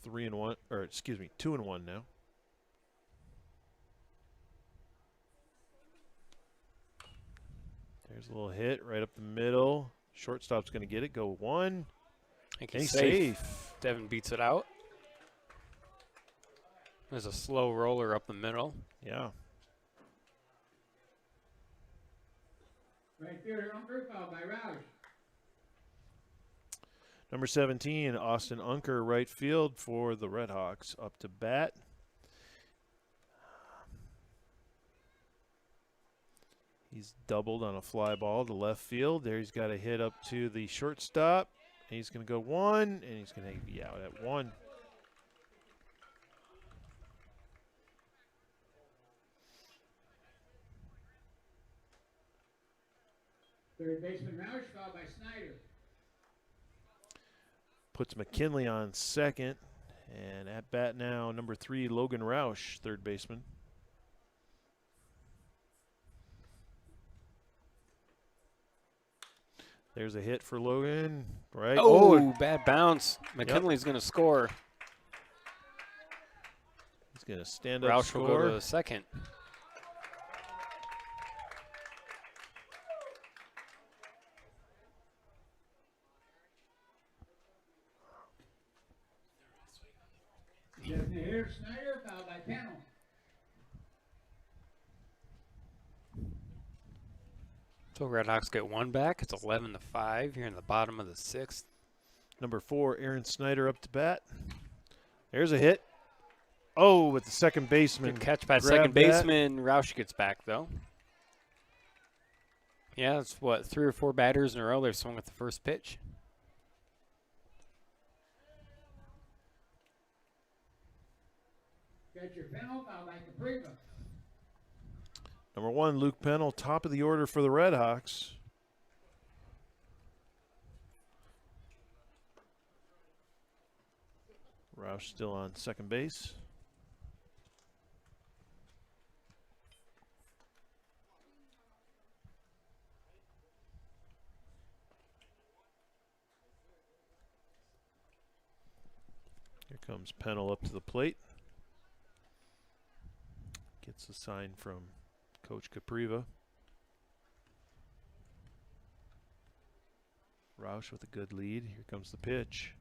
3-1, or excuse me, 2-1 now. There's a little hit right up the middle. Shortstop's going to get it. Go 1. I think And he's he's safe. safe. Devin beats it out. There's a slow roller up the middle. Yeah. Right fielder Unker, followed by Roush. Number 17, Austin Unker, right field for the Red Hawks, up to bat. He's doubled on a fly ball to left field. There he's got a hit up to the shortstop. He's going to go 1, and he's going to be out at 1. Third baseman Roush, followed by Snyder. Puts McKinley on second. And at bat now, number 3, Logan Roush, third baseman. There's a hit for Logan. Right. Oh, bad bounce. McKinley's going to score. He's going to stand up, Roush will go score. to the second. Designated hitter Snyder, followed by Pennell. So Red Hawks get 1 back. It's 11-5 here in the bottom of the 6th. Number 4, Aaron Snyder up to bat. There's a hit. Oh, with the second baseman. Good catch by grabbed second that. baseman. Roush gets back, though. Yeah, it's what, 3 or 4 batters in a row they've swung at the first pitch. Catcher Pennell, followed by Capriva. Number 1, Luke Pennell, top of the order for the Red Hawks. Roush still on second base. Here comes Pennell up to the plate. Gets a sign from Coach Capriva. Roush with a good lead. Here comes the pitch.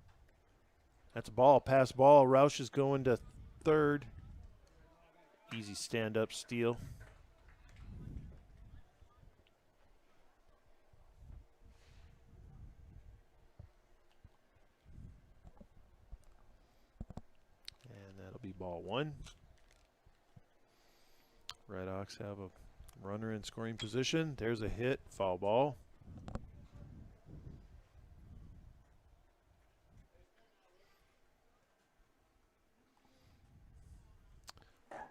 That's a ball, pass ball. Roush is going to third. Easy stand-up steal. And that'll be ball 1. Red Hawks have a runner in scoring position. There's a hit, foul ball.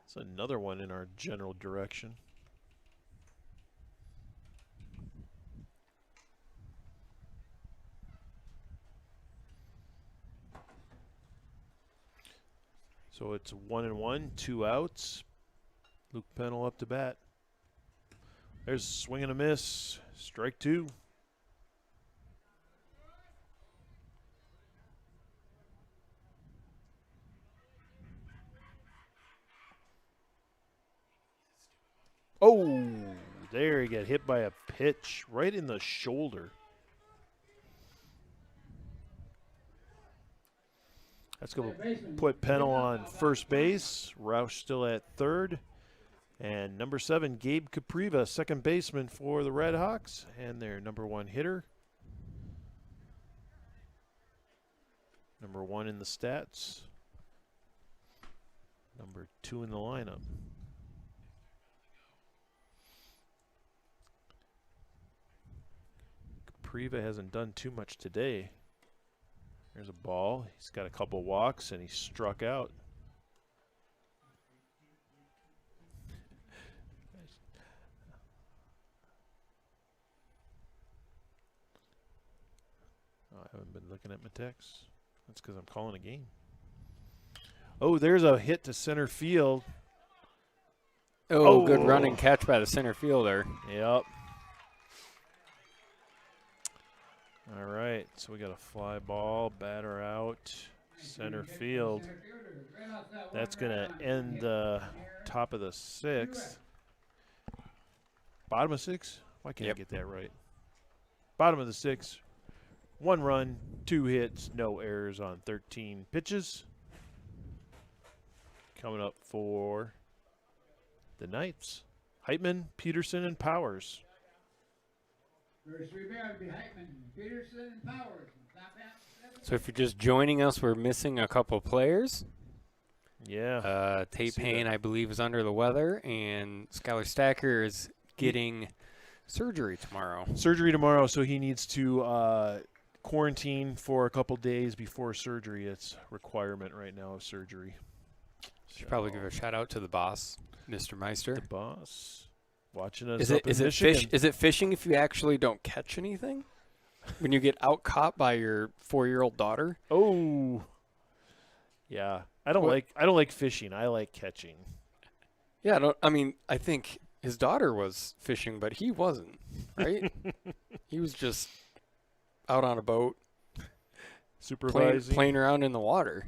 It's another one in our general direction. So it's 1-1, 2 outs. Luke Pennell up to bat. There's a swing and a miss. Strike 2. Oh, there he got hit by a pitch right in the shoulder. That's going to Baseman, put Pennell leading on off, first base. Roush still at third. And number 7, Gabe Capriva, second baseman for the Red Hawks, and their number 1 hitter. Number 1 in the stats. Number 2 in the lineup. Capriva hasn't done too much today. There's a ball. He's got a couple walks, and he struck out. I haven't been looking at my texts. That's because I'm calling a game. Oh, there's a hit to center field. Oh, good running catch by the center fielder. Yep. All right, so we got a fly ball, batter out, center field. That's going to end the top of the 6th. Bottom of 6? Why can't I get that right? Bottom of the 6th. 1 run, 2 hits, no errors on 13 pitches. Coming up for the Knights, Heitman, Peterson, and Powers. First 3 men would be Heitman, Peterson, and Powers. Top half, So if you're just joining us, we're missing a couple players. Yeah. Tate See Payne, that. I believe, is under the weather, and Skylar Stacker is getting surgery tomorrow. Surgery tomorrow, so he needs to quarantine for a couple days before surgery. It's a requirement right now of surgery. Should probably give a shout out to the boss, Mr. Meister. The boss watching us. Is up it is in it Michigan. fish? Is it fishing if you actually don't catch anything? When you get out caught by your 4-year-old daughter? Oh, yeah. I don't like fishing. I like catching. Yeah, I think his daughter was fishing, but he wasn't, right? He was just out on a boat, Supervising. playing around in the water.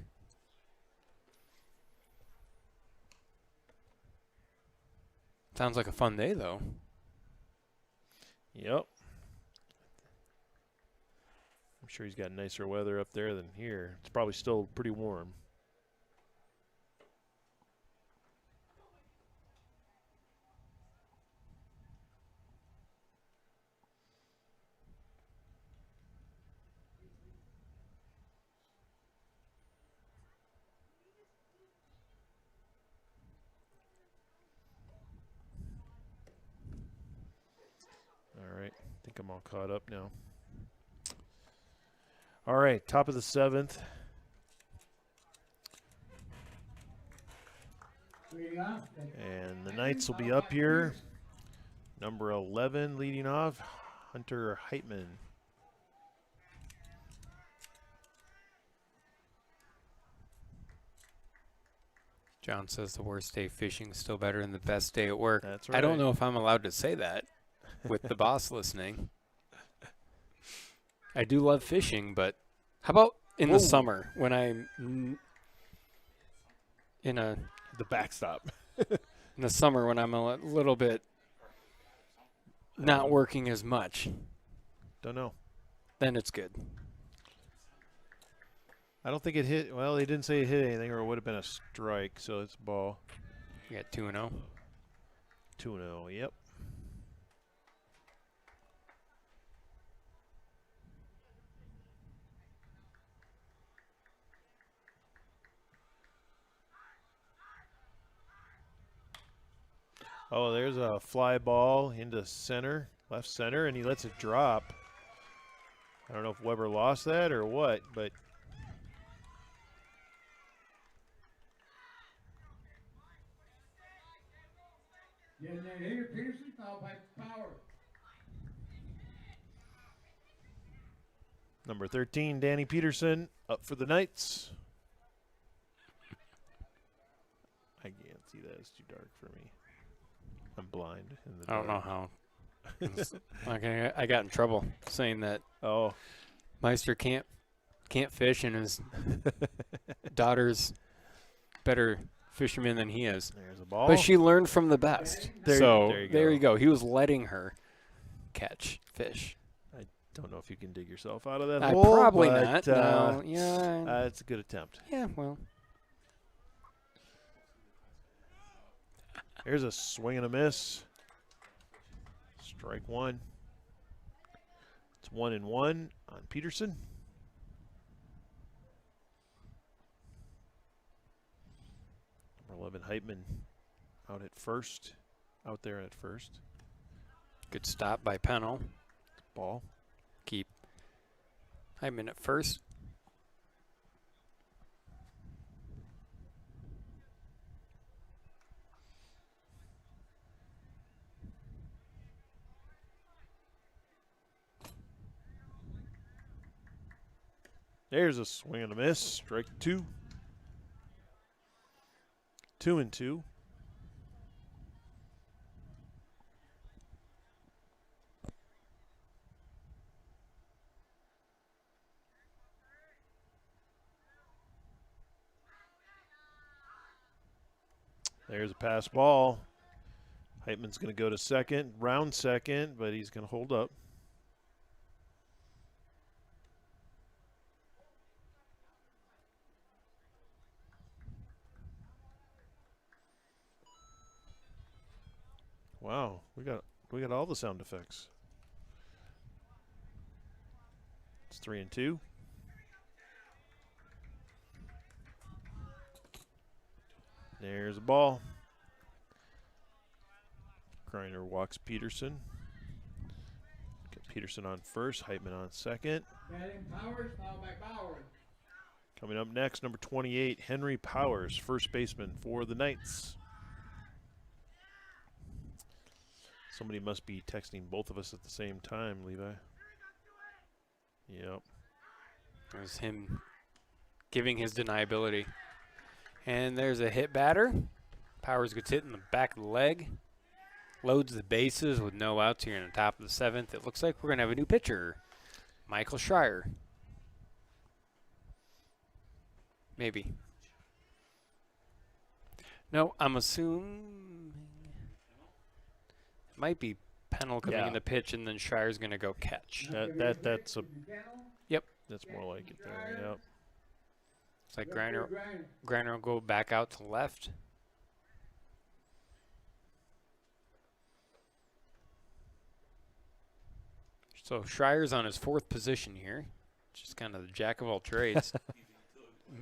Sounds like a fun day, though. Yep. I'm sure he's got nicer weather up there than here. It's probably still pretty warm. All right, I think I'm all caught up now. All right, top of the 7th. leading off. And the Knights will be up here. Number 11 leading off, Hunter Heitman. John says the worst day fishing is still better than the best day at work. That's I don't right. know if I'm allowed to say that with the boss listening. I do love fishing, but how about in Whoa. the summer when I'm in The backstop. the summer when I'm a little bit not working as much, Don't know. then it's good. I don't think it hit. Well, they didn't say it hit anything, or it would have been a strike. So it's ball. We got 2-0. 2-0. Yep. Oh, there's a fly ball into center, left center, and he lets it drop. I don't know if Weber lost that or what, but Designated hitter Peterson, followed by Power. number 13, Danny Peterson, up for the Knights. I can't see that. It's too dark for me. I'm blind. In the I don't know dark. how. Okay, I got in trouble saying that Oh, Meister can't fish, and his daughter's better fisherman than he is. there's a ball. But she learned from the best. There- so there you there go. you go. He was letting her catch fish. Don't know if you can dig yourself out of that I hole. probably but, not. No. Yeah. It's a good attempt. Yeah. Well. Here's a swing and a miss. Strike one. It's 1-1 on Peterson. Number 11, Heitman out there at first. Good stop by Pennell. Ball. Keep Hyman at first. There's a swing and a miss. Strike two. 2-2. There's a pass ball. Heitman's going to go to second, round second, but he's going to hold up. Wow, we got all the sound effects. It's 3-2. There's a ball. Griner walks Peterson. Get Peterson on first, Heitman on second. Batting Powers, followed by Bowers. Coming up next, number 28, Henry Powers, first baseman for the Knights. Somebody must be texting both of us at the same time, Levi. Yep. It was him giving his deniability. And there's a hit batter. Powers gets hit in the back of the leg. Loads the bases with no outs here in the top of the seventh. It looks like we're going to have a new pitcher, Michael Schreier. Maybe. No, I'm assuming it might be Pennell coming in the pitch, and then Schreier's going to go catch. That's Mckenna, that's more like it there. Yep. It's like Griner. Griner will go back out to left. So Schreier's on his fourth position here. Just kind of the jack of all trades.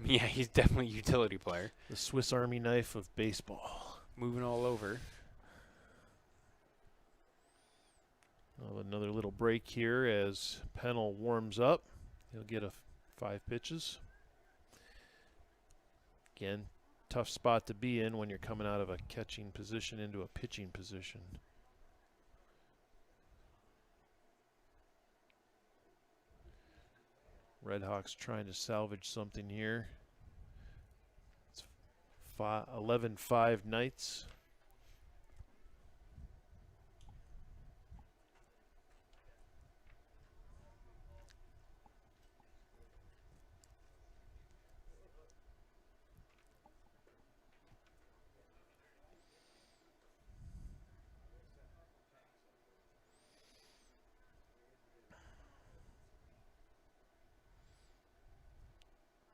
Yeah, he's definitely a utility player. The Swiss Army knife of baseball. Moving all over. Well, another little break here as Pennell warms up. He'll get 5 pitches. Again, tough spot to be in when you're coming out of a catching position into a pitching position. Redhawks trying to salvage something here. It's 11-5 Knights.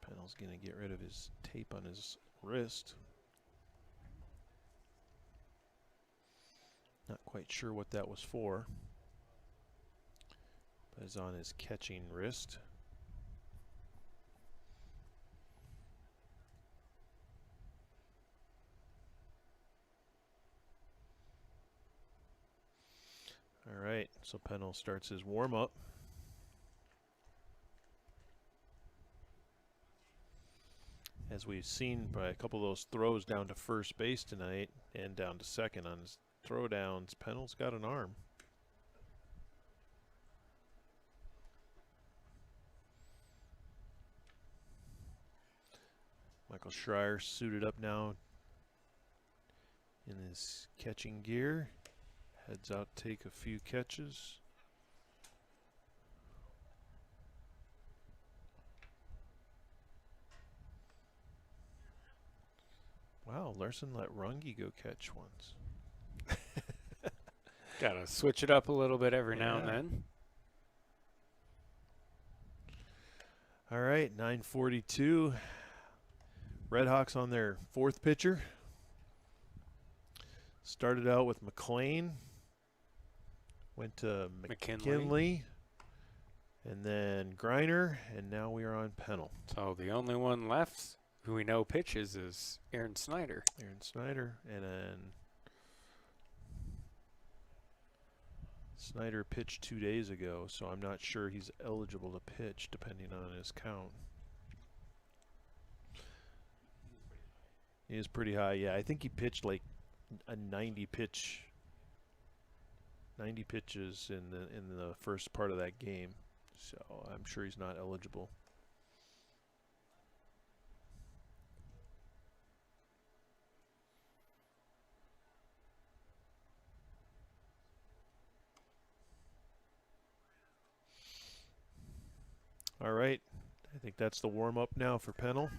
Pennell's going to get rid of his tape on his wrist. Not quite sure what that was for. But it's on his catching wrist. All right, so Pennell starts his warm-up. As we've seen by a couple of those throws down to first base tonight and down to second on his throwdowns, Pennell's got an arm. Michael Schreier suited up now in his catching gear. Heads out, take a few catches. Wow, Larson let Runge go catch once. Gotta switch it up a little bit every now and then. All right, 9:42. Redhawks on their fourth pitcher. Started out with McLean. Went to McKinley. And then Griner. And now we are on Pennell. So the only one left who we know pitches is Aaron Snyder. Aaron Snyder. And then Snyder pitched 2 days ago, so I'm not sure he's eligible to pitch depending on his count. He is pretty high, yeah. I think he pitched like a 90 pitches in the first part of that game, so I'm sure he's not eligible. All right, I think that's the warm-up now for Pennell.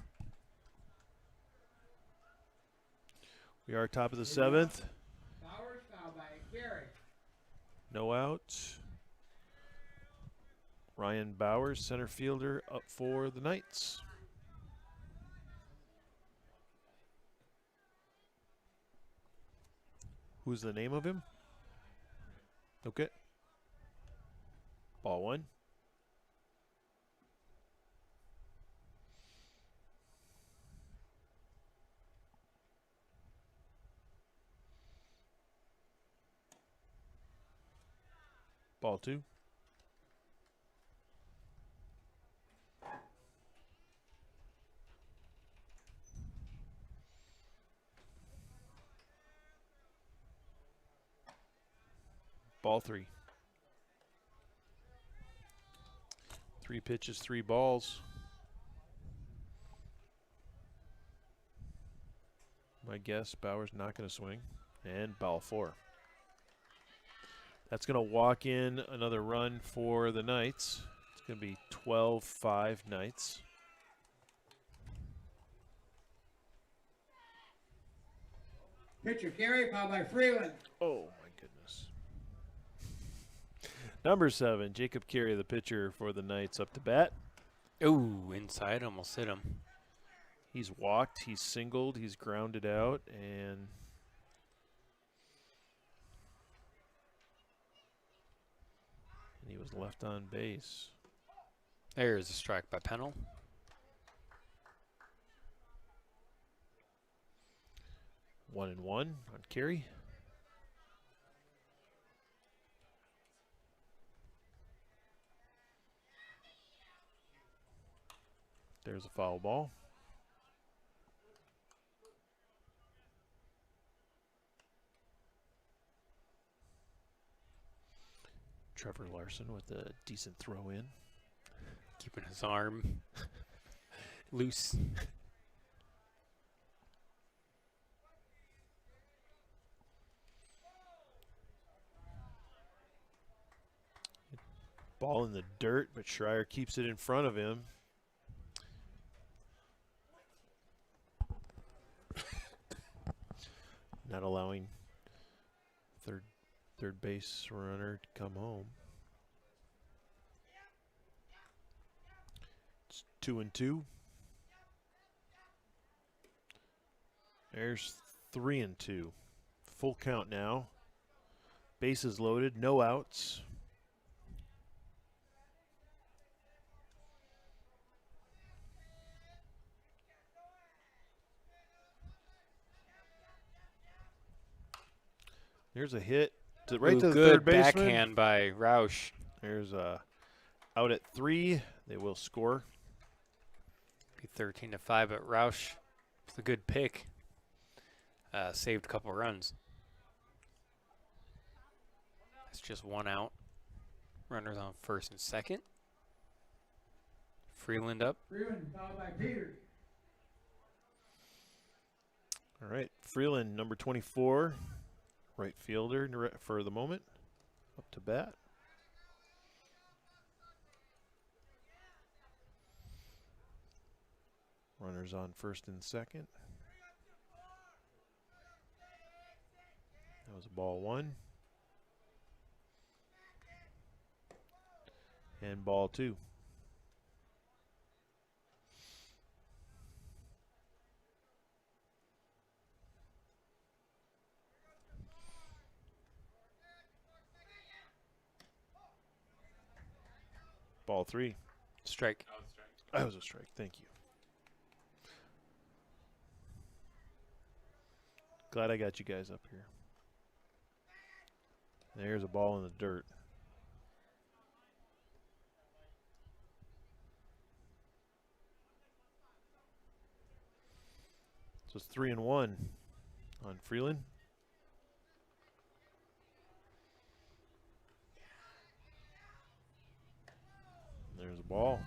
We are top of the seventh. Bowers foul by Gary. No outs. Ryan Bowers, center fielder, up for the Knights. Who's the name of him? Okay. Ball one. Ball two. Ball three. 3 pitches, 3 balls. My guess, Bauer's not going to swing. And ball 4. That's going to walk in another run for the Knights. It's going to be 12-5 Knights. Pitcher Gary foul by Freeland. Oh, my goodness. Number 7, Jacob Carey, the pitcher for the Knights, up to bat. Ooh, inside, almost hit him. He's walked, he's singled, he's grounded out, and he was left on base. There's a strike by Pennell. One and one on Carey. There's a foul ball. Trevor Larson with a decent throw in. Keeping his arm loose. Ball in the dirt, but Schreier keeps it in front of him. Not allowing third base runner to come home. It's 2-2. There's 3-2. Full count now. Bases loaded, no outs. There's a hit right to the good third baseman. backhand by Roush. There's a out at 3. They will score. Be 13-5, but Roush, it's a good pick. Saved a couple runs. That's just 1 out. Runners on first and second. Freeland up. Freeland foul by Peters. All right, Freeland, number 24, right fielder for the moment, up to bat. Runners on first and second. That was a ball 1. And ball 2. Ball 3. Strike. That was a strike. That was a strike. Thank you. Glad I got you guys up here. There's a ball in the dirt. So it's 3-1 on Freeland. There's a ball.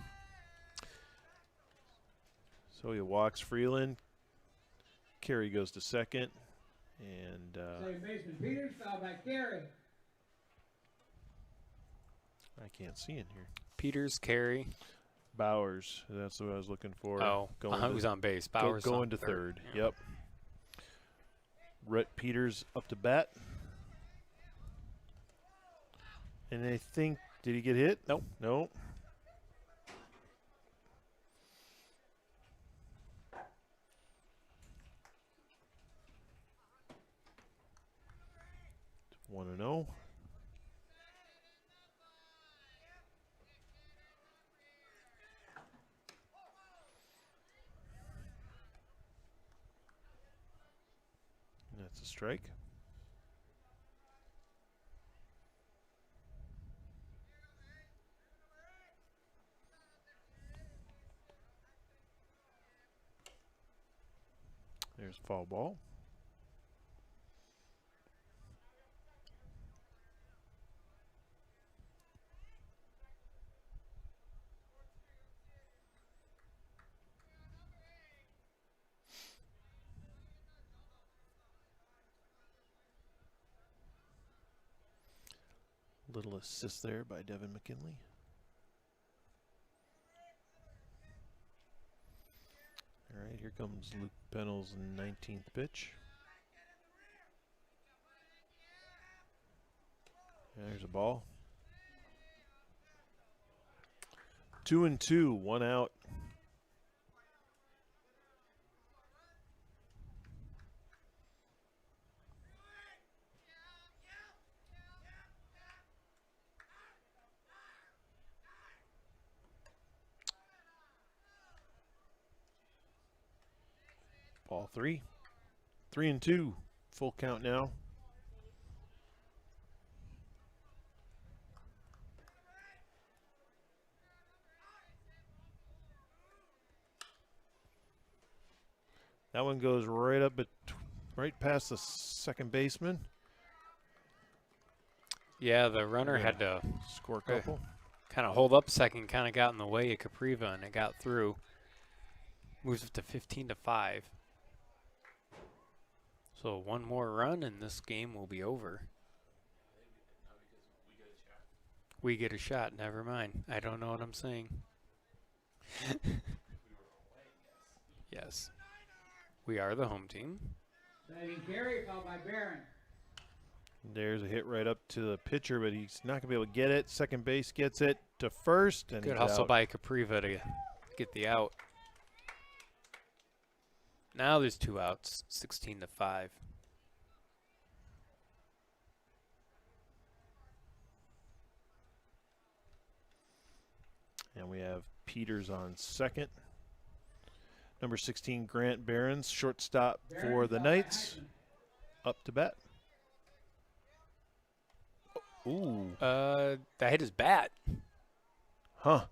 So he walks Freeland. Carey goes to second. And Second baseman Peters, fouled by Carey. I can't see in here. Peters, Carey. Bowers. That's what I was looking for. Oh, going who's on base? Bowers going on to third. Yeah. Yep. Rhett Peters up to bat. And I think, did he get hit? Nope. Nope. It's 1-0. That's a strike. There's foul ball. Little assist there by Devin McKinley. All right, here comes Luke Pennell's 19th pitch. There's a ball. 2-2, 1 out. Ball 3. 3-2. Full count now. That one goes right up, right past the second baseman. Yeah, the runner Yeah. had to Score a couple. kind of hold up second, kind of got in the way of Capriva, and it got through. Moves it to 15-5. So one more run, and this game will be over. We get a shot. Never mind. I don't know what I'm saying. Yes. We are the home team. Batting Carey, fouled by Barron. There's a hit right up to the pitcher, but he's not going to be able to get it. Second base gets it to first. And Good he's hustle out. by Capriva to get the out. Now there's 2 outs. 16-5. And we have Peters on second. Number 16, Grant Barons, shortstop for Barron, the fouled by Knights, Heisman. up to bat. Ooh, That hit his bat. huh.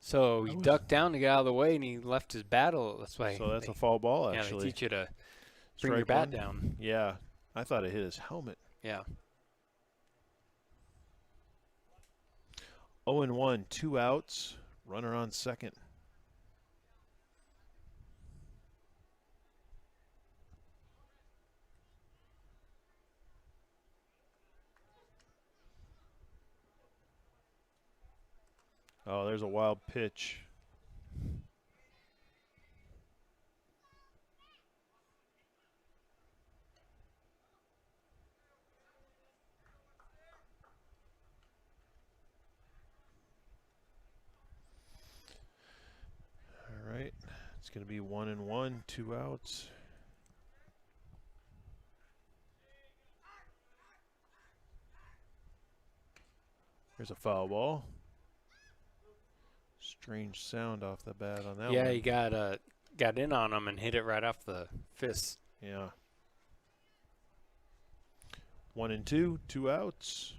So he ducked down to get out of the way, and he left his battle. That's why. So that's they, a foul ball, yeah, they actually. teach you to bring your Strike bat one. down. Yeah, I thought it hit his helmet. Yeah. 0-1, 2 outs, runner on second. Oh, there's a wild pitch. All right, it's going to be 1-1, 2 outs. There's a foul ball. Strange sound off the bat on that Yeah, one. he got in on him and hit it right off the fist. Yeah. 1-2, 2 outs.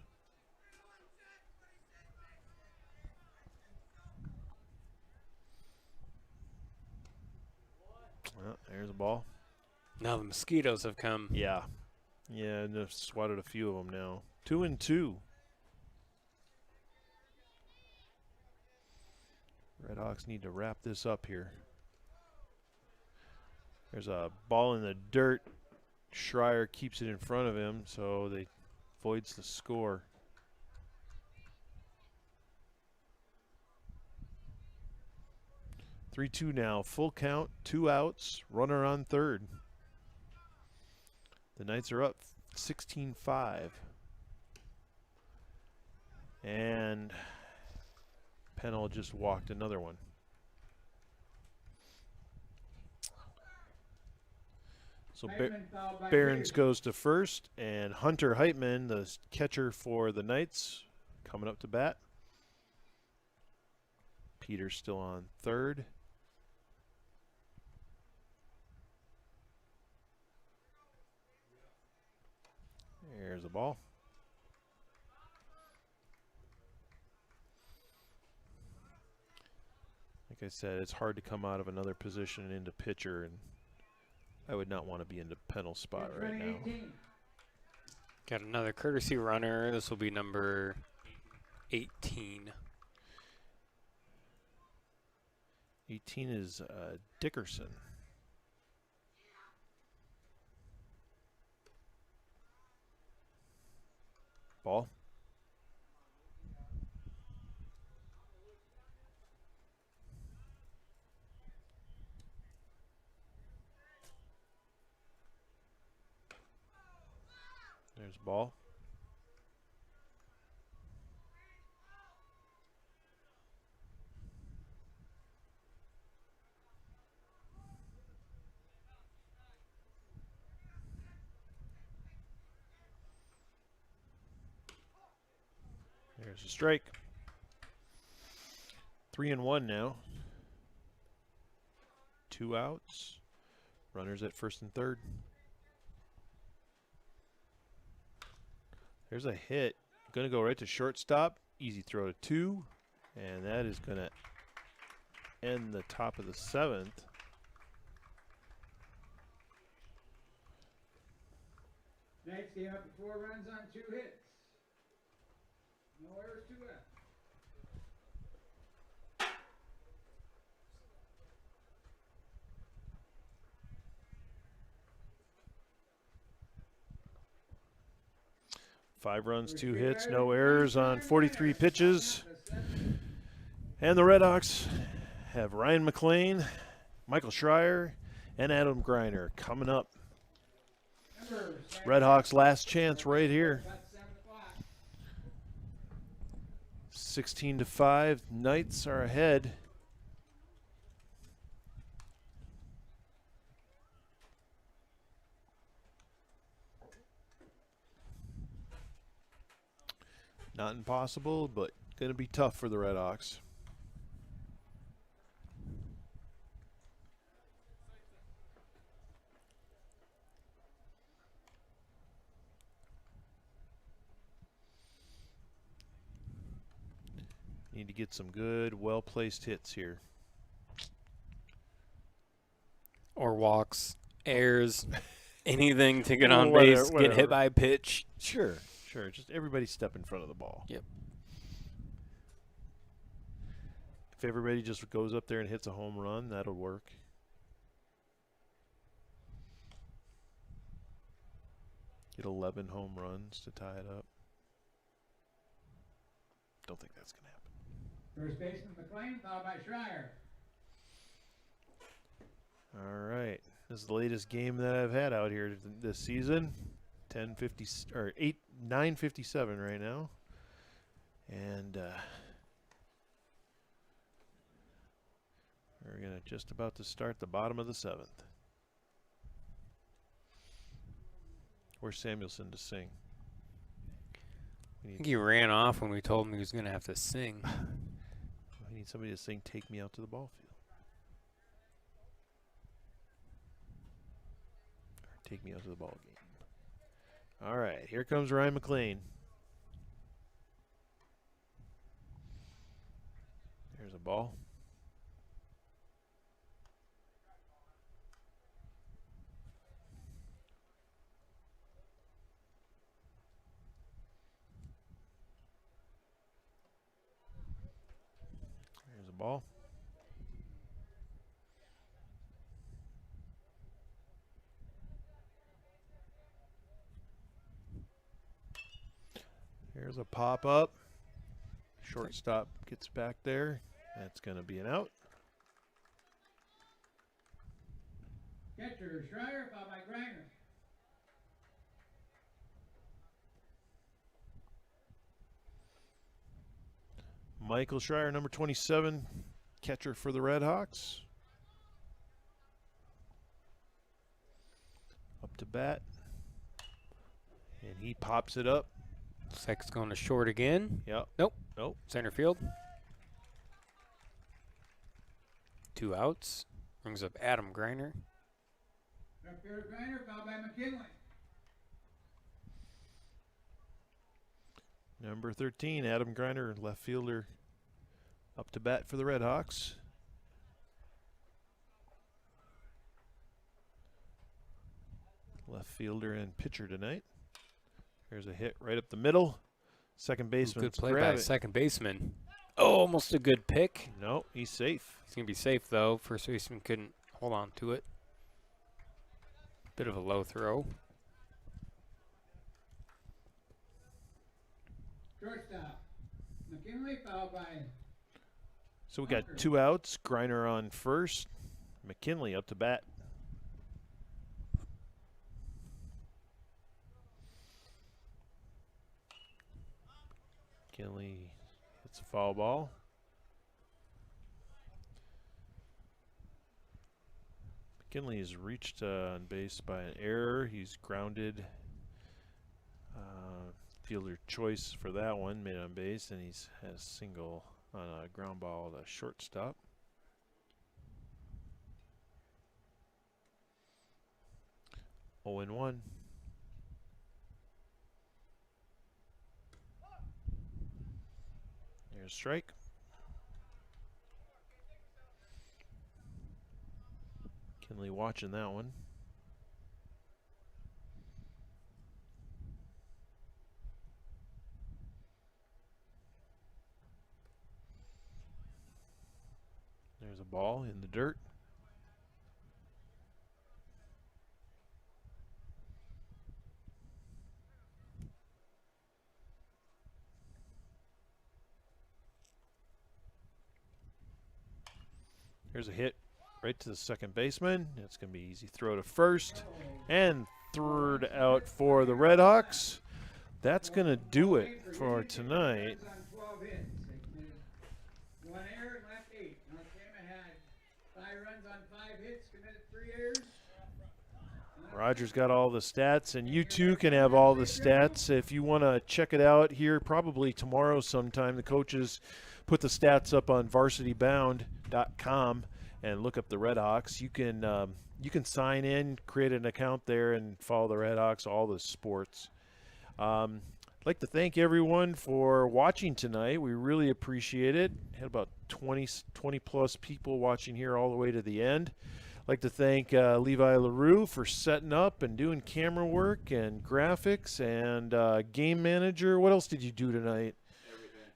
Well, there's a ball. Now the mosquitoes have come. Yeah. Yeah, and they've swatted a few of them now. 2-2. Redhawks need to wrap this up here. There's a ball in the dirt. Schreier keeps it in front of him, so they voids the score. (3-2) now. Full count, 2 outs, runner on third. The Knights are up 16-5. And Pennell just walked another one. So Heitman fouled by Behrens Peterson. goes to first, and Hunter Heitman, the catcher for the Knights, coming up to bat. Peter's still on third. There's the ball. Like I said, it's hard to come out of another position into pitcher, and I would not want to be in the Pennell spot It's right now. 2018. Got another courtesy runner. This will be number 18. 18 is Dickerson. Ball. There's ball. There's a strike. 3-1 now. 2 outs. Runners at first and third. There's a hit. Going to go right to shortstop. Easy throw to 2. And that is going to end the top of the 7th. Knights came up with 4 runs on 2 hits. No errors, 2 outs. Five runs, There's 2 3 hits, errors, no 1 errors on time 43 error. pitches. Top of the 7th. And the Redhawks have Ryan McLean, Michael Schreier, and Adam Greiner coming up. Number Redhawks last chance right here. About 7 o'clock. 16-5. Knights are ahead. Not impossible, but going to be tough for the Redhawks. Need to get some good, well-placed hits here. Or walks, airs, anything to get Well, on whatever- base, get whatever. hit by a pitch. Sure, sure. Just everybody step in front of the ball. Yep. If everybody just goes up there and hits a home run, that'll work. Get 11 home runs to tie it up. Don't think that's going to happen. First baseman McLean, followed by Schreier. All right. This is the latest game that I've had out here this season. 10:50 or 9:57 right now. And we're going to just about to start the bottom of the 7th. Where's Samuelson to sing? We I need, think he ran off when we told him he was going to have to sing. we need somebody to sing "Take Me Out to the Ball Field." Or "Take Me Out to the Ball Game." All right, here comes Ryan McLean. There's a ball. There's a ball. Here's a pop up. Shortstop gets back there. That's going to be an out. Catcher Schreier, fouled by Griner. Michael Schreier, number 27, catcher for the Red Hawks. Up to bat. And he pops it up. Looks like it's going to short again. Yep. Nope. Nope. Center field. 2 outs. Brings up Adam Griner. Left fielder Griner, fouled by McKinley. Number 13, Adam Griner, left fielder, up to bat for the Red Hawks. Left fielder and pitcher tonight. There's a hit right up the middle. Second baseman. Good play by second baseman. Oh, almost a good pick. No, he's safe. He's going to be safe, though. First baseman couldn't hold on to it. Bit of a low throw. Shortstop. McKinley, fouled by So we got 2 outs. Griner on first. McKinley up to bat. McKinley hits a foul ball. McKinley is reached on base by an error. He's grounded. Fielder choice for that one, made on base, and he's has single on a ground ball to shortstop. Oh and 1. There's a strike. Kinley watching that one. There's a ball in the dirt. There's a hit right to the second baseman. It's going to be easy throw to first and third out for the Red Hawks. That's going to do it for tonight. runs on 12 hits. They committed 1 error and left 8. North Tama had 5 runs on 5 hits, committed 3 errors. Roger's got all the stats, and you too can have all the stats. If you want to check it out here, probably tomorrow sometime, the coaches put the stats up on varsitybound.com and look up the Red Hawks. You can sign in, create an account there, and follow the Red Hawks, all the sports. I'd like to thank everyone for watching tonight. We really appreciate it. Had about 20 plus people watching here all the way to the end. I'd like to thank Levi LaRue for setting up and doing camera work and graphics and game manager. What else did you do tonight?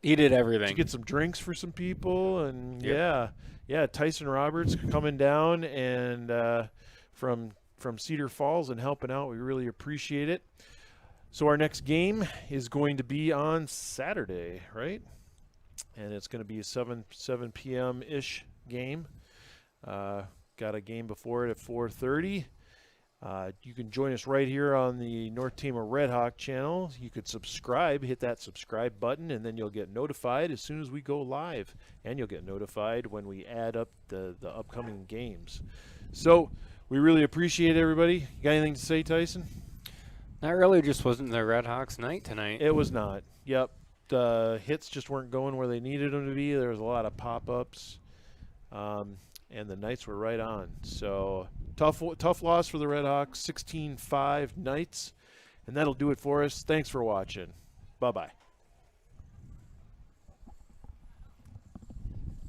He did Did everything. you get some drinks for some people? And Yep. yeah, Tyson Roberts coming down and from Cedar Falls and helping out. We really appreciate it. So our next game is going to be on Saturday, right? And it's going to be a 7 p.m. ish game. Got a game before it at 4:30. You can join us right here on the North Tama Red Hawk channel. You could subscribe, hit that subscribe button, and then you'll get notified as soon as we go live. And you'll get notified when we add up the upcoming games. So we really appreciate everybody. You got anything to say, Tyson? Not really, just wasn't the Red Hawks night tonight. It was not. Yep. hits just weren't going where they needed them to be. There was a lot of pop-ups, and the Knights were right on. So tough loss for the Red Hawks, 16-5 Knights, and that'll do it for us. Thanks for watching. Bye-bye.